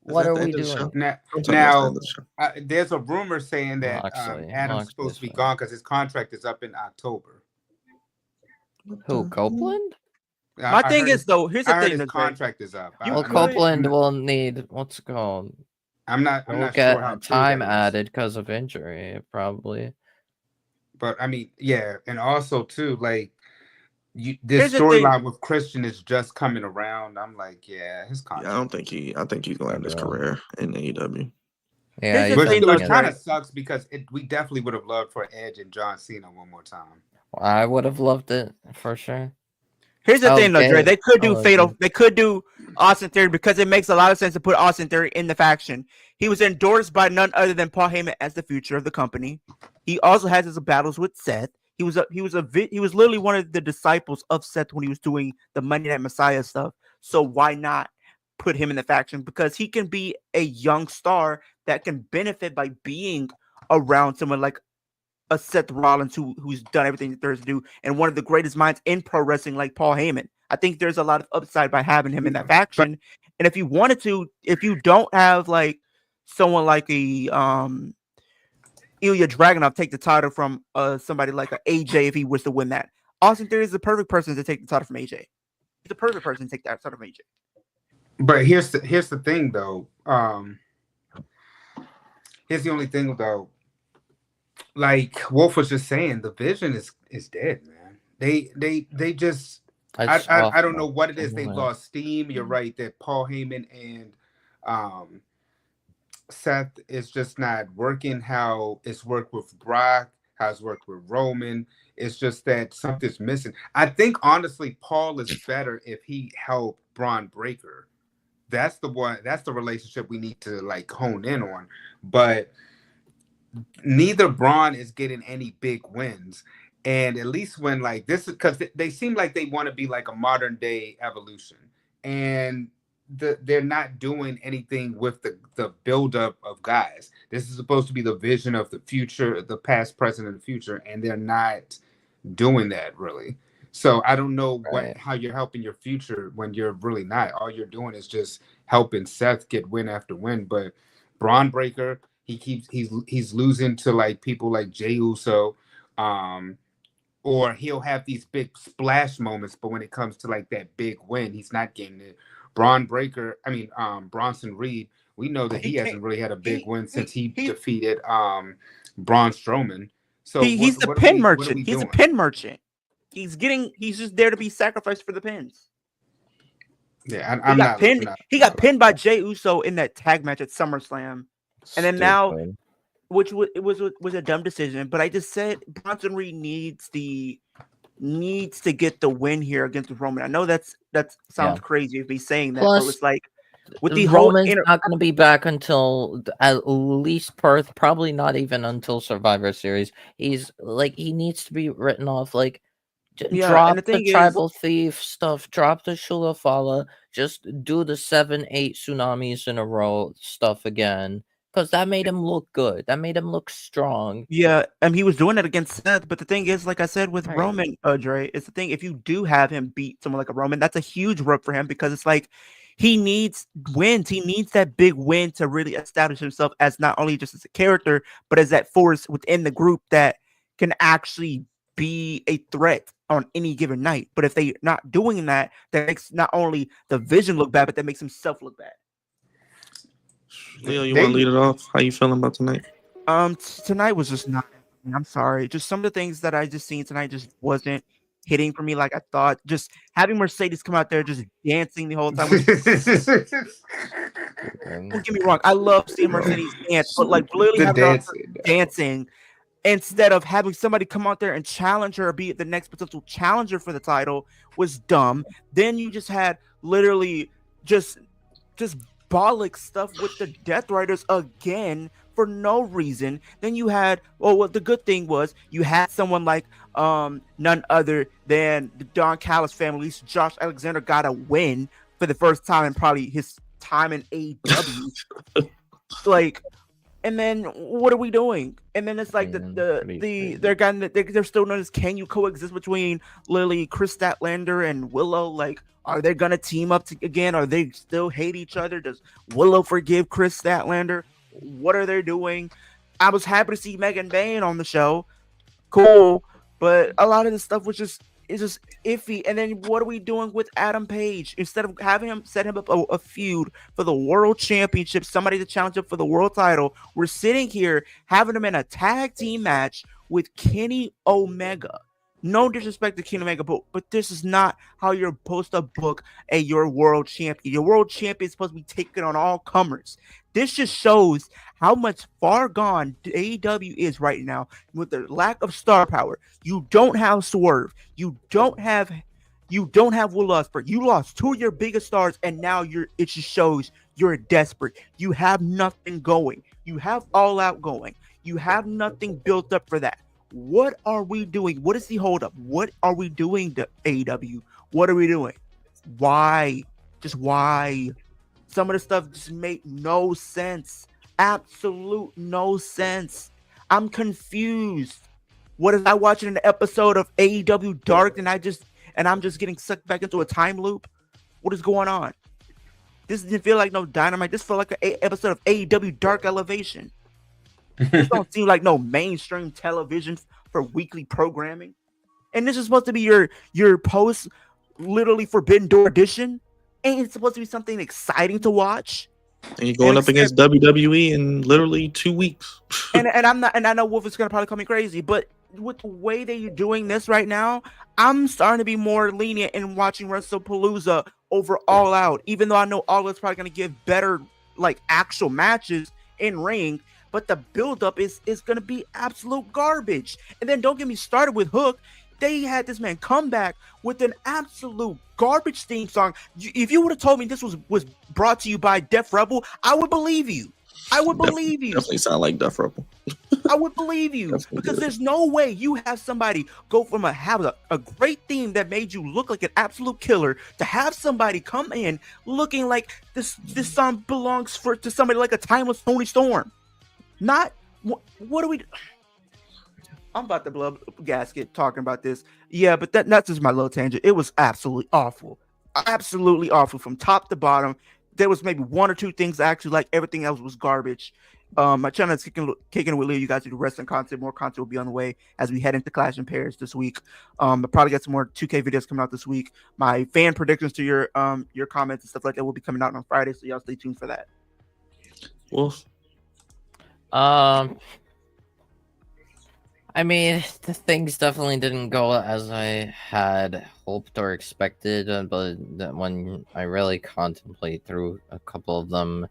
what are we doing now? There's a rumor saying that Adam's supposed to be gone because his contract is up in October. Who, Copeland? My thing is, though, here's the thing: his contract is up. Well, Copeland will need what's it called? I'm not get sure how time added because of injury, probably. But I mean, yeah, and also too, like, this storyline with Christian is just coming around. I'm like, yeah, his contract. Yeah, I think he's going to end his career in AEW. Yeah, which kind of sucks because we definitely would have loved for Edge and John Cena one more time. I would have loved it for sure. Here's the thing, though, Dre. They could do Fatal. They could do Austin Theory, because it makes a lot of sense to put Austin Theory in the faction. He was endorsed by none other than Paul Heyman as the future of the company. He also has his battles with Seth. He was literally one of the disciples of Seth when he was doing the Monday Night Messiah stuff. So why not put him in the faction? Because he can be a young star that can benefit by being around someone like a Seth Rollins who's done everything that there is to do, and one of the greatest minds in pro wrestling like Paul Heyman. I think there's a lot of upside by having him in that faction. And if you wanted to, if you don't have like someone like a Ilya Dragunov take the title from somebody like a AJ, if he was to win that, Austin Theory is the perfect person to take the title from AJ. He's the perfect person to take that title from AJ. But here's the thing, though. Here's the only thing, though. Like Wolf was just saying, the vision is dead, man. They just I don't know what it is. They've lost steam. You're right that Paul Heyman and Seth is just not working how it's worked with Brock, how it's worked with Roman. It's just that something's missing. I think honestly, Paul is better if he helped Braun Breaker. That's the one. That's the relationship we need to like hone in on. But neither Braun is getting any big wins. And at least when like this is because they seem like they want to be like a modern day Evolution, and they're not doing anything with the buildup of guys. This is supposed to be the vision of the future, the past, present, and the future, and they're not doing that really. So I don't know how you're helping your future when you're really not. All you're doing is just helping Seth get win after win. But Braun Breaker, he's losing to like people like Jey Uso, or he'll have these big splash moments, but when it comes to like that big win, he's not getting it. Bronson Reed, we know that he hasn't really had a big win since he defeated Braun Strowman. So he's a pin merchant. He's a pin merchant. He's just there to be sacrificed for the pins. Yeah, he got pinned by Jey Uso in that tag match at SummerSlam, and then now, which was a dumb decision. But I just said Bronson Reed needs to get the win here against Roman. I know that sounds crazy if he's saying that, but it's like with the Roman's not going to be back until at least Perth, probably not even until Survivor Series. He needs to be written off. Like, Drop the tribal thief stuff. Drop the Shulafala. Just do the 7-8 tsunamis in a row stuff again. Because that made him look good. That made him look strong. Yeah, and he was doing it against Seth. But the thing is, like I said with Roman, Dre, it's the thing. If you do have him beat someone like a Roman, that's a huge rub for him because it's like he needs wins. He needs that big win to really establish himself as not only just as a character, but as that force within the group that can actually be a threat on any given night. But if they're not doing that, that makes not only the Vision look bad, but that makes himself look bad. Leo, you want to lead it off? How you feeling about tonight? Tonight was just not. I'm sorry. Just some of the things that I just seen tonight just wasn't hitting for me like I thought. Just having Mercedes come out there just dancing the whole time. Don't get me wrong. I love seeing Mercedes dance, but like literally having dancing instead of having somebody come out there and challenge her or be the next potential challenger for the title was dumb. Then you just had literally just bollock stuff with the Death Riders again for no reason. Then you had the good thing was you had someone like none other than the Don Callis family. Josh Alexander got a win for the first time in probably his time in AEW. And then what are we doing? And then it's like they're still known as can you coexist between Lily, Chris Statlander, and Willow? Like, are they gonna team up again? Are they still hate each other? Does Willow forgive Chris Statlander? What are they doing? I was happy to see Megan Bayne on the show. Cool, but a lot of this stuff was just iffy. And then what are we doing with Adam Page? Instead of having him set him up a feud for the world championship, somebody to challenge him for the world title, we're sitting here having him in a tag team match with Kenny Omega. No disrespect to Kenny Omega, but this is not how you're supposed to book your world champion. Your world champion is supposed to be taking on all comers. This just shows how much far gone AEW is right now with the lack of star power. You don't have Swerve. You don't have Will Ospreay. You lost two of your biggest stars, and now it just shows you're desperate. You have nothing going. You have All Out going. You have nothing built up for that. What are we doing? What is the holdup? What are we doing to AEW? What are we doing? Why? Just why? Some of the stuff just made no sense. Absolute no sense. I'm confused. What is I watching an episode of AEW Dark and I'm just getting sucked back into a time loop? What is going on? This didn't feel like no Dynamite. This felt like an episode of AEW Dark Elevation. This don't seem like no mainstream television for weekly programming. And this is supposed to be your post literally Forbidden Door edition. Ain't it supposed to be something exciting to watch? And you're going up against WWE in literally 2 weeks. and I know Wolf is gonna probably call me crazy, but with the way that you're doing this right now, I'm starting to be more lenient in watching WrestlePalooza over All Out, even though I know All Out's probably gonna give better like actual matches in ring. But the buildup is going to be absolute garbage. And then don't get me started with Hook. They had this man come back with an absolute garbage theme song. If you would have told me this was brought to you by Def Rebel, I would believe you. I would believe you. Definitely sound like Def Rebel. I would believe you. Because there's no way you have somebody go from have a great theme that made you look like an absolute killer to have somebody come in looking like this song belongs to somebody like a timeless Tony Storm. Not what are we? I'm about to blow up a gasket talking about this. Yeah, but that's just my little tangent. It was absolutely awful from top to bottom. There was maybe one or two things I actually like. Everything else was garbage. My channel is kicking with Leo. You guys do wrestling content. More content will be on the way as we head into Clash in Paris this week. I'll probably get some more 2K videos coming out this week. My fan predictions to your comments and stuff like that will be coming out on Friday, so y'all stay tuned for that. Wolf. I mean, the things definitely didn't go as I had hoped or expected, but when I really contemplate through a couple of them,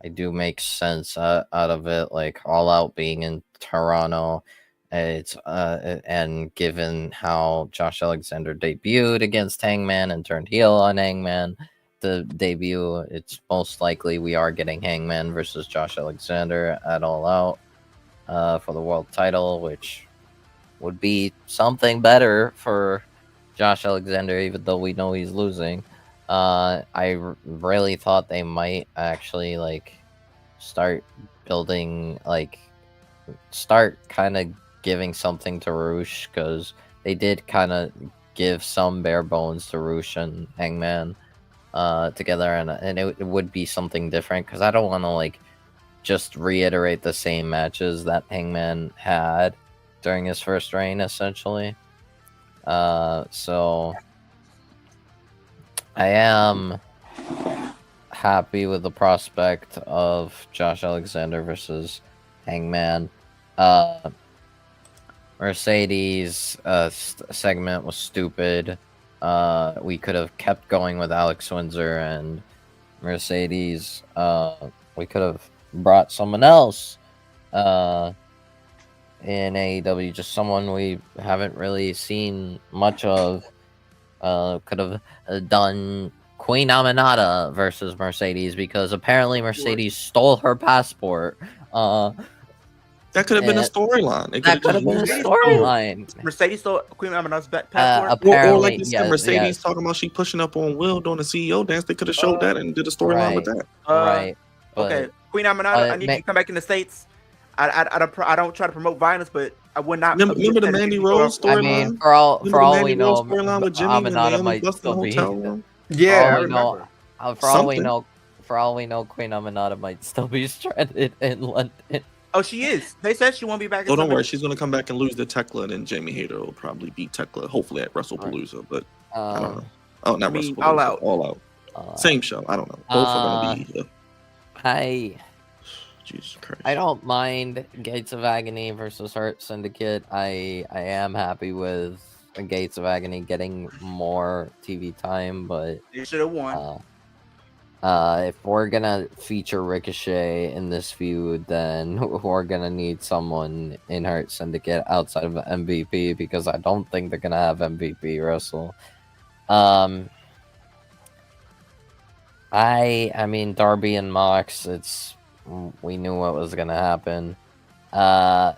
I do make sense out of it. Like All Out being in Toronto, it's and given how Josh Alexander debuted against Hangman and turned heel on Hangman, the debut, it's most likely we are getting Hangman versus Josh Alexander at All Out for the world title, which would be something better for Josh Alexander, even though we know he's losing. I really thought they might actually like start building, like start kind of giving something to Roosh, because they did kind of give some bare bones to Roosh and Hangman together, and it would be something different, because I don't want to like just reiterate the same matches that Hangman had during his first reign, essentially. So I am happy with the prospect of Josh Alexander versus Hangman. Mercedes segment was stupid. We could have kept going with Alex Windsor and Mercedes. We could have brought someone else in AEW, just someone we haven't really seen much of. Could have done Queen Aminata versus Mercedes, because apparently Mercedes stole her passport. That could have been a storyline. That could have been a storyline. Mercedes stole Queen Aminata's passport. Apparently, or like you said, Mercedes talking about she pushing up on Will doing the CEO dance. They could have showed that and did a storyline with that. Right. Okay, Queen Aminata, I need you to come back in the States. I don't try to promote violence, but I would not. Remember the Mandy Rose storyline? I mean, for all we know, Aminata might still be. Yeah, I remember. For all we know, Queen Aminata might still be stranded in London. Oh, she is. They said she won't be back. Oh, don't worry. She's going to come back and lose to Tekla, and then Jamie Hayter will probably beat Tekla, hopefully at WrestlePalooza. But I don't know. Oh, not WrestlePalooza. All out. Same show. I don't know. Both are going to be. Jesus Christ. I don't mind Gates of Agony versus Hurt Syndicate. I am happy with Gates of Agony getting more TV time, but they should have won. If we're gonna feature Ricochet in this feud, then we're gonna need someone in Hurt Syndicate outside of MVP, because I don't think they're gonna have MVP wrestle. I mean, Darby and Mox, we knew what was gonna happen. At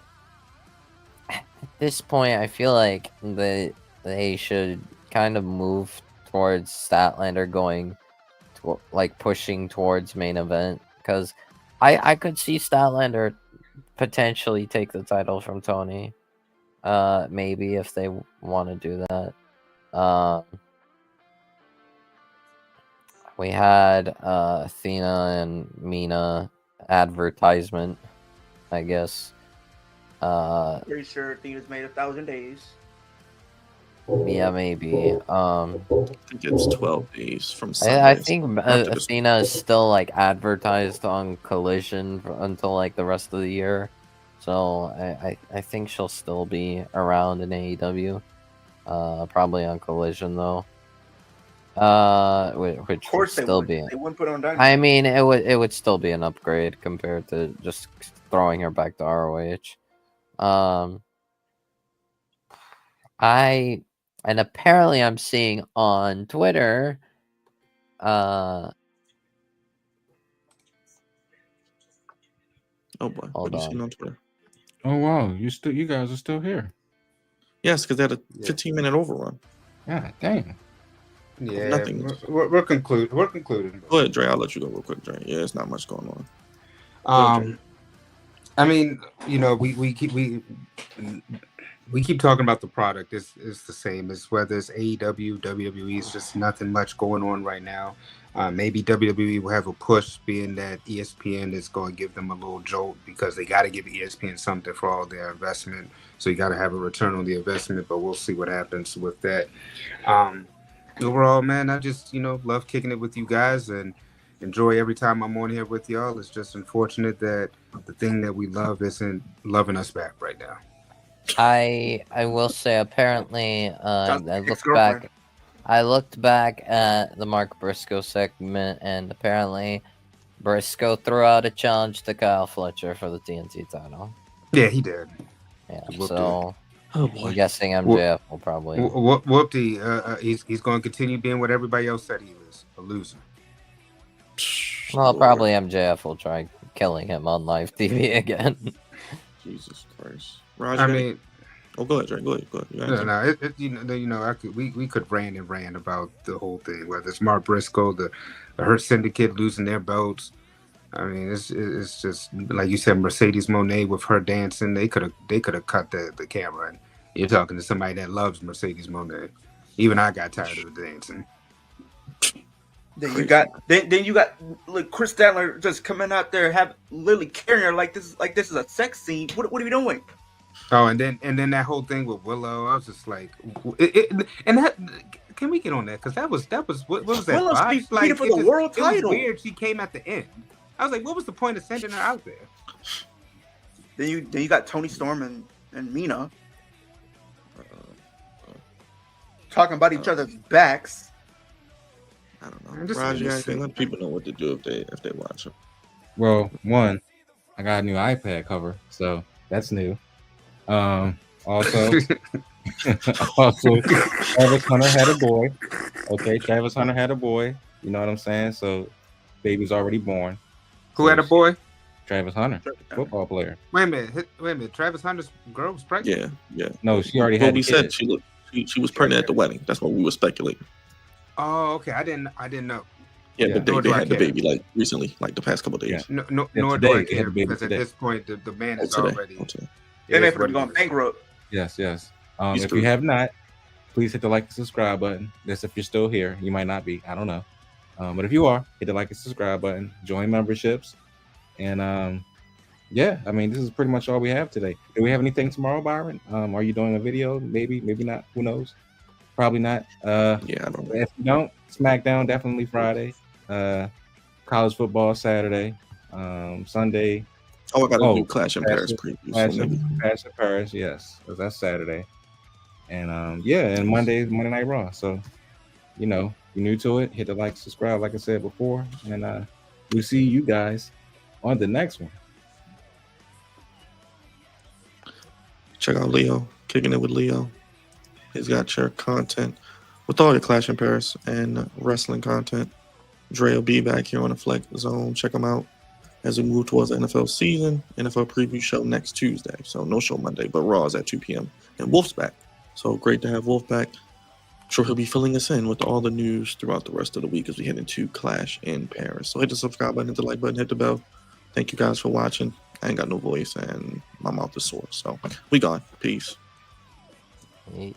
this point, I feel like they should kind of move towards Statlander going like pushing towards main event, because I could see Statlander potentially take the title from Tony, maybe, if they want to do that. We had Athena and Mina advertisement, I guess. Pretty sure Athena's made 1,000 days. Yeah, maybe. I think it's 12 days from Sunday. I think Athena is still like advertised on Collision until like the rest of the year, so I think she'll still be around in AEW. Probably on Collision though. Which would still be. They wouldn't put on Dynamite. I mean, it would still be an upgrade compared to just throwing her back to ROH. And apparently I'm seeing on Twitter, oh boy, what are you seeing on Twitter? Oh wow, you guys are still here. Yes, because they had a 15-minute overrun. Yeah, dang. Yeah, nothing. We're concluding. Go ahead, Dre. I'll let you go real quick, Dre. Yeah, it's not much going on. I mean, you know, we keep talking about the product. It's the same as whether it's AEW, WWE. It's just nothing much going on right now. Maybe WWE will have a push, being that ESPN is going to give them a little jolt, because they got to give ESPN something for all their investment. So you got to have a return on the investment, but we'll see what happens with that. Overall, man, I just, love kicking it with you guys and enjoy every time I'm on here with y'all. It's just unfortunate that the thing that we love isn't loving us back right now. I will say, apparently, I looked back at the Mark Briscoe segment, and apparently Briscoe threw out a challenge to Kyle Fletcher for the TNT title. Yeah, he did. Yeah, so I'm guessing MJF will probably. Whoopty, he's going to continue being what everybody else said he was, a loser. Well, probably MJF will try killing him on live TV again. Jesus Christ. Raj, Oh, go ahead, Dre. Go ahead. We could rant and rant about the whole thing, whether it's Mark Briscoe, the Hurt Syndicate losing their belts. I mean, it's just like you said, Mercedes Moné with her dancing. They could have cut the camera. And you're talking to somebody that loves Mercedes Moné. Even I got tired of the dancing. Then you got like Chris Statler just coming out there, literally carrying her like this is a sex scene. What are you doing? Oh, and then that whole thing with Willow, I was just like, can we get on that? Because that was what was that? Willow's competing for the world title. It was weird. She came at the end. I was like, what was the point of sending her out there? Then you got Tony Storm and Mina talking about each other's backs. I don't know. Raj, let people know what to do if they watch it. Well, one, I got a new iPad cover, so that's new. Also, Travis Hunter had a boy. Okay, Travis Hunter had a boy. You know what I'm saying? So, baby's already born. Who had a boy? Travis Hunter, football player. Wait a minute. Travis Hunter's girl was pregnant? Yeah. No, she already had. We said she was pregnant at the wedding. That's what we were speculating. Oh, okay. I didn't know. Yeah, but they had the baby like recently, like the past couple of days. Yeah. Nor do I care because at this point the man is already. They may have gone bankrupt. Yes. If you have not, please hit the like and subscribe button. That's if you're still here. You might not be. I don't know. But if you are, hit the like and subscribe button. Join memberships. And yeah, I mean, this is pretty much all we have today. Do we have anything tomorrow, Byron? Are you doing a video? Maybe not. Who knows? Probably not. Yeah, I don't know. If you don't, SmackDown definitely Friday. College football Saturday. Sunday. Oh, I got a new Clash in Paris preview. Clash in Paris, yes. That's Saturday. And and Monday Night Raw. So, you know, if you're new to it, hit the like, subscribe, like I said before. And we'll see you guys on the next one. Check out Leo, Kicking It with Leo. He's got your content with all your Clash in Paris and wrestling content. Dre will be back here on the Flex Zone. Check him out as we move towards the NFL season. NFL preview show next Tuesday. So no show Monday, but Raw is at 2 p.m. And Wolf's back. So great to have Wolf back. I'm sure he'll be filling us in with all the news throughout the rest of the week as we head into Clash in Paris. So hit the subscribe button, hit the like button, hit the bell. Thank you guys for watching. I ain't got no voice and my mouth is sore. So we gone. Peace. Hey.